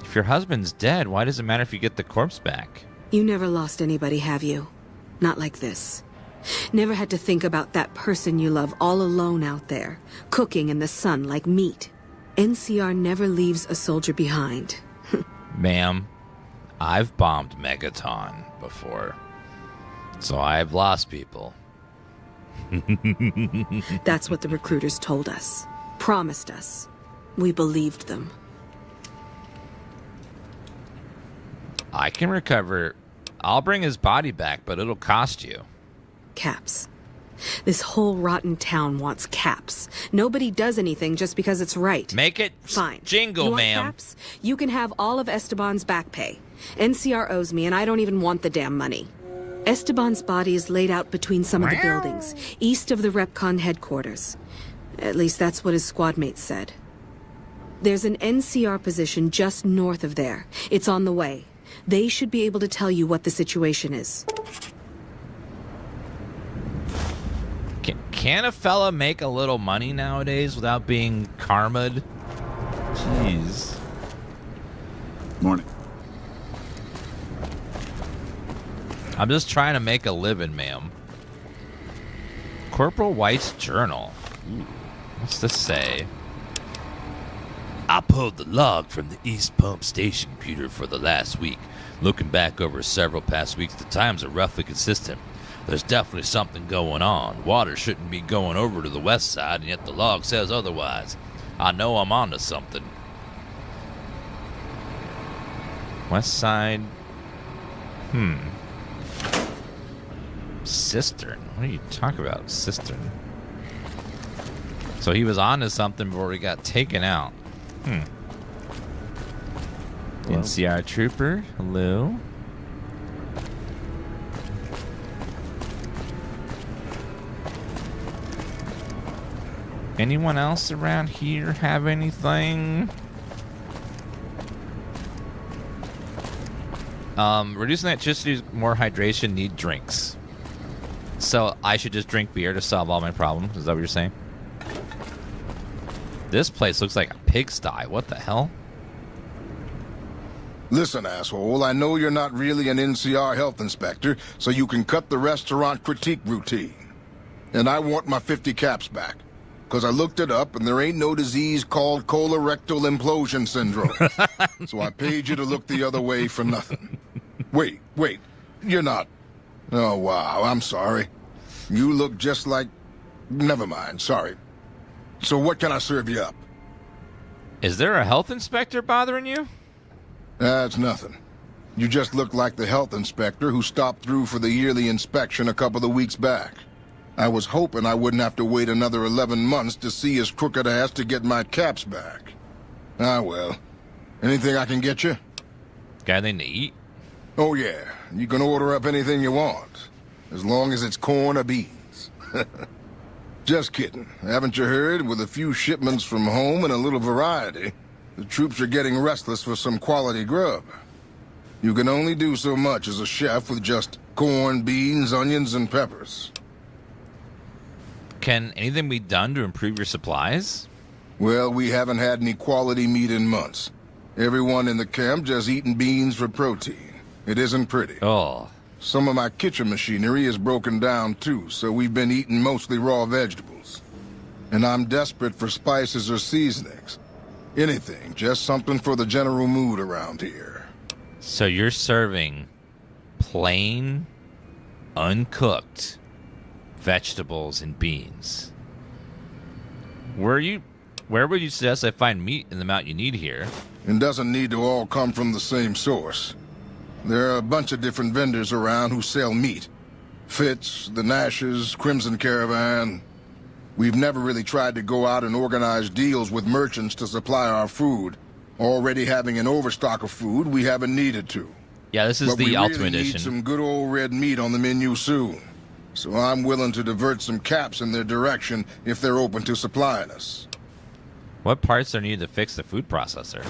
If your husband's dead, why does it matter if you get the corpse back? You never lost anybody, have you? Not like this. Never had to think about that person you love all alone out there, cooking in the sun like meat. NCR never leaves a soldier behind. Ma'am, I've bombed Megaton before, so I've lost people. That's what the recruiters told us. Promised us. We believed them. I can recover. I'll bring his body back, but it'll cost you. Caps. This whole rotten town wants caps. Nobody does anything just because it's right. Make it fine. Jingle, you want ma'am. Caps? You can have all of Esteban's back pay. NCR owes me, and I don't even want the damn money. Esteban's body is laid out between some of the buildings, east of the Repcon headquarters. At least that's what his squad mates said. There's an NCR position just north of there. It's on the way. They should be able to tell you what the situation is. Can a fella make a little money nowadays without being karma'd? Jeez. Morning. I'm just trying to make a living, ma'am. Corporal White's journal. Ooh, what's this say? I pulled the log from the East Pump Station computer for the last week. Looking back over several past weeks, the times are roughly consistent. There's definitely something going on. Water shouldn't be going over to the west side, and yet the log says otherwise. I know I'm onto something. West side. Cistern. What are you talking about? Cistern. So he was onto something before he got taken out. NCR trooper. Hello. Anyone else around here have anything? Reducing electricity, more hydration, need drinks. So I should just drink beer to solve all my problems? Is that what you're saying? This place looks like a pigsty. What the hell? Listen, asshole, I know you're not really an NCR health inspector, so you can cut the restaurant critique routine. And I want my 50 caps back. Because I looked it up, and there ain't no disease called colorectal implosion syndrome. So I paid you to look the other way for nothing. Wait, you're not... Oh, wow, I'm sorry. You look just like... Never mind, sorry. So what can I serve you up? Is there a health inspector bothering you? That's nothing. You just look like the health inspector who stopped through for the yearly inspection a couple of weeks back. I was hoping I wouldn't have to wait another 11 months to see his crooked ass to get my caps back. Ah, well. Anything I can get you? Got anything to eat? Oh, yeah. You can order up anything you want. As long as it's corn or beans. Just kidding. Haven't you heard? With a few shipments from home and a little variety, the troops are getting restless for some quality grub. You can only do so much as a chef with just corn, beans, onions, and peppers. Can anything be done to improve your supplies? Well, we haven't had any quality meat in months. Everyone in the camp just eating beans for protein. It isn't pretty. Oh. Some of my kitchen machinery is broken down too, so we've been eating mostly raw vegetables. And I'm desperate for spices or seasonings. Anything, just something for the general mood around here. So you're serving plain, uncooked vegetables and beans. Where would you suggest I find meat in the amount you need here? It doesn't need to all come from the same source. There are a bunch of different vendors around who sell meat. Fitz, the Nashes, Crimson Caravan. We've never really tried to go out and organize deals with merchants to supply our food. Already having an overstock of food, we haven't needed to. Yeah, this is the Ultimate Edition. We really need some good old red meat on the menu soon. So I'm willing to divert some caps in their direction if they're open to supplying us. What parts are needed to fix the food processor?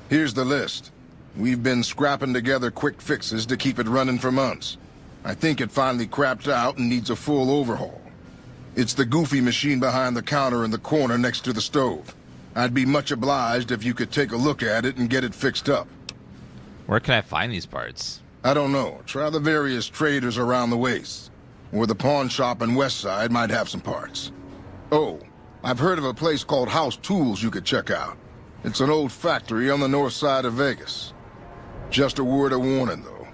Here's the list. We've been scrapping together quick fixes to keep it running for months. I think it finally crapped out and needs a full overhaul. It's the goofy machine behind the counter in the corner next to the stove. I'd be much obliged if you could take a look at it and get it fixed up. Where can I find these parts? I don't know. Try the various traders around the waste. Or the pawn shop in Westside might have some parts. Oh, I've heard of a place called House Tools you could check out. It's an old factory on the north side of Vegas. Just a word of warning, though.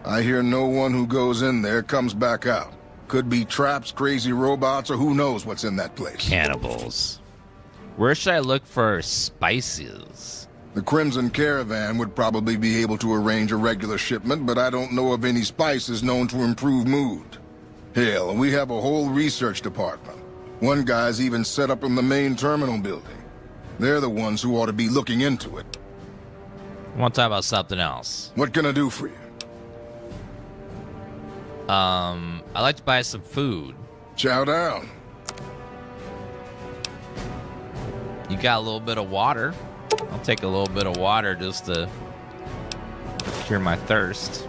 I hear no one who goes in there comes back out. Could be traps, crazy robots, or who knows what's in that place. Cannibals. Where should I look for spices? The Crimson Caravan would probably be able to arrange a regular shipment, but I don't know of any spices known to improve mood. Hell, we have a whole research department. One guy's even set up in the main terminal building. They're the ones who ought to be looking into it. I want to talk about something else. What can I do for you? I'd like to buy some food. Chow down. You got a little bit of water. I'll take a little bit of water just to cure my thirst.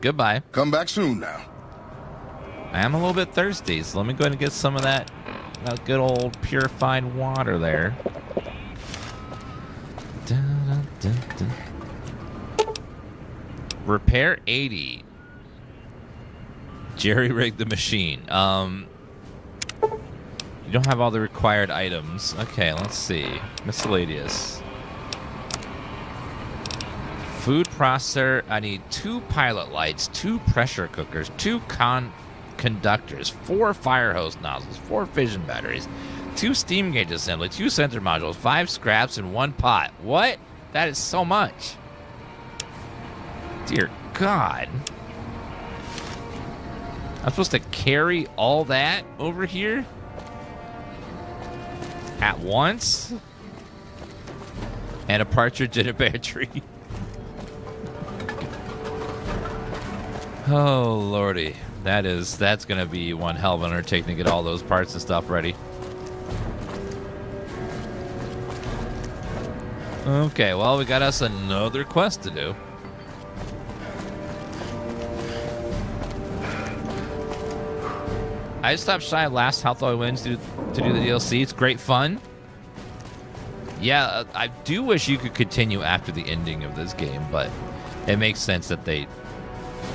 Goodbye. Come back soon now. I am a little bit thirsty, so let me go ahead and get some of that good old purified water there. Repair 80. Jerry rigged the machine. You don't have all the required items. Okay, let's see. Miscellaneous. Food processor. I need 2 pilot lights, 2 pressure cookers, 2 conductors, 4 fire hose nozzles, 4 fission batteries, 2 steam gauge assembly, 2 sensor modules, 5 scraps, and 1 pot. What? That is so much. Dear God. I'm supposed to carry all that over here? At once? And a partridge in a pear tree. Oh, lordy. That's going to be one hell of an undertaking to get all those parts and stuff ready. Okay, well, we got us another quest to do. I stopped shy of last Health All Wins to do the DLC. It's great fun. Yeah, I do wish you could continue after the ending of this game, but it makes sense that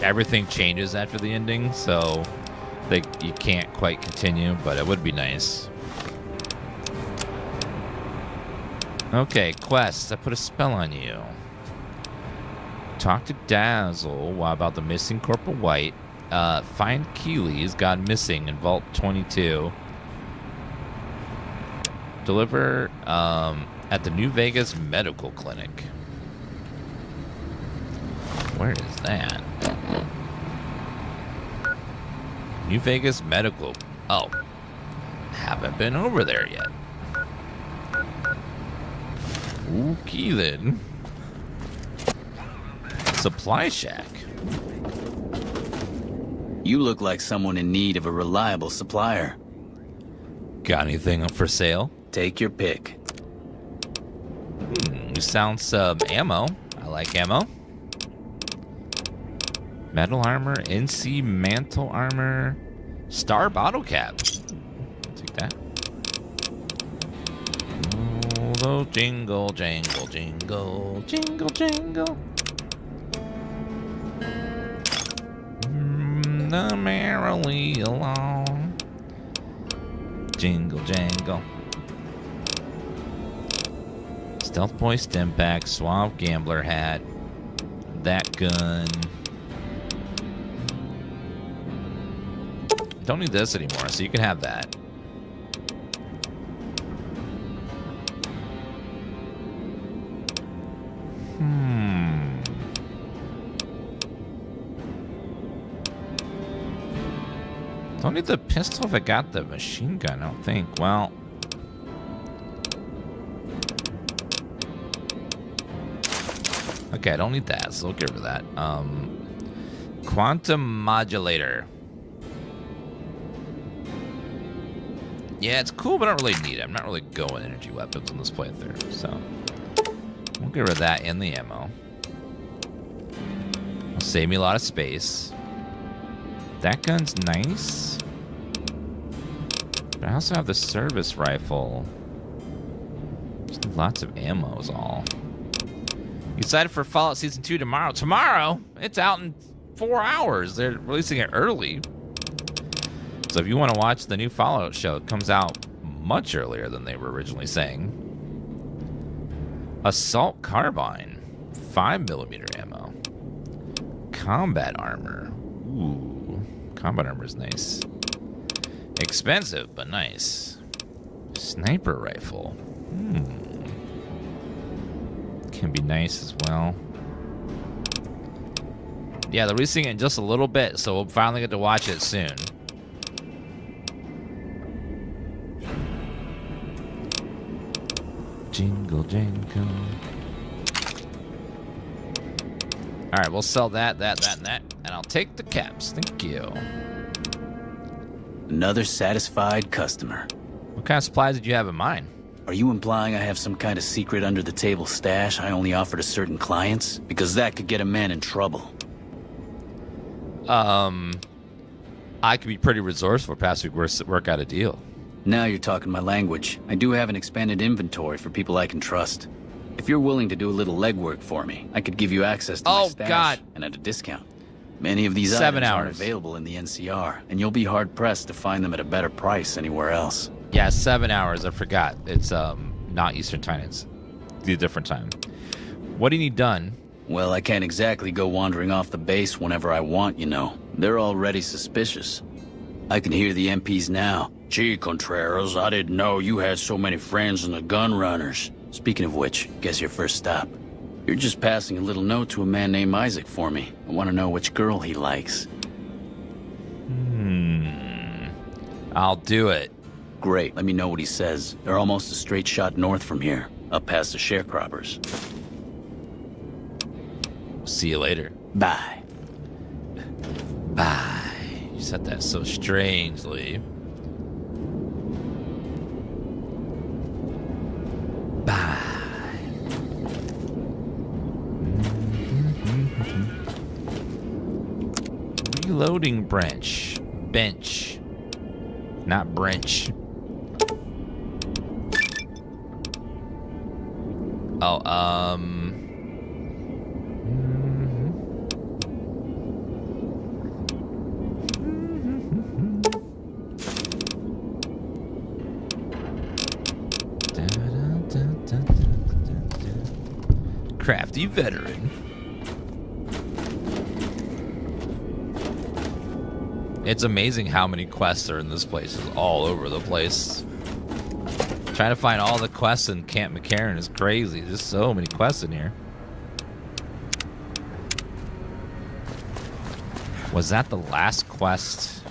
everything changes after the ending, so you can't quite continue, but it would be nice. Okay, quest. I put a spell on you. Talk to Dazzle about the missing Corporal White. Find Keeley's gone missing in Vault 22. Deliver at the New Vegas Medical Clinic. Where is that? New Vegas Medical. Oh. Haven't been over there yet. Okay then. Supply shack. You look like someone in need of a reliable supplier. Got anything up for sale? Take your pick. You sound some ammo. I like ammo. Metal armor, NC mantle armor, star bottle cap. I'll take that. Oh, jingle, jangle, jingle, jingle, jingle. The merrily along. Jingle, jangle. Stealth Boy stem pack, Suave Gambler hat, that gun. Don't need this anymore, so you can have that. Don't need the pistol if I got the machine gun, I don't think. Well. Okay, I don't need that, so we'll get rid of that. Quantum modulator. Yeah, it's cool, but I don't really need it. I'm not really going energy weapons on this playthrough, so we'll get rid of that and the ammo. It'll save me a lot of space. That gun's nice. But I also have the service rifle. Just lots of ammo is all. You excited for Fallout Season 2 tomorrow? Tomorrow? It's out in 4 hours. They're releasing it early. So if you want to watch the new Fallout show, it comes out much earlier than they were originally saying. Assault carbine. 5mm ammo. Combat armor. Ooh. Combat armor is nice. Expensive, but nice. Sniper rifle. Can be nice as well. Yeah, they're releasing it in just a little bit, so we'll finally get to watch it soon. Jingle, jingle. All right, we'll sell that, and that. And I'll take the caps. Thank you. Another satisfied customer. What kind of supplies did you have in mind? Are you implying I have some kind of secret under-the-table stash I only offer to certain clients? Because that could get a man in trouble. I could be pretty resourceful past we work out a deal. Now you're talking my language. I do have an expanded inventory for people I can trust. If you're willing to do a little legwork for me, I could give you access to my stash and at a discount. Many of these items aren't available in the NCR, and you'll be hard-pressed to find them at a better price anywhere else. Yeah, 7 hours. I forgot. It's not Eastern time. It's a different time. What do you need done? Well, I can't exactly go wandering off the base whenever I want, you know. They're already suspicious. I can hear the MPs now. Gee, Contreras, I didn't know you had so many friends in the gun runners. Speaking of which, guess your first stop. You're just passing a little note to a man named Isaac for me. I want to know which girl he likes. I'll do it. Great, let me know what he says. They're almost a straight shot north from here, up past the sharecroppers. See you later. Bye. Bye. You said that so strangely. Bye. Reloading bench. Bench. Not branch. Oh, Crafty veteran. It's amazing how many quests are in this place. It's all over the place. Trying to find all the quests in Camp McCarren is crazy. There's so many quests in here. Was that the last quest?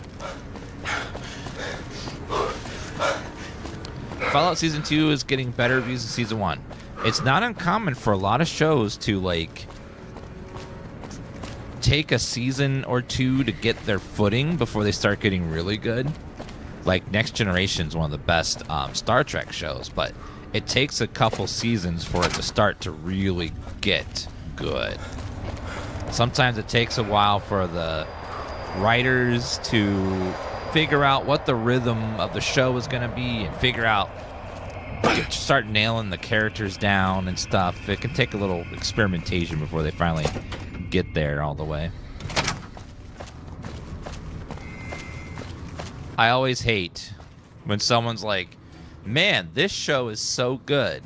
Fallout Season 2 is getting better reviews than Season 1. It's not uncommon for a lot of shows to, like, take a season or two to get their footing before they start getting really good. Like, Next Generation is one of the best Star Trek shows, but it takes a couple seasons for it to start to really get good. Sometimes it takes a while for the writers to figure out what the rhythm of the show is going to be and figure out, start nailing the characters down and stuff. It can take a little experimentation before they finally get there all the way. I always hate when someone's like, man, this show is so good,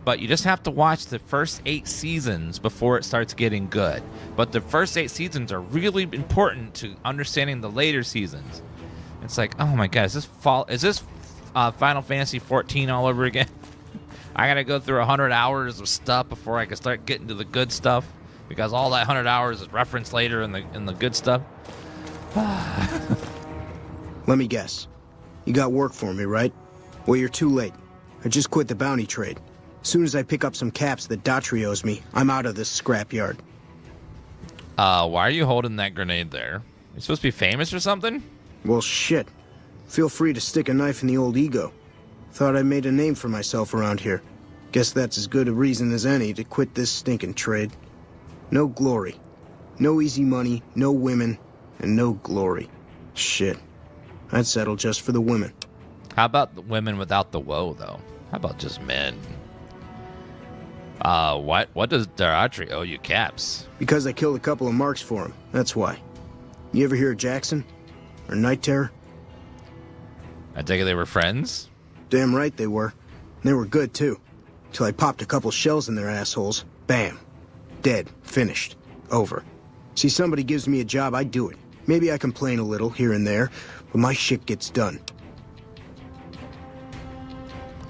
but you just have to watch the first 8 seasons before it starts getting good. But the first 8 seasons are really important to understanding the later seasons. It's like, oh my god, is this Final Fantasy 14 all over again? I gotta go through 100 hours of stuff before I can start getting to the good stuff, because all that 100 hours is referenced later in the good stuff. Let me guess. You got work for me, right? Well, you're too late. I just quit the bounty trade. As soon as I pick up some caps that Daughtry owes me, I'm out of this scrapyard. Why are you holding that grenade there? You supposed to be famous or something? Well, shit. Feel free to stick a knife in the old ego. Thought I made a name for myself around here. Guess that's as good a reason as any to quit this stinking trade. No glory. No easy money, no women, and no glory. Shit. I'd settle just for the women. How about the women without the woe, though? How about just men? What does Daughtry owe you caps? Because I killed a couple of marks for him, that's why. You ever hear of Jackson? Or Night Terror? I take it they were friends? Damn right they were. And they were good, too. Till I popped a couple shells in their assholes. Bam. Dead. Finished. Over. See, somebody gives me a job, I do it. Maybe I complain a little here and there, but my shit gets done.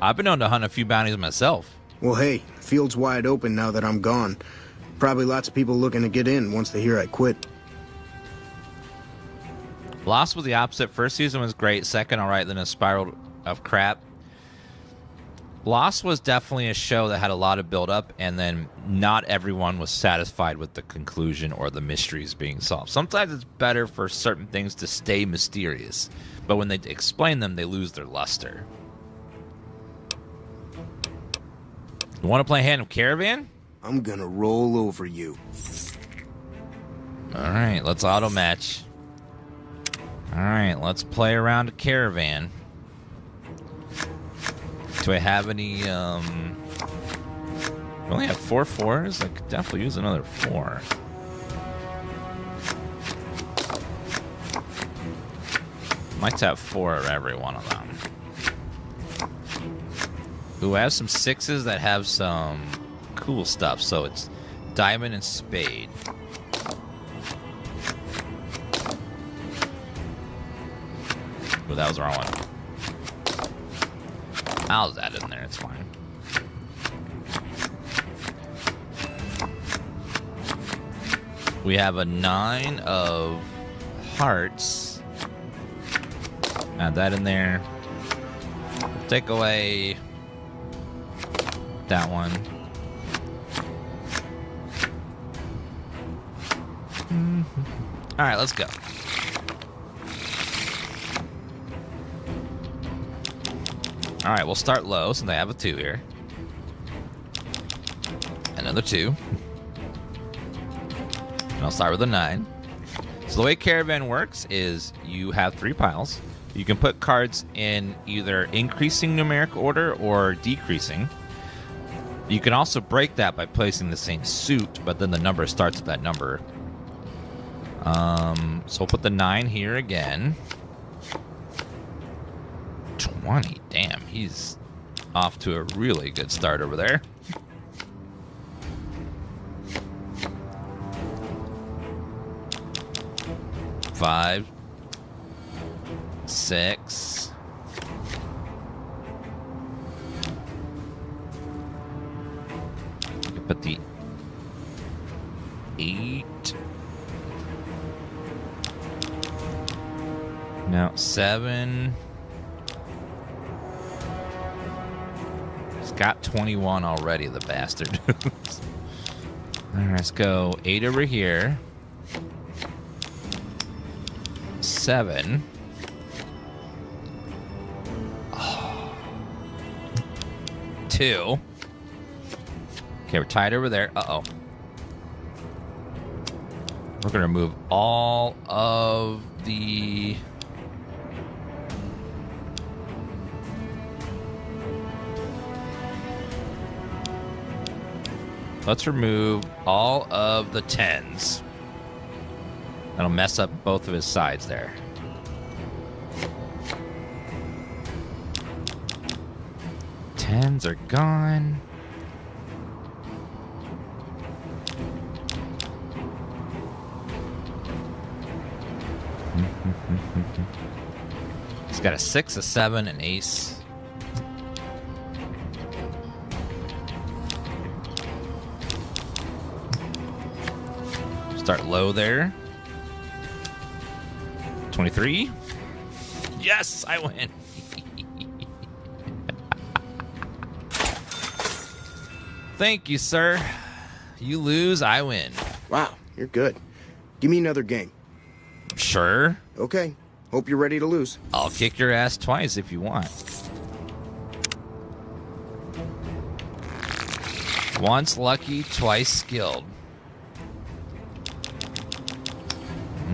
I've been known to hunt a few bounties myself. Well, hey, the field's wide open now that I'm gone. Probably lots of people looking to get in once they hear I quit. Lost was the opposite. First season was great. Second, all right. Then a spiral of crap. Lost was definitely a show that had a lot of build-up, and then not everyone was satisfied with the conclusion or the mysteries being solved. Sometimes it's better for certain things to stay mysterious, but when they explain them, they lose their luster. You want to play Hand of Caravan? I'm gonna roll over you. All right, let's auto match. All right, let's play around a Caravan. Do I have any, we only have 4 4s. I could definitely use another 4. Might have 4 of every one of them. Ooh, I have some 6s that have some cool stuff. So it's Diamond and Spade. Ooh, that was the wrong one. I'll add it in there, it's fine. We have a 9 of hearts. Add that in there. Take away that one. All right, let's go. All right, we'll start low since I have a 2 here. Another 2. And I'll start with a 9. So So the way Caravan works is you have 3 piles. You can put cards in either increasing numeric order or decreasing. You can also break that by placing the same suit, but then the number starts at that number. So we'll put the 9 here again. 20, damn, he's off to a really good start over there. Five, 6. You can put the 8. Now 7. He's got 21 already, the bastard. All right, let's go 8 over here. 7. Oh. 2. Okay, we're tied over there. Uh-oh. We're going to remove all of the... Let's remove all of the 10s. That'll mess up both of his sides there. Tens are gone. He's got a 6, a 7, an ace. Start low there. 23. Yes, I win. Thank you, sir. You lose, I win. Wow, you're good. Give me another game. Sure. Okay. Hope you're ready to lose. I'll kick your ass twice if you want. Once lucky, twice skilled.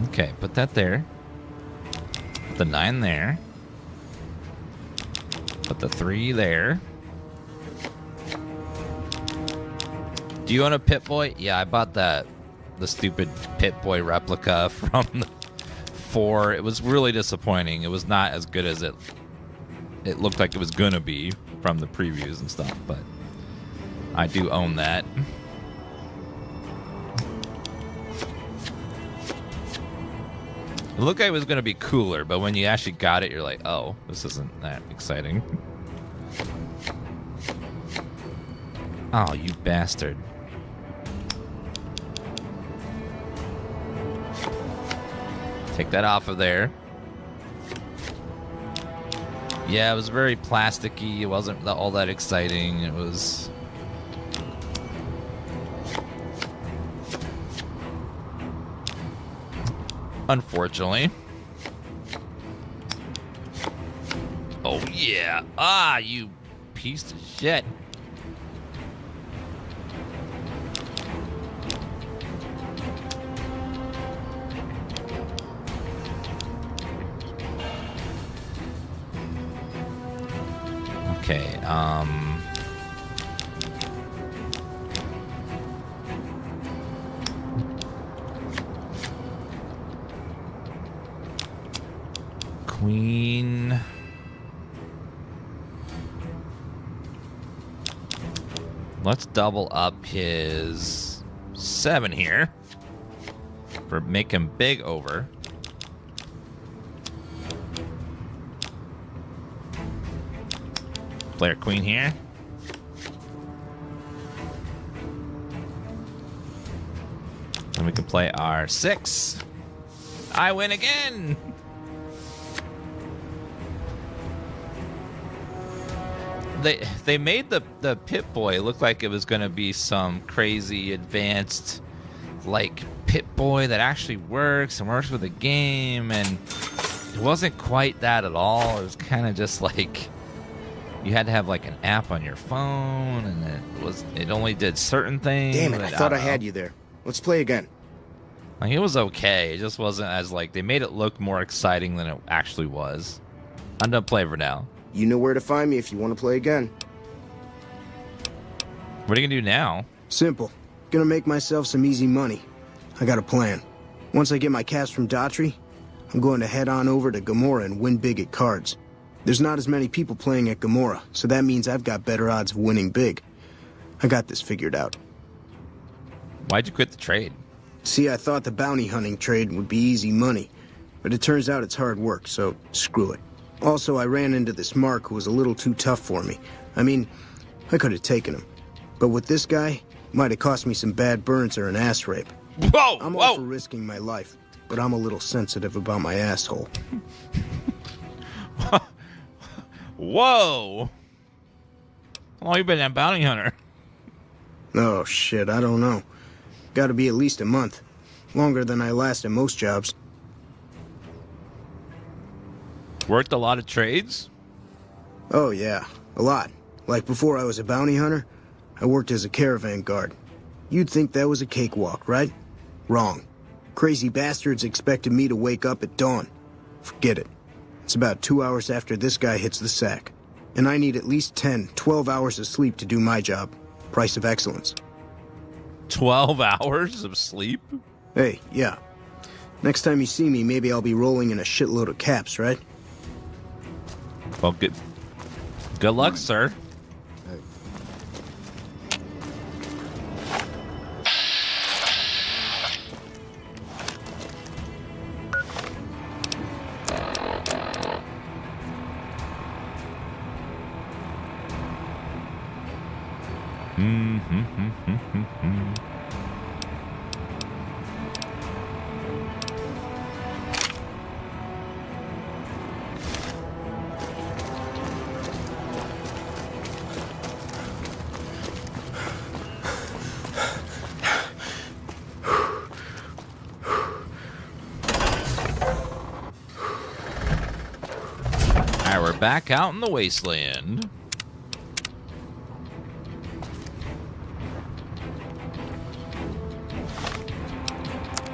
Okay, put that there. Put the 9 there. Put the 3 there. Do you own a Pip-Boy? Yeah, I bought the stupid Pip-Boy replica from the 4. It was really disappointing. It was not as good as it looked like it was gonna be from the previews and stuff, but I do own that. It looked like it was going to be cooler, but when you actually got it, you're like, oh, this isn't that exciting. Oh, you bastard. Take that off of there. Yeah, it was very plasticky. It wasn't all that exciting. It was... Unfortunately. Oh, yeah. Ah, you piece of shit. Okay, Queen. Let's double up his 7 here for make him big over. Player queen here. And we can play our 6. I win again. They made the Pip-Boy look like it was going to be some crazy advanced like Pip-Boy that actually works and works with the game, and it wasn't quite that at all. It was kind of just like you had to have like an app on your phone, and it only did certain things. Damn it, I thought I had you there. Let's play again. Like, it was okay. It just wasn't as, like, they made it look more exciting than it actually was. I'm done playing for now. You know where to find me if you want to play again. What are you gonna do now? Simple. Gonna make myself some easy money. I got a plan. Once I get my caps from Daughtry, I'm going to head on over to Gomorrah and win big at cards. There's not as many people playing at Gomorrah, so that means I've got better odds of winning big. I got this figured out. Why'd you quit the trade? See, I thought the bounty hunting trade would be easy money, but it turns out it's hard work, so screw it. Also, I ran into this Mark who was a little too tough for me. I mean, I could have taken him. But with this guy, might have cost me some bad burns or an ass rape. Whoa! I'm all for risking my life, but I'm a little sensitive about my asshole. Whoa! How long you been a bounty hunter? Oh, shit, I don't know. Gotta be at least a month. Longer than I last at most jobs. Worked a lot of trades? Oh, yeah. A lot. Like before I was a bounty hunter, I worked as a caravan guard. You'd think that was a cakewalk, right? Wrong. Crazy bastards expected me to wake up at dawn. Forget it. It's about 2 hours after this guy hits the sack. And I need at least 10, 12 hours of sleep to do my job. Price of excellence. 12 hours of sleep? Hey, yeah. Next time you see me, maybe I'll be rolling in a shitload of caps, right? Well, good luck, sir. We're back out in the wasteland.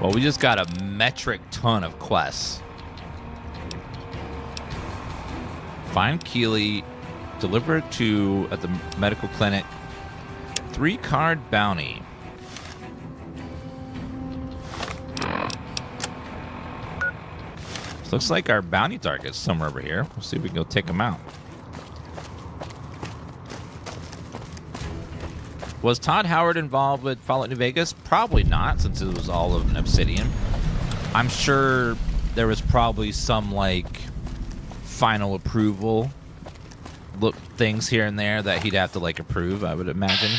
Well, we just got a metric ton of quests. Find Keeley, deliver it to at the medical clinic. 3-card bounty. Looks like our bounty target's somewhere over here. We'll see if we can go take him out. Was Todd Howard involved with Fallout New Vegas? Probably not, since it was all of an Obsidian. I'm sure there was probably some, like, final approval things here and there that he'd have to, like, approve, I would imagine.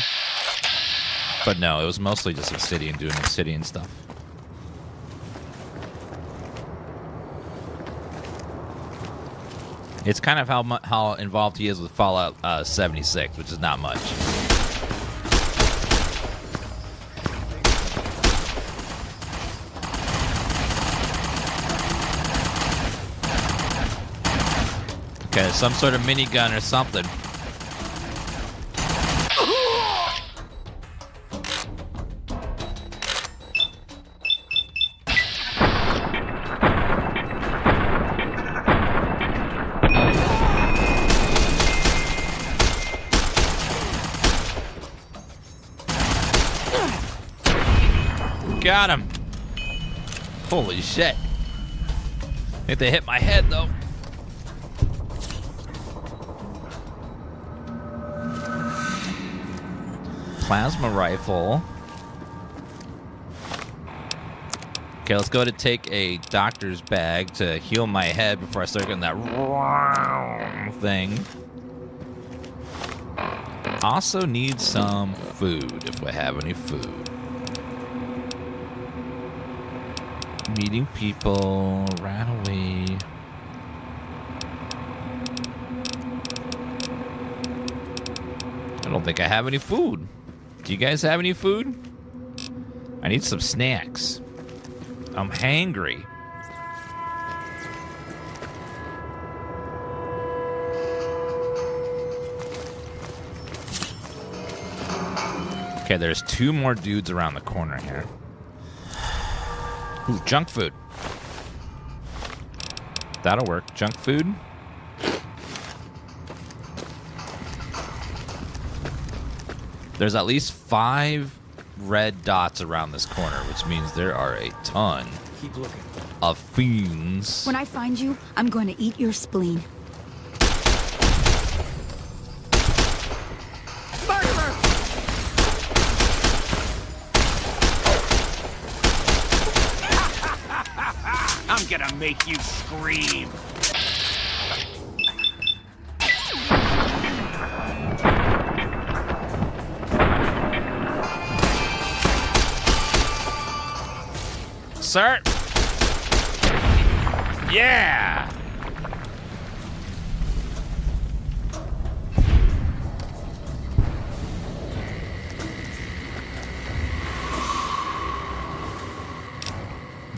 But no, it was mostly just Obsidian doing Obsidian stuff. It's kind of how involved he is with Fallout 76, which is not much. Okay, some sort of minigun or something. Got him. Holy shit. I think they hit my head, though. Plasma rifle. Okay, let's go to take a doctor's bag to heal my head before I start getting that thing. Also need some food, if we have any food. Meeting people, ran away. I don't think I have any food. Do you guys have any food? I need some snacks. I'm hangry. Okay, there's 2 more dudes around the corner here. Ooh, junk food. That'll work. Junk food. There's at least 5 red dots around this corner, which means there are a ton of fiends. When I find you, I'm going to eat your spleen. Murderer! I'm gonna make you scream. Sir. Yeah.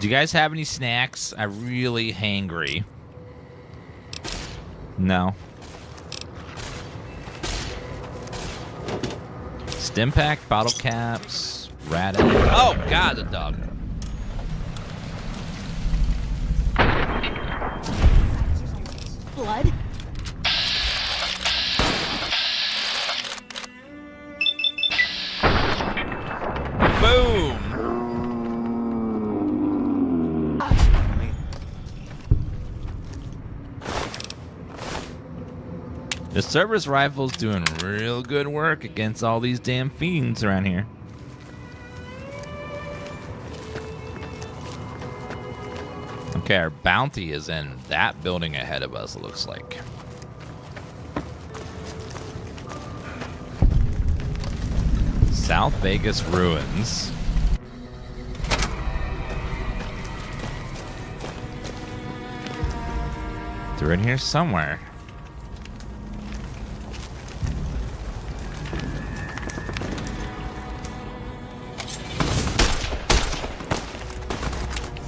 Do you guys have any snacks? I'm really hangry. No. Stim pack, bottle caps, rat. Oh God, the dog. Blood? Boom! The service rifle's doing real good work against all these damn fiends around here. Okay, our bounty is in that building ahead of us, it looks like. South Vegas ruins. They're in here somewhere.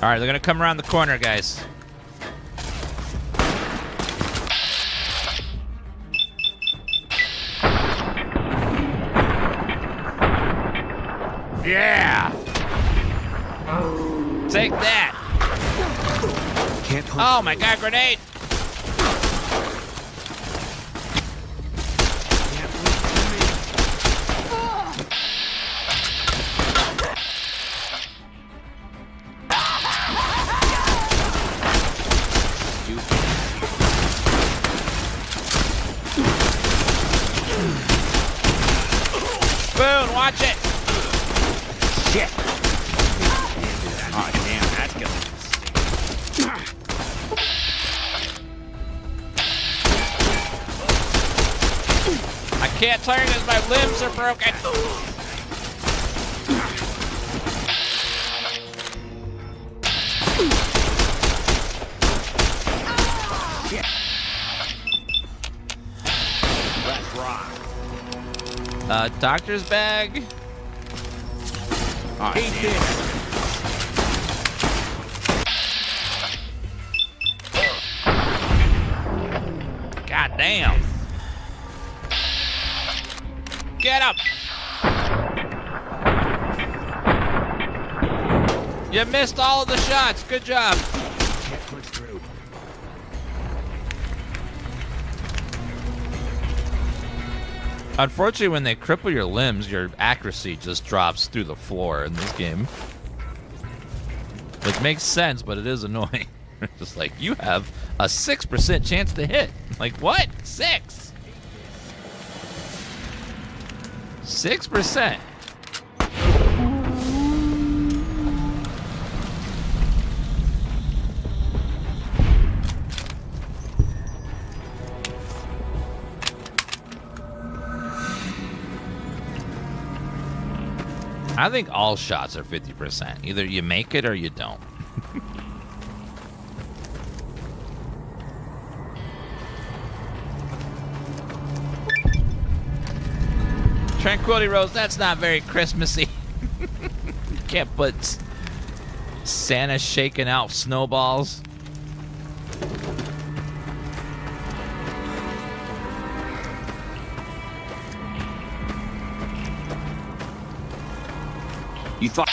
All right, they're gonna come around the corner, guys. Yeah! Take that! Oh my God, grenade! Boone, watch it! Shit! Oh, damn, that's good. I can't turn because my limbs are broken. Let's rock. Doctor's bag. Oh, God damn. Get up. You missed all of the shots. Good job. Can't push through. Unfortunately, when they cripple your limbs, your accuracy just drops through the floor in this game. Which makes sense, but it is annoying. Just like, you have a 6% chance to hit. Like, what? 6? 6%. I think all shots are 50%. Either you make it or you don't. Tranquility Rose, that's not very Christmassy. You can't put Santa shaking out snowballs. You thought...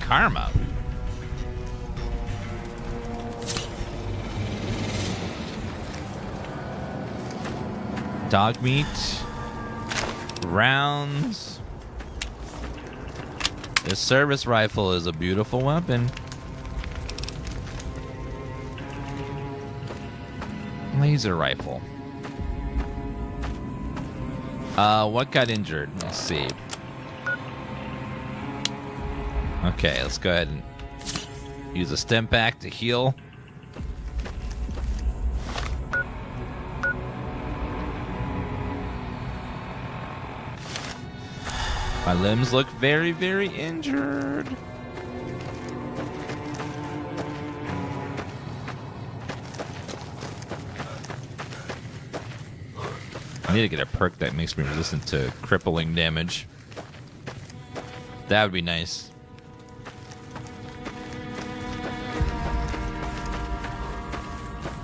karma. Dog meat. Rounds. This service rifle is a beautiful weapon. Laser rifle. What got injured? Let's see. Okay, let's go ahead and use a stim pack to heal. My limbs look very, very injured. I need to get a perk that makes me resistant to crippling damage. That would be nice.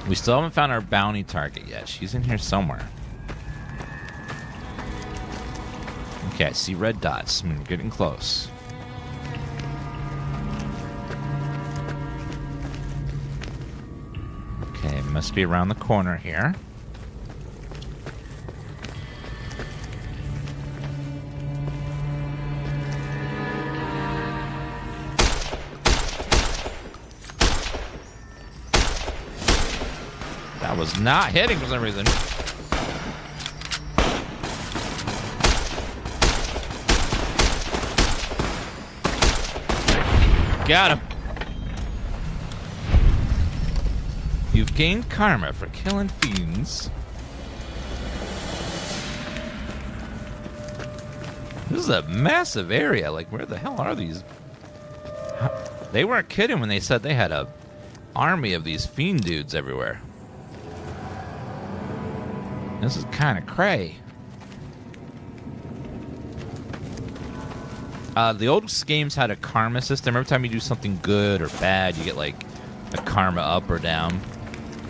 We still haven't found our bounty target yet. She's in here somewhere. Okay, I see red dots. We're getting close. Okay, must be around the corner here. That was not hitting for some reason. Got him. You've gained karma for killing fiends. This is a massive area. Like, where the hell are these? They weren't kidding when they said they had a army of these fiend dudes everywhere. This is kind of cray. The old games had a karma system. Every time you do something good or bad, you get like a karma up or down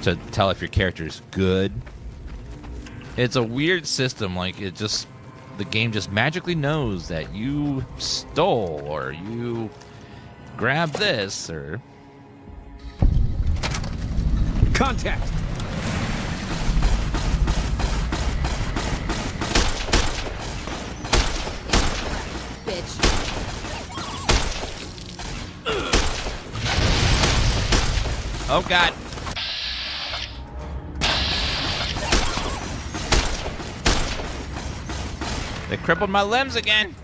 to tell if your character is good. It's a weird system. Like, the game just magically knows that you stole or you grabbed this or... Contact! Oh, God. They crippled my limbs again.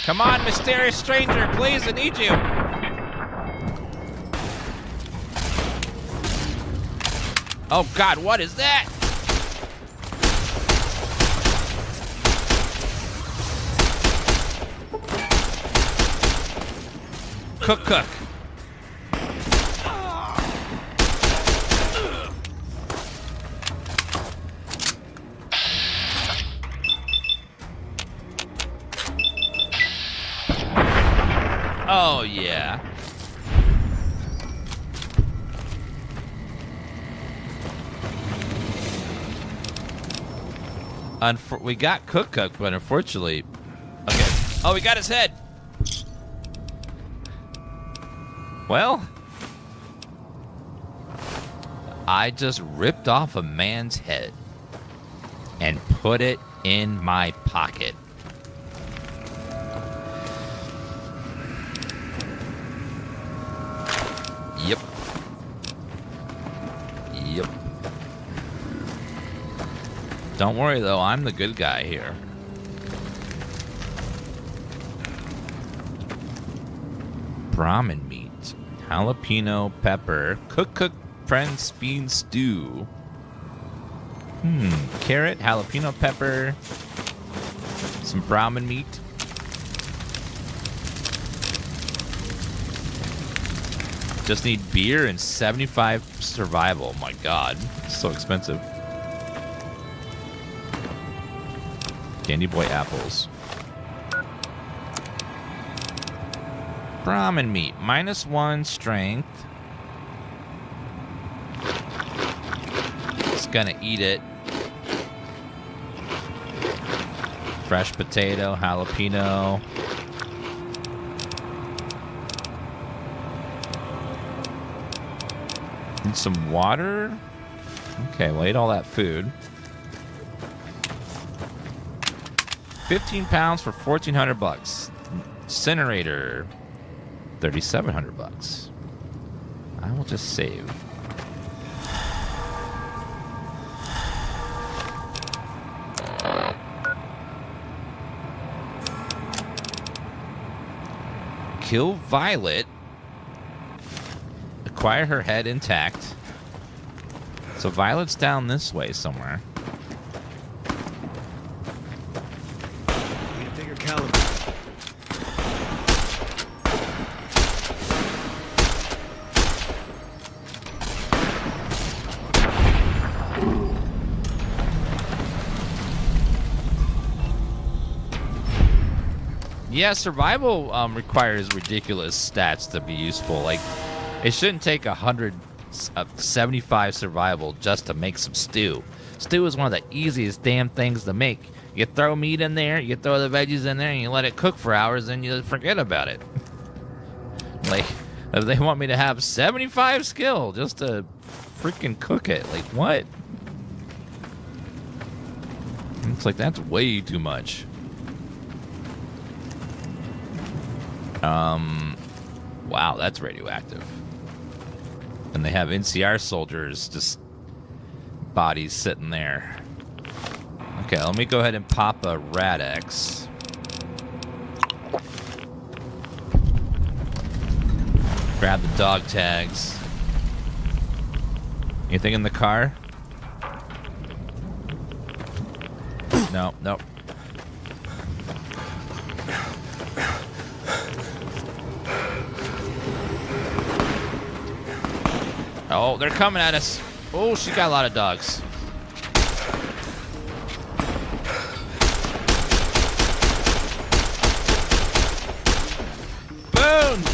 Come on, mysterious stranger, please, I need you. Oh, God, what is that? Cook. Oh, yeah. We got Cook, but unfortunately... Okay. Oh, we got his head! Well... I just ripped off a man's head and put it in my pocket. Yep. Don't worry, though. I'm the good guy here. Brahmin meat. Jalapeno pepper. Cook French bean stew. Carrot, jalapeno pepper. Some Brahmin meat. Just need beer and 75 survival. Oh my God. It's so expensive. Candy Boy apples. Brahmin meat. -1 strength. Just gonna eat it. Fresh potato, jalapeno. Need some water. Okay, we'll eat all that food. 15 pounds for 1,400 bucks. Incinerator, 3,700 bucks. I will just save. Kill Violet. Acquire her head intact. So Violet's down this way somewhere. Need a bigger caliber. Yeah, survival requires ridiculous stats to be useful. Like, it shouldn't take 175 survival just to make some stew. Stew is one of the easiest damn things to make. You throw meat in there, you throw the veggies in there, and you let it cook for hours, and you forget about it. Like, if they want me to have 75 skill just to freaking cook it, like, what? It's like, that's way too much. Wow, that's radioactive. And they have NCR soldiers, just bodies sitting there. Okay, let me go ahead and pop a Rad-X. Grab the dog tags. Anything in the car? No, nope. Oh, they're coming at us. Oh, she got a lot of dogs. Boom!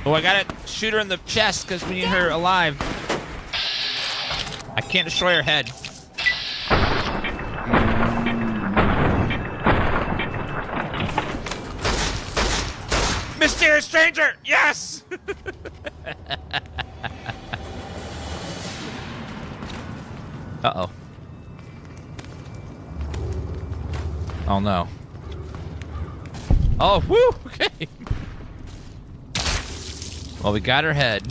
Oh, I gotta shoot her in the chest because we need her alive. I can't destroy her head. Mysterious stranger! Yes! Uh-oh. Oh, no. Oh, whoo! Okay. Well, we got her head.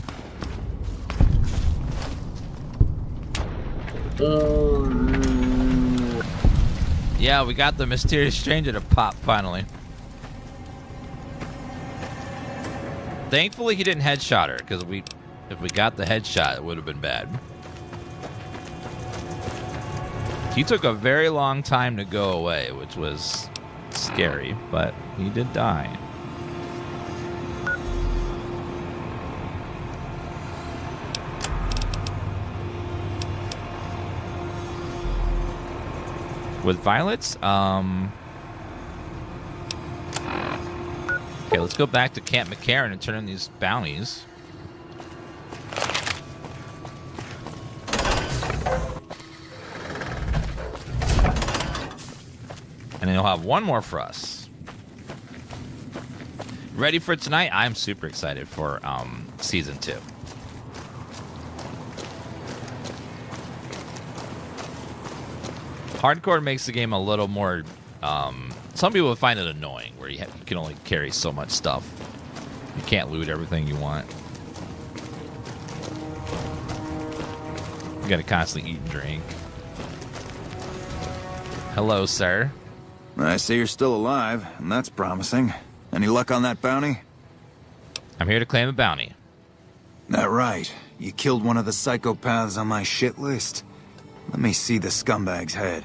Yeah, we got the mysterious stranger to pop, finally. Thankfully, he didn't headshot her, because if we got the headshot, it would have been bad. He took a very long time to go away, which was scary, but he did die. With Violets, okay, let's go back to Camp McCarren and turn in these bounties. And then he'll have one more for us. Ready for tonight? I'm super excited for Season 2. Hardcore makes the game a little more... some people find it annoying, where you can only carry so much stuff. You can't loot everything you want. You gotta constantly eat and drink. Hello, sir. I see you're still alive, and that's promising. Any luck on that bounty? I'm here to claim a bounty. That right. You killed one of the psychopaths on my shit list. Let me see the scumbag's head.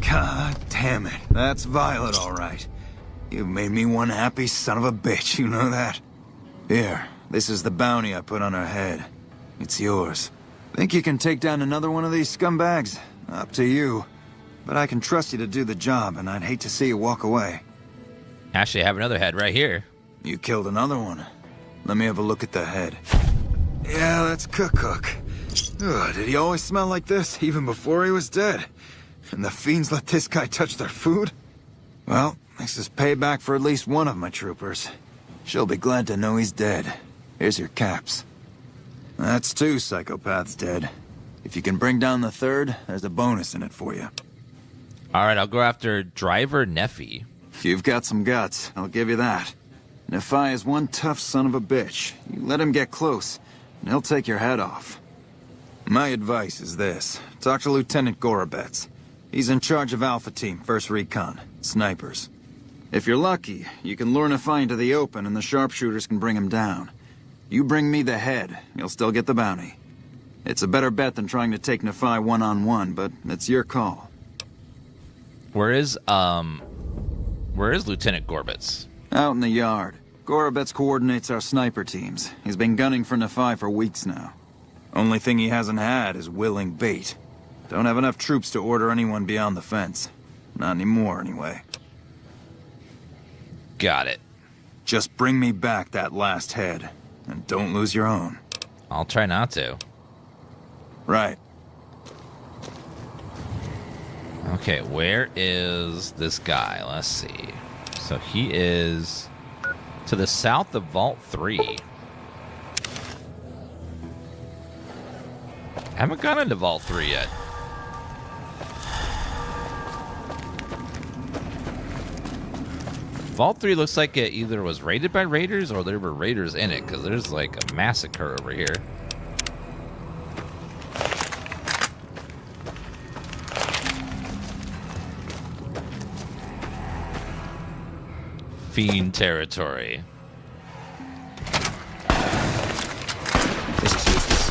God damn it. That's Violet, all right. You've made me one happy son of a bitch, you know that? Here, this is the bounty I put on her head. It's yours. Think you can take down another one of these scumbags? Up to you. But I can trust you to do the job, and I'd hate to see you walk away. Actually, I have another head right here. You killed another one. Let me have a look at the head. Yeah, that's Cook. Ugh, did he always smell like this, even before he was dead? And the fiends let this guy touch their food? Well, this is payback for at least one of my troopers. She'll be glad to know he's dead. Here's your caps. That's 2 psychopaths dead. If you can bring down the third, there's a bonus in it for you. All right, I'll go after Driver Neffy. You've got some guts, I'll give you that. Nephi is one tough son of a bitch. You let him get close, and he'll take your head off. My advice is this. Talk to Lieutenant Gorobets. He's in charge of Alpha Team, 1st Recon. Snipers. If you're lucky, you can lure Nephi into the open and the sharpshooters can bring him down. You bring me the head, you'll still get the bounty. It's a better bet than trying to take Nephi one-on-one, but it's your call. Where is Lieutenant Gorbets? Out in the yard. Gorobets coordinates our sniper teams. He's been gunning for Nephi for weeks now. Only thing he hasn't had is willing bait. Don't have enough troops to order anyone beyond the fence. Not anymore, anyway. Got it. Just bring me back that last head, and don't lose your own. I'll try not to. Right. Okay, where is this guy? Let's see. So he is to the south of Vault 3. Haven't gone into Vault 3 yet. Vault 3 looks like it either was raided by raiders or there were raiders in it, because there's like a massacre over here. Fiend territory. This is useless.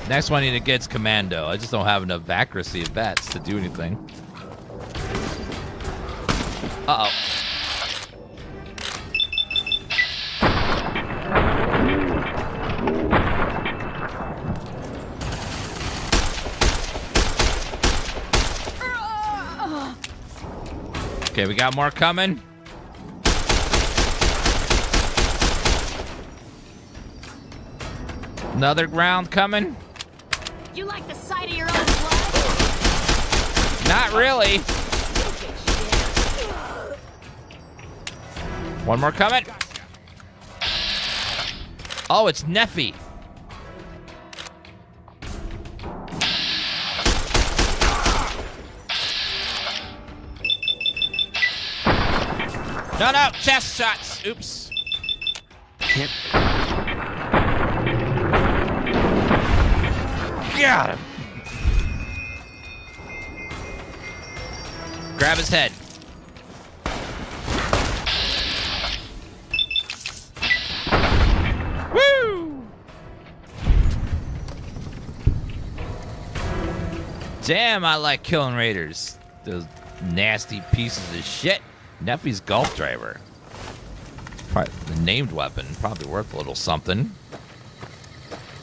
Next one I need to get is Commando. I just don't have enough accuracy of bats to do anything. Uh-oh. Okay, we got more coming. Another round coming. You like the sight of your own blood? Not really. One more coming. Oh, it's Neffy. No, chest shots. Oops. Can't. Got him. Grab his head. Woo! Damn, I like killing raiders. Those nasty pieces of shit. Neffy's golf driver. Probably the named weapon. Probably worth a little something.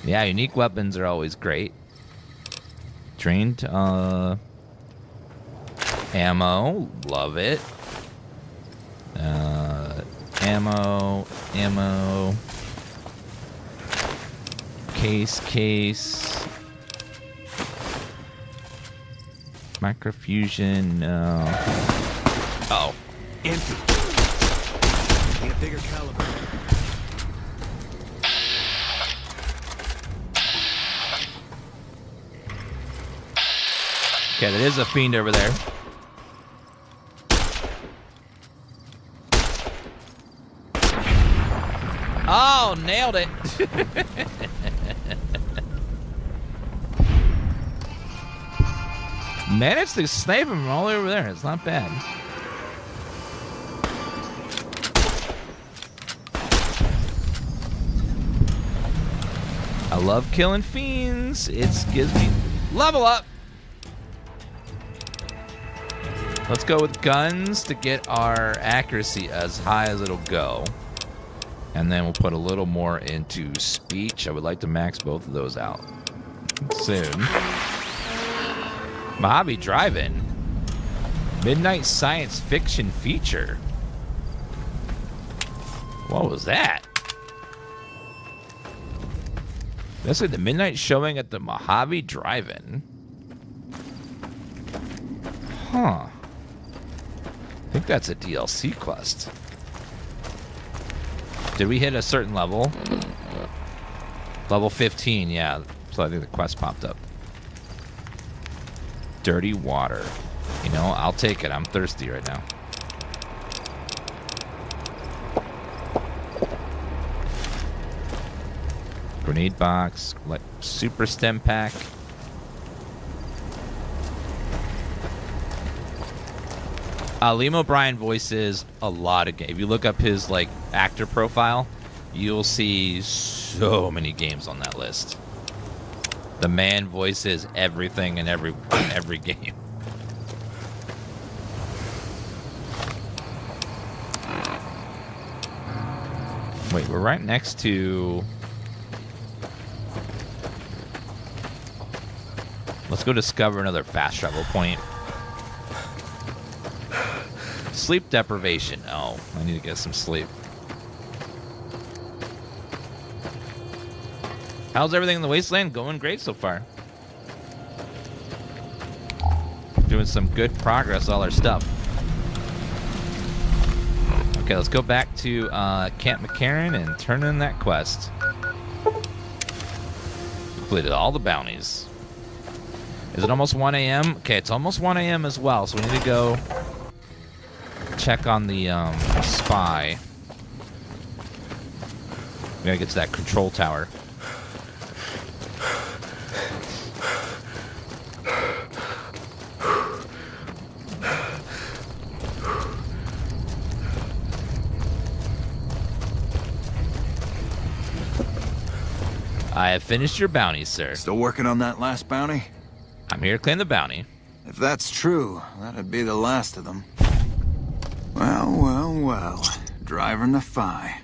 Yeah, unique weapons are always great. Trained ammo. Love it. Ammo. Case. Microfusion. Uh-oh. Empty. Need a bigger caliber. Okay, there is a fiend over there. Oh, nailed it. Managed to snipe him all over there. It's not bad. I love killing fiends. It gives me level up. Let's go with guns to get our accuracy as high as it'll go. And then we'll put a little more into speech. I would like to max both of those out soon. Mojave Drive-In. Midnight science fiction feature. What was that? That's like the midnight showing at the Mojave Drive-In. Huh. I think that's a DLC quest. Did we hit a certain level? Level 15, yeah. So I think the quest popped up. Dirty water. You know, I'll take it. I'm thirsty right now. Grenade box. Like super stem pack. Liam O'Brien voices a lot of games. If you look up his like actor profile, you'll see so many games on that list. The man voices everything in every game. Wait, we're right next to... Let's go discover another fast travel point. Sleep deprivation. Oh, I need to get some sleep. How's everything in the wasteland? Going great so far. Doing some good progress, all our stuff. Okay, let's go back to Camp McCarren and turn in that quest. Completed all the bounties. Is it almost 1 a.m.? Okay, it's almost 1 a.m. as well, so we need to go check on the spy. We gotta get to that control tower. I have finished your bounty, sir. Still working on that last bounty? I'm here to claim the bounty. If that's true, that'd be the last of them. Well, well, well. Driving the Phi.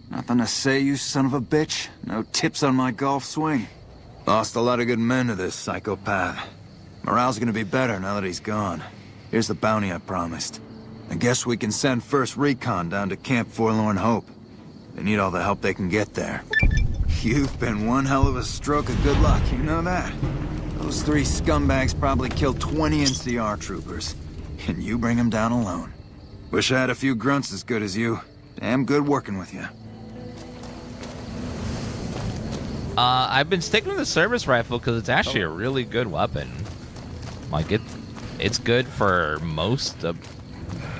Nothing to say, you son of a bitch? No tips on my golf swing? Lost a lot of good men to this psychopath. Morale's gonna be better now that he's gone. Here's the bounty I promised. I guess we can send first recon down to Camp Forlorn Hope. They need all the help they can get there. You've been one hell of a stroke of good luck, you know that? Those 3 scumbags probably killed 20 NCR troopers. And you bring them down alone. Wish I had a few grunts as good as you. Damn good working with you. I've been sticking with the service rifle because it's actually a really good weapon. Like, it's good for most of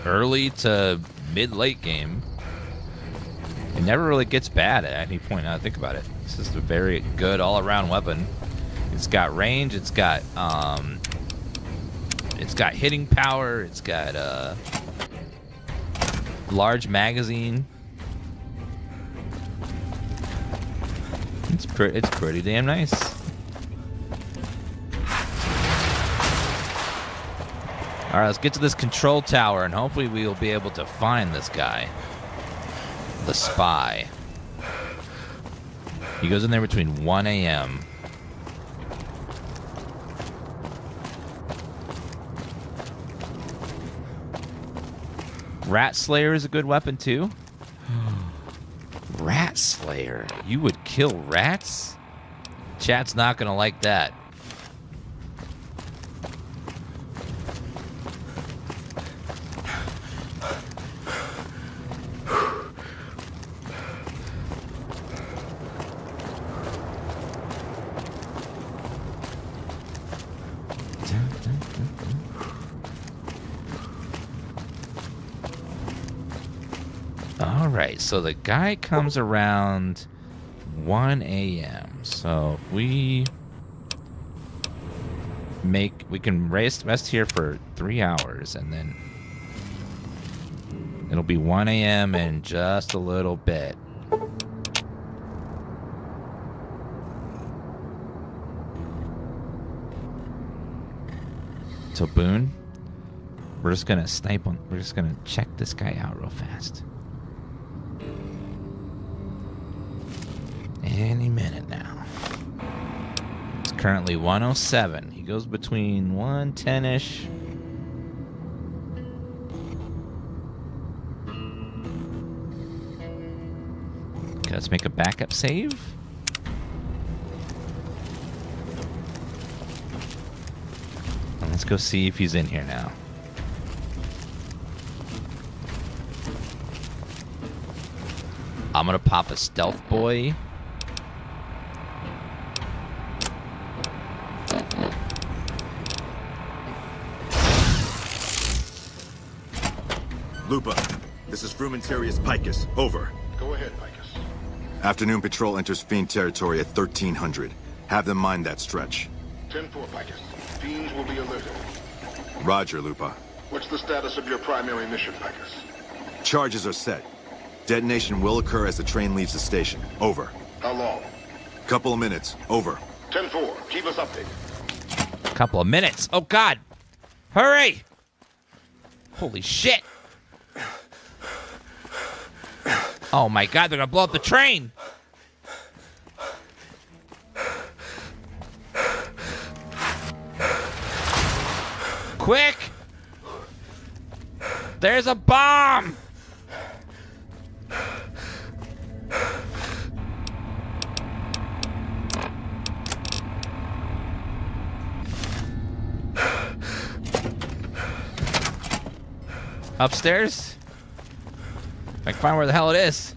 early to mid-late game. It never really gets bad at any point now I think about it. It's just a very good all-around weapon. It's got range, it's got hitting power, it's got a large magazine. It's pretty damn nice. All right, let's get to this control tower, and hopefully we'll be able to find this guy, the spy. He goes in there between 1 a.m. Rat Slayer is a good weapon too. Rat Slayer? You would kill rats? Chat's not gonna like that. Alright, so the guy comes around 1 a.m. So if we can rest here for 3 hours, and then it'll be 1 a.m. in just a little bit. So Boone, We're just gonna snipe on. We're just gonna check this guy out real fast. Any minute now. It's currently 107. He goes between 110-ish. Okay, let's make a backup save. And let's go see if he's in here now. I'm gonna pop a stealth boy. Lupa, this is Frumentarius Picus. Over. Go ahead, Picus. Afternoon patrol enters Fiend territory at 1300. Have them mind that stretch. 10-4, Picus. Fiends will be alerted. Roger, Lupa. What's the status of your primary mission, Picus? Charges are set. Detonation will occur as the train leaves the station. Over. How long? Couple of minutes. Over. 10-4. Keep us updated. Couple of minutes. Oh, God. Hurry. Holy shit. Oh, my God. They're going to blow up the train. Quick. There's a bomb. Upstairs? I can find where the hell it is.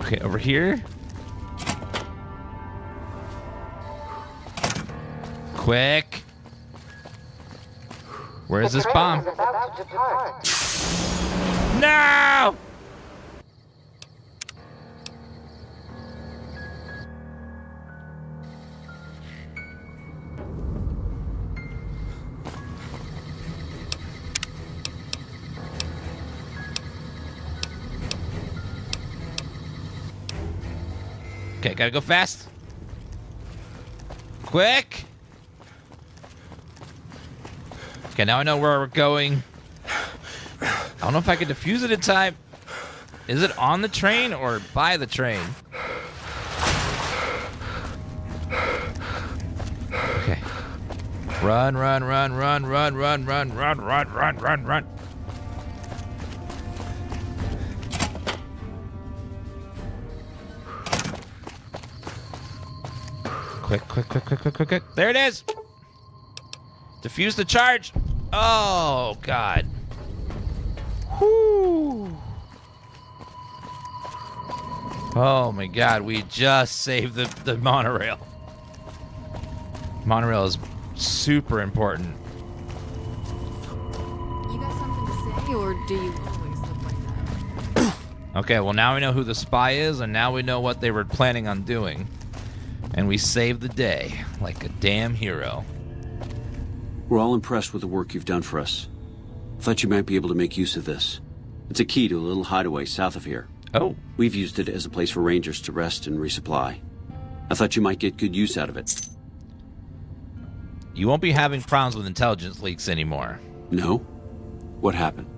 Okay, over here. Quick. Where is this bomb? No! Okay, gotta go fast. Quick! Okay, now I know where we're going. I don't know if I can defuse it in time. Is it on the train or by the train? Okay. Run, run, run, run, run, run, run, run, run, run, run, run. Quick, quick, quick, quick, quick, quick, quick. There it is. Defuse the charge. Oh, God. Whoo. Oh, my God. We just saved the monorail. Monorail is super important. You got something to say, or do you always look like that? Okay, well, now we know who the spy is, and now we know what they were planning on doing. And we saved the day, like a damn hero. We're all impressed with the work you've done for us. Thought you might be able to make use of this. It's a key to a little hideaway south of here. Oh. We've used it as a place for rangers to rest and resupply. I thought you might get good use out of it. You won't be having problems with intelligence leaks anymore. No? What happened?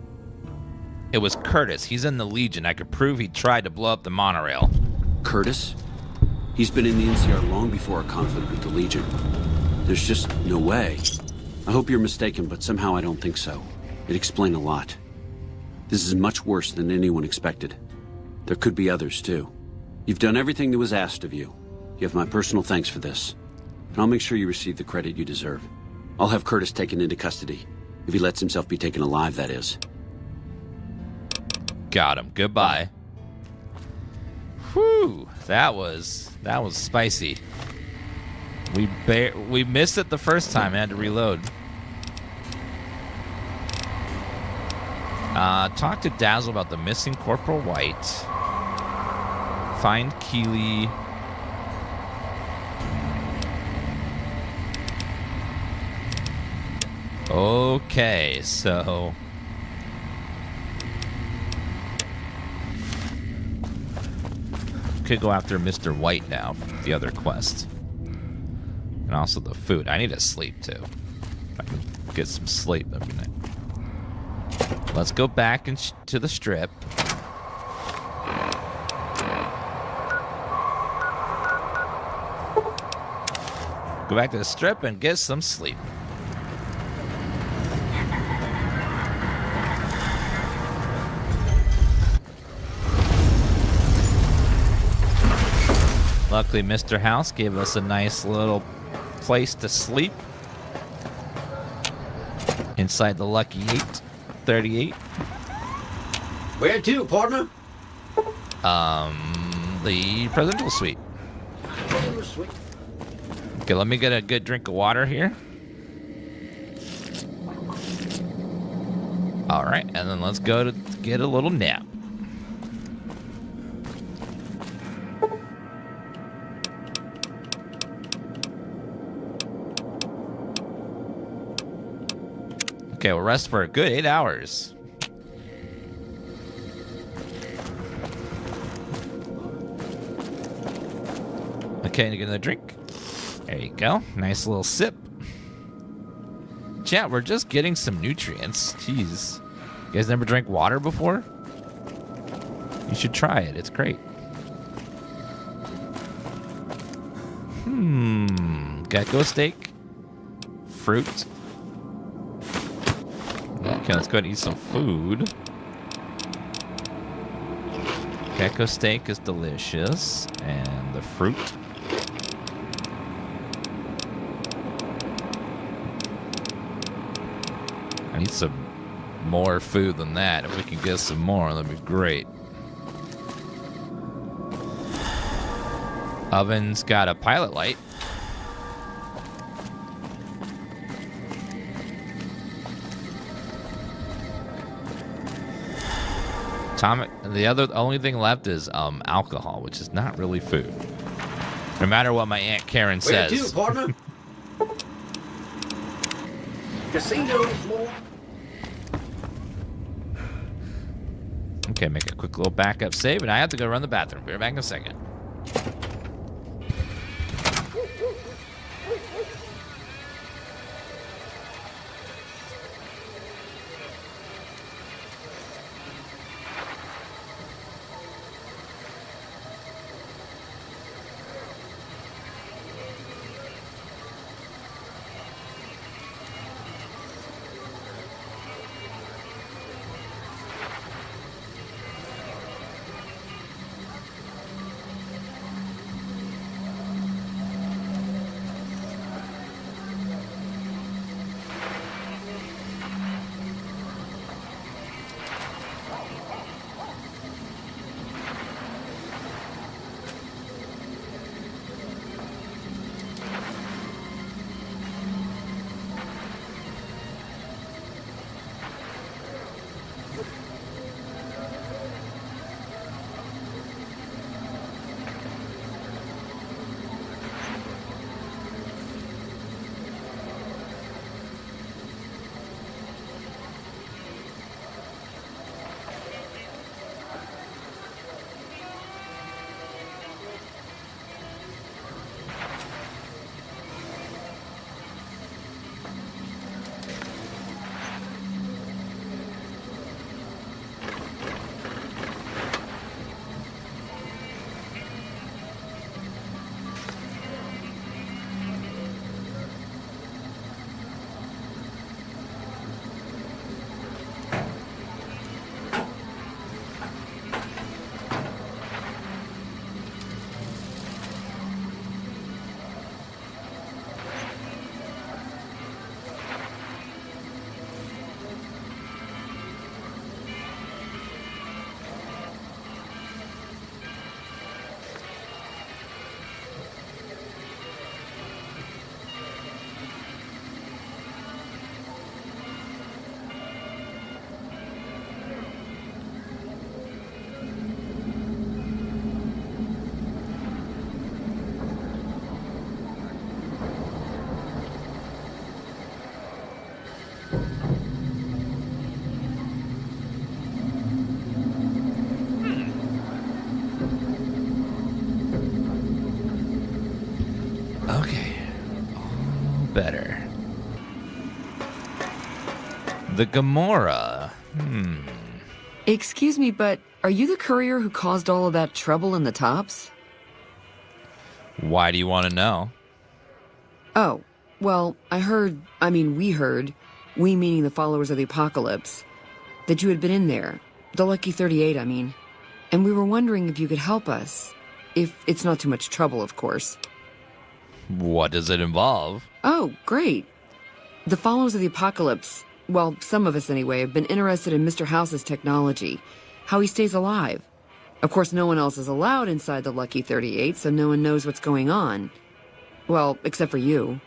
It was Curtis. He's in the Legion. I could prove he tried to blow up the monorail. Curtis? He's been in the NCR long before our conflict with the Legion. There's just no way. I hope you're mistaken, but somehow I don't think so. It'd explain a lot. This is much worse than anyone expected. There could be others, too. You've done everything that was asked of you. You have my personal thanks for this. And I'll make sure you receive the credit you deserve. I'll have Curtis taken into custody. If he lets himself be taken alive, that is. Got him. Goodbye. Whew. That was spicy. We missed it the first time. I had to reload. Talk to Dazzle about the missing Corporal White. Find Keeley. Okay, so could go after Mr. White now for the other quest. And also the food. I need to sleep too. If I can get some sleep, that'd be nice. Let's go back to the strip. Go back to the strip and get some sleep. Luckily, Mr. House gave us a nice little place to sleep inside the Lucky 838. Where to, partner? The presidential suite. Okay, let me get a good drink of water here. All right, and then let's go to get a little nap. Okay, we'll rest for a good 8 hours. Okay, get another drink. There you go. Nice little sip. Chat, we're just getting some nutrients. Jeez. You guys never drank water before? You should try it. It's great. Gecko steak. Fruit. Okay, let's go ahead and eat some food. Gecko steak is delicious. And the fruit. I need some more food than that. If we can get some more, that'd be great. Oven's got a pilot light. The only thing left is alcohol, which is not really food. No matter what my Aunt Karen says. Where to, partner? Casino floor. Okay, make a quick little backup save, and I have to go run the bathroom. Be right back in a second. The Gomorrah. Excuse me, but are you the courier who caused all of that trouble in the tops? Why do you want to know? Oh, well, we heard, we meaning the followers of the apocalypse, that you had been in there. The Lucky 38, I mean. And we were wondering if you could help us. If it's not too much trouble, of course. What does it involve? Oh, great. The followers of the apocalypse, well, some of us anyway, have been interested in Mr. House's technology, how he stays alive. Of course, no one else is allowed inside the Lucky 38, so no one knows what's going on. Well, except for you.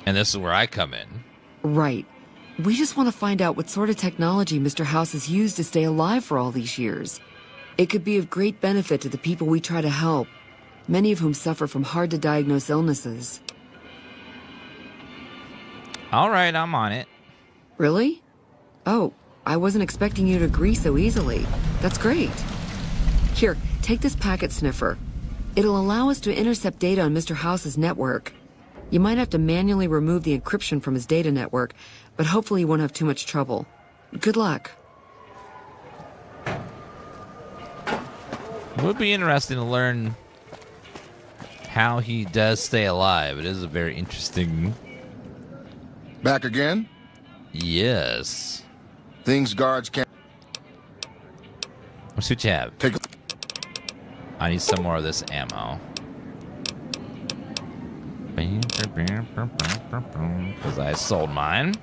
And this is where I come in. Right. We just want to find out what sort of technology Mr. House has used to stay alive for all these years. It could be of great benefit to the people we try to help, many of whom suffer from hard-to-diagnose illnesses. All right, I'm on it. Really? Oh, I wasn't expecting you to agree so easily. That's great. Here, take this packet sniffer. It'll allow us to intercept data on Mr. House's network. You might have to manually remove the encryption from his data network, but hopefully you won't have too much trouble. Good luck. It would be interesting to learn how he does stay alive. It is a very interesting... Back again? Yes. Things guards can't... What's what you have? I need some more of this ammo. Because I sold mine.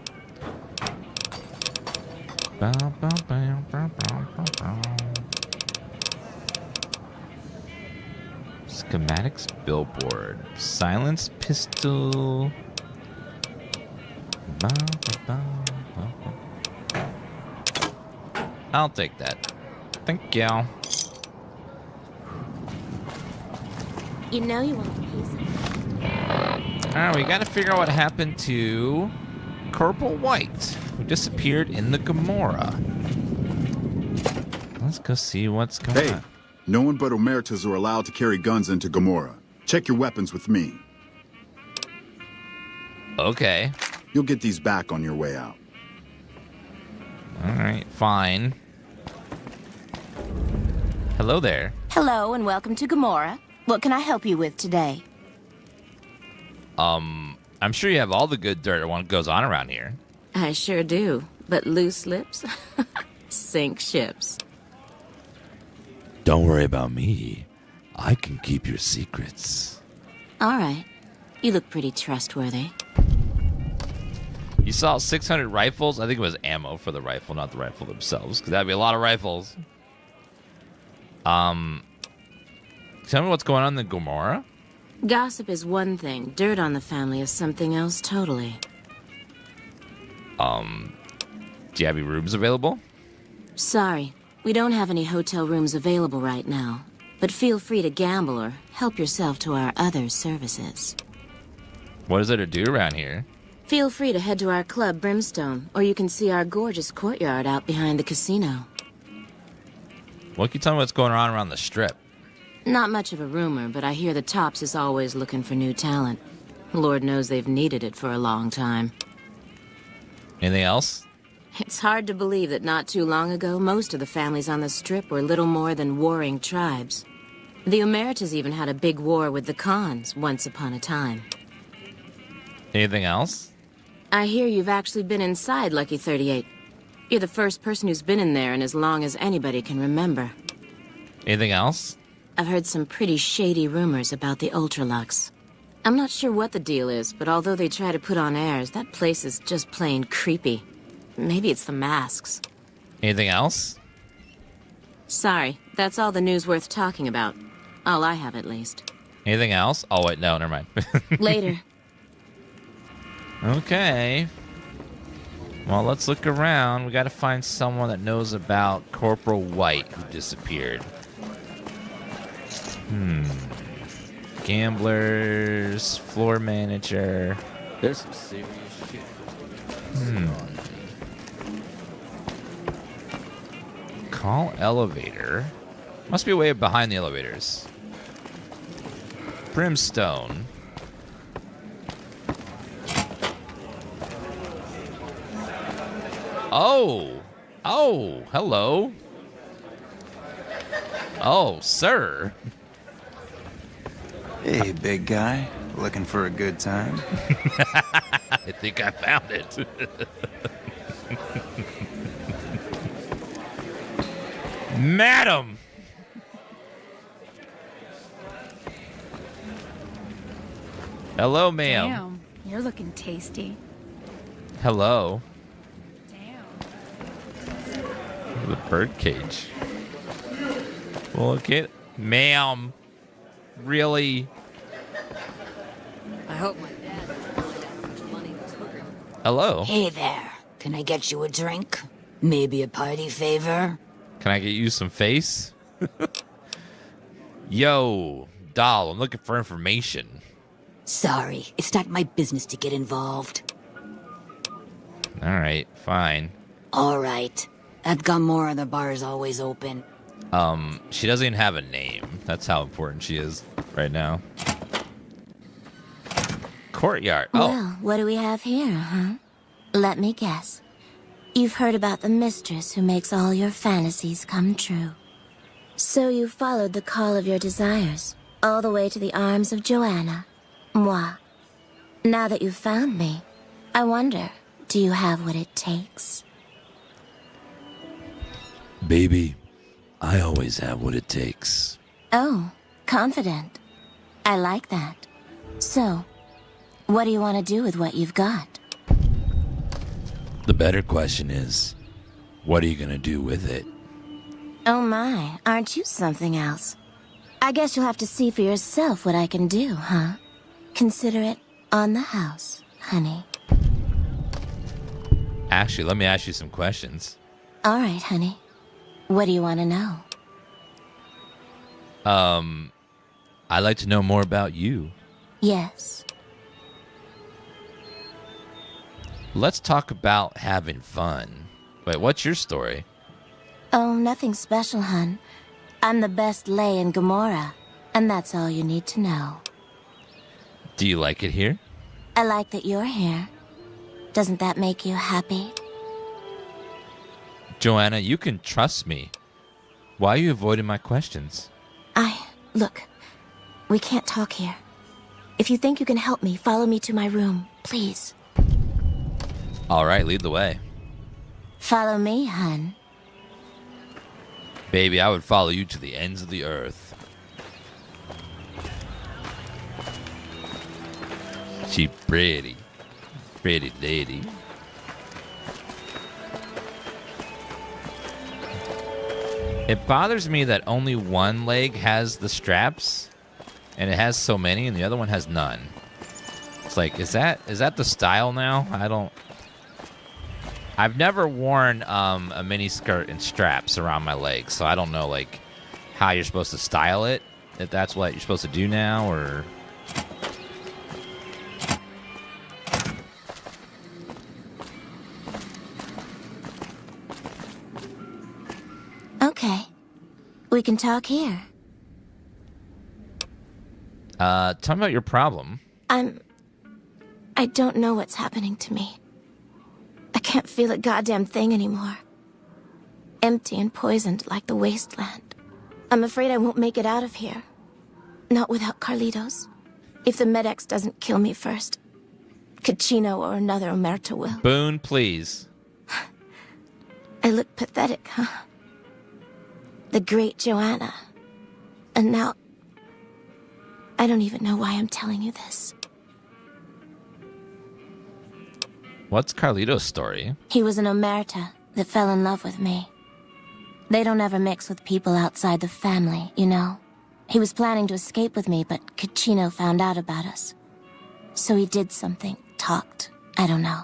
Schematics billboard. Silence pistol. I'll take that. Thank you. You know you want a piece of... Alright, we gotta figure out what happened to Corporal White, who disappeared in the Gomorrah. Let's go see what's going on. No one but Omertas are allowed to carry guns into Gomorrah. Check your weapons with me. Okay. You'll get these back on your way out. Alright, fine. Hello there. Hello and welcome to Gomorrah. What can I help you with today? I'm sure you have all the good dirt that goes on around here. I sure do, but loose lips sink ships. Don't worry about me. I can keep your secrets. All right. You look pretty trustworthy. You saw 600 rifles? I think it was ammo for the rifle, not the rifle themselves, because that'd be a lot of rifles. Tell me what's going on in the Gomorrah? Gossip is one thing. Dirt on the family is something else totally. Do you have any rooms available? Sorry, we don't have any hotel rooms available right now. But feel free to gamble or help yourself to our other services. What is there to do around here? Feel free to head to our club, Brimstone, or you can see our gorgeous courtyard out behind the casino. Well, can you tell me what's going on around the strip? Not much of a rumor, but I hear the Tops is always looking for new talent. Lord knows they've needed it for a long time. Anything else? It's hard to believe that not too long ago, most of the families on the Strip were little more than warring tribes. The Omertas even had a big war with the Khans once upon a time. Anything else? I hear you've actually been inside Lucky 38. You're the first person who's been in there in as long as anybody can remember. Anything else? I've heard some pretty shady rumors about the Ultralux. I'm not sure what the deal is, but although they try to put on airs, that place is just plain creepy. Maybe it's the masks. Anything else? Sorry, that's all the news worth talking about. All I have, at least. Anything else? Oh, wait, no, never mind. Later. Okay. Well, let's look around. We gotta find someone that knows about Corporal White, who disappeared. Gamblers, floor manager. There's some serious shit. Call elevator. Must be way behind the elevators. Oh. Oh, hello. Oh, sir. Hey, big guy. Looking for a good time? I think I found it. Madam. Hello, ma'am. Damn, you're looking tasty. Hello. The bird cage. Well, okay, ma'am. Really? I hope my dad doesn't find out how much money this hooker. Hello. Hey there. Can I get you a drink? Maybe a party favor? Can I get you some face? Yo, doll, I'm looking for information. Sorry, it's not my business to get involved. All right, fine. All right. At Gamora, the bar is always open. She doesn't even have a name. That's how important she is right now. Courtyard. Oh, Well, what do we have here, huh? Let me guess. You've heard about the mistress who makes all your fantasies come true. So you followed the call of your desires, all the way to the arms of Joanna. Moi. Now that you've found me, I wonder, do you have what it takes? baby, I always have what it takes. Oh, confident. I like that. So, what do you want to do with what you've got? The better question is, what are you gonna do with it? Oh my, aren't you something else? I guess you'll have to see for yourself what I can do, huh? Consider it on the house, honey. Actually, let me ask you some questions. All right, honey. What do you want to know? I'd like to know more about you. Yes. Let's talk about having fun. Wait, what's your story? Oh, nothing special, hun. I'm the best lay in Gamora, and that's all you need to know. Do you like it here? I like that you're here. Doesn't that make you happy? Joanna, you can trust me. Why are you avoiding my questions? Look, we can't talk here. If you think you can help me, follow me to my room, please. All right, lead the way. Follow me, hun. Baby, I would follow you to the ends of the earth. She pretty. Pretty lady. It bothers me that only one leg has the straps, and it has so many, and the other one has none. It's like, is that the style now? I've never worn a mini skirt and straps around my legs, so I don't know like how you're supposed to style it. If that's what you're supposed to do now, or Okay. We can talk here. tell me about your problem. I don't know what's happening to me. I can't feel a goddamn thing anymore. Empty and poisoned like the wasteland. I'm afraid I won't make it out of here. Not without Carlitos. If the Medex doesn't kill me first, Caccino or another Omerta will. Boone, please. I look pathetic, huh? The great Joanna. And now, I don't even know why I'm telling you this. What's Carlito's story? He was an Omerta that fell in love with me. They don't ever mix with people outside the family, you know. He was planning to escape with me, but Caccino found out about us. So he did something, talked, I don't know.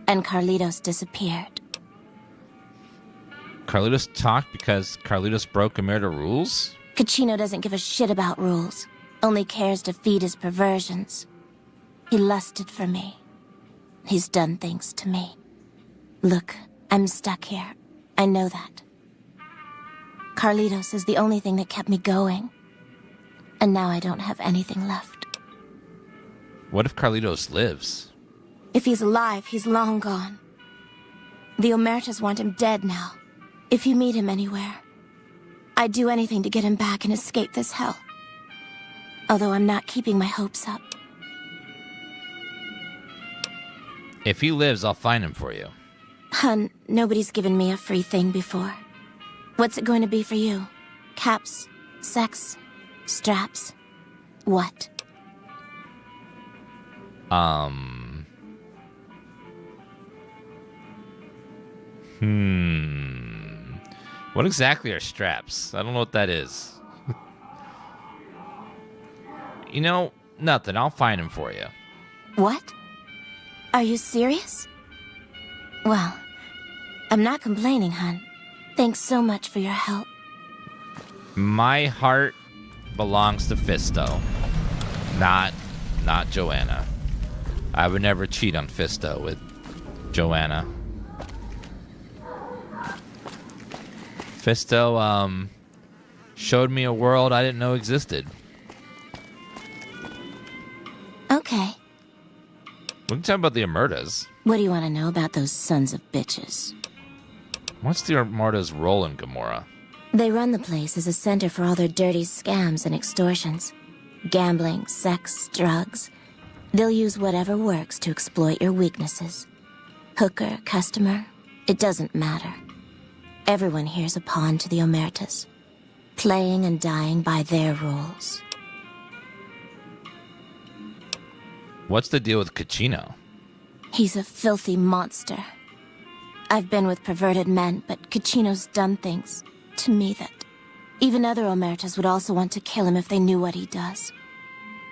And Carlitos disappeared. Carlitos talked because Carlitos broke Omerta rules? Caccino doesn't give a shit about rules, only cares to feed his perversions. He lusted for me. He's done things to me. Look, I'm stuck here. I know that. Carlitos is the only thing that kept me going. And now I don't have anything left. What if Carlitos lives? If he's alive, he's long gone. The Omertas want him dead now. If you meet him anywhere, I'd do anything to get him back and escape this hell. Although I'm not keeping my hopes up. If he lives, I'll find him for you. Hun, nobody's given me a free thing before. What's it going to be for you? Caps? Sex? Straps? What? What exactly are straps? I don't know what that is. You know, nothing. I'll find him for you. What? Are you serious? Well, I'm not complaining, hun. Thanks so much for your help. My heart belongs to Fisto, not Joanna. I would never cheat on Fisto with Joanna. Fisto showed me a world I didn't know existed. Okay. We can talk about the Omertas. What do you want to know about those sons of bitches? What's the Omertas' role in Gamora? They run the place as a center for all their dirty scams and extortions. Gambling, sex, drugs. They'll use whatever works to exploit your weaknesses. Hooker, customer, it doesn't matter. Everyone here's a pawn to the Omertas, playing and dying by their rules. What's the deal with Caccino? He's a filthy monster. I've been with perverted men, but Caccino's done things to me that even other Omertas would also want to kill him if they knew what he does.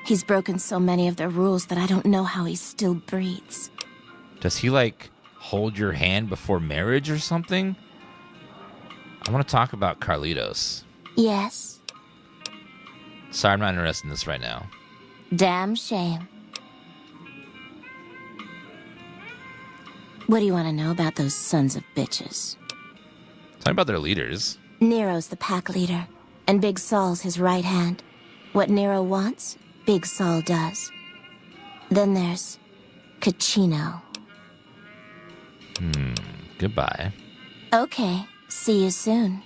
He's broken so many of their rules that I don't know how he still breathes. Does he, like, hold your hand before marriage or something? I want to talk about Carlitos. Yes? Sorry, I'm not interested in this right now. Damn shame. What do you want to know about those sons of bitches? Tell me about their leaders. Nero's the pack leader, and Big Saul's his right hand. What Nero wants, Big Saul does. Then there's Caccino. Goodbye. Okay, see you soon.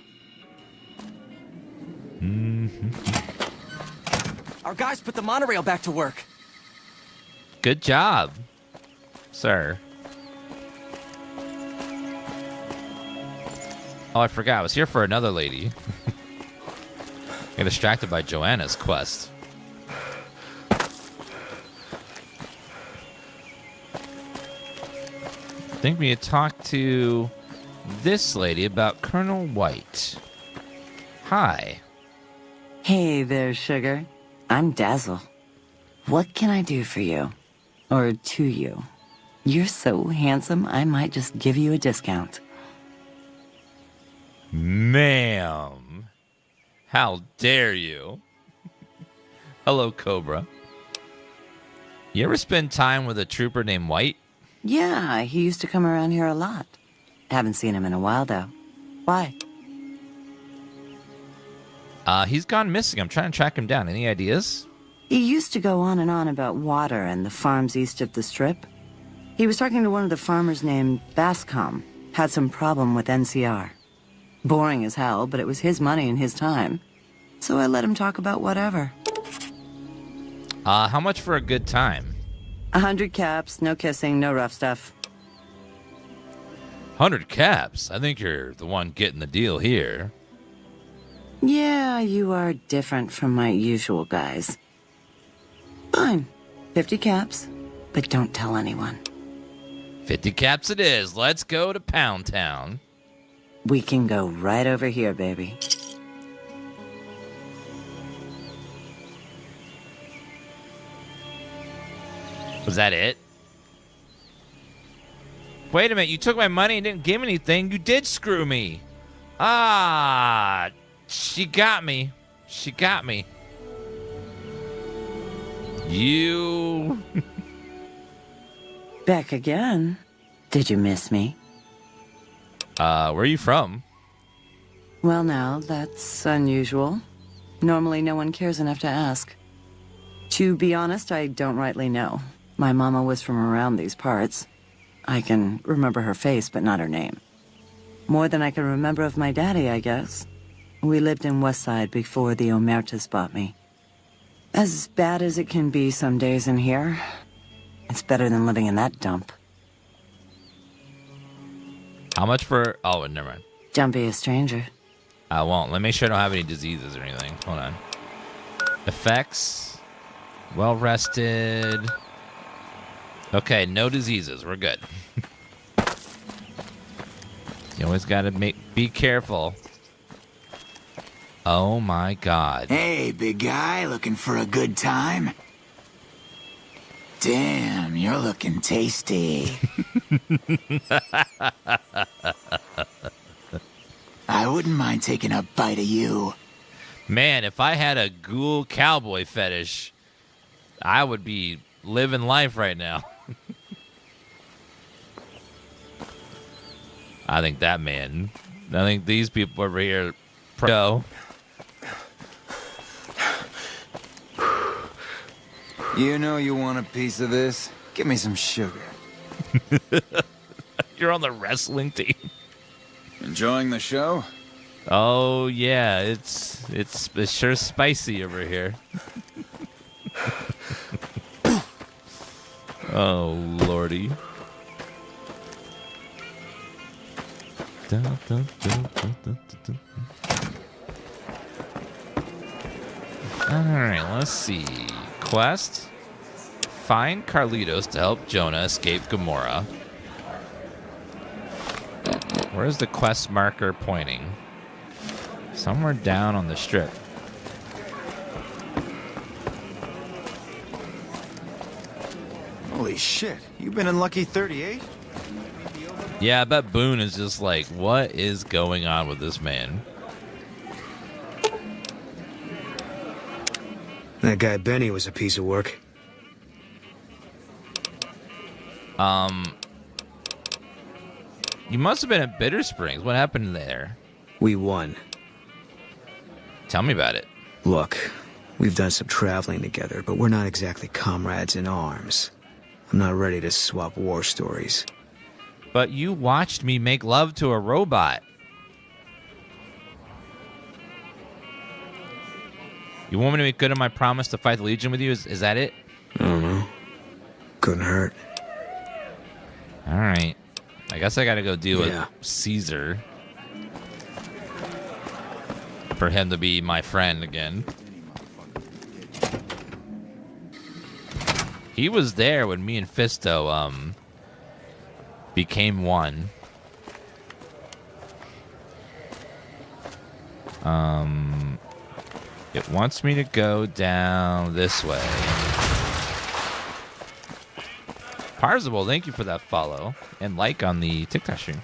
Our guys put the monorail back to work. Good job, sir. Oh, I forgot. I was here for another lady. Got distracted by Joanna's quest. I think we had talked to this lady about Colonel White. Hi. Hey there, sugar. I'm Dazzle. What can I do for you? Or to you? You're so handsome, I might just give you a discount. Ma'am. How dare you? Hello, Cobra. You ever spend time with a trooper named White? Yeah, he used to come around here a lot. Haven't seen him in a while, though. Why? He's gone missing. I'm trying to track him down. Any ideas? He used to go on and on about water and the farms east of the Strip. He was talking to one of the farmers named Bascom. Had some problem with NCR. Boring as hell, but it was his money and his time. So I let him talk about whatever. How much for a good time? 100 caps, no kissing, no rough stuff. 100 caps? I think you're the one getting the deal here. Yeah, you are different from my usual guys. Fine. 50 caps, but don't tell anyone. 50 caps it is. Let's go to Pound Town. We can go right over here, baby. Was that it? Wait a minute, you took my money and didn't give me anything. You did screw me. Ah, she got me. She got me. You... Back again? Did you miss me? Where are you from? Well, now, that's unusual. Normally, no one cares enough to ask. To be honest, I don't rightly know. My mama was from around these parts. I can remember her face, but not her name. More than I can remember of my daddy, I guess. We lived in Westside before the Omertas bought me. As bad as it can be some days in here, it's better than living in that dump. How much for... Oh, never mind. Don't be a stranger. I won't. Let me make sure I don't have any diseases or anything. Hold on. Effects. Well rested. Okay, no diseases. We're good. You always gotta be careful. Oh my god. Hey, big guy, looking for a good time? Damn, you're looking tasty. I wouldn't mind taking a bite of you. Man, if I had a ghoul cowboy fetish, I would be living life right now. I think these people over here pro. You know you want a piece of this? Give me some sugar. You're on the wrestling team. Enjoying the show? Oh yeah, it's sure spicy over here. Oh lordy. Alright, let's see. Quest. Find Carlitos to help Jonah escape Gamora. Where's the quest marker pointing? Somewhere down on the strip. Holy shit, you've been in Lucky 38? Yeah, I bet Boone is just like, what is going on with this man? That guy Benny was a piece of work. You must have been at Bitter Springs. What happened there? We won. Tell me about it. Look, we've done some traveling together, but we're not exactly comrades in arms. I'm not ready to swap war stories. But you watched me make love to a robot. You want me to make good on my promise to fight the Legion with you? Is that it? I don't know. Couldn't hurt. All right. I guess I gotta go deal with Caesar. For him to be my friend again. He was there when me and Fisto, became one. It wants me to go down this way. Parzival, thank you for that follow and like on the TikTok stream.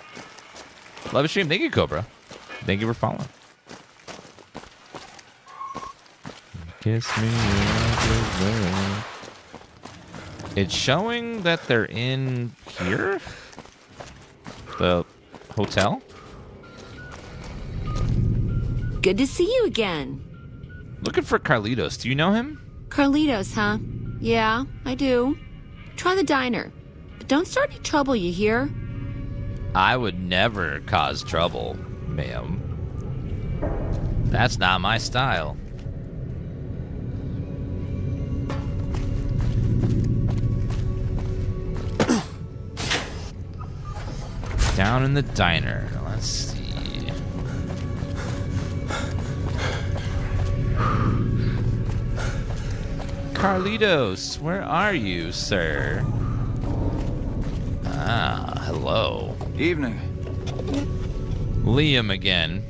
Love the stream. Thank you, Cobra. Thank you for following. Kiss me. It's showing that they're in here? The hotel? Good to see you again. Looking for Carlitos. Do you know him? Carlitos, huh? Yeah, I do. Try the diner. But don't start any trouble, you hear? I would never cause trouble, ma'am. That's not my style. Down in the diner. Let's see. Carlitos, where are you, sir? Ah, hello. Evening. Liam again.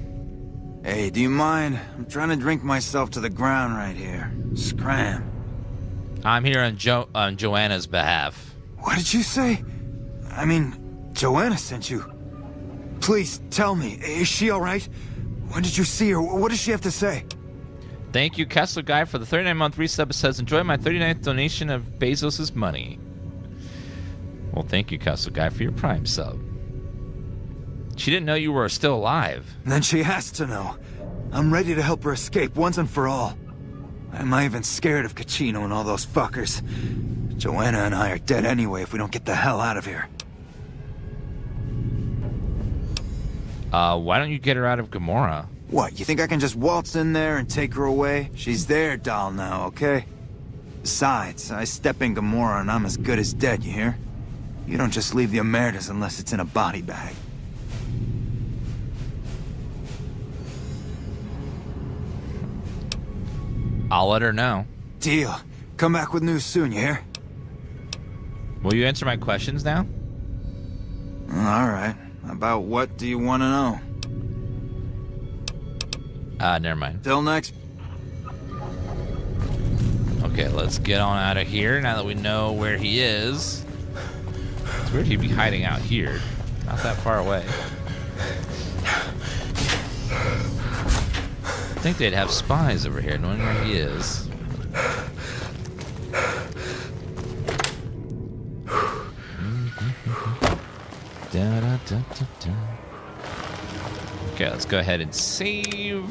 Hey, do you mind? I'm trying to drink myself to the ground right here. Scram. I'm here on Joanna's behalf. What did you say? I mean, Joanna sent you. Please, tell me, is she alright? When did you see her? What does she have to say? Thank you, Kessler Guy, for the 39-month resub. It says, enjoy my 39th donation of Bezos' money. Well, thank you, Kessler Guy, for your Prime sub. She didn't know you were still alive. Then she has to know. I'm ready to help her escape once and for all. I'm not even scared of Caccino and all those fuckers. Joanna and I are dead anyway if we don't get the hell out of here. Why don't you get her out of Gamora? What, you think I can just waltz in there and take her away? She's their doll now, okay? Besides, I step in Gamora and I'm as good as dead, you hear? You don't just leave the Emeritus unless it's in a body bag. I'll let her know. Deal. Come back with news soon, you hear? Will you answer my questions now? Alright. About what do you want to know? Never mind. Till next. Okay, let's get on out of here now that we know where he is. It's weird he'd be hiding out here. Not that far away. I think they'd have spies over here, knowing where he is. Okay, let's go ahead and save.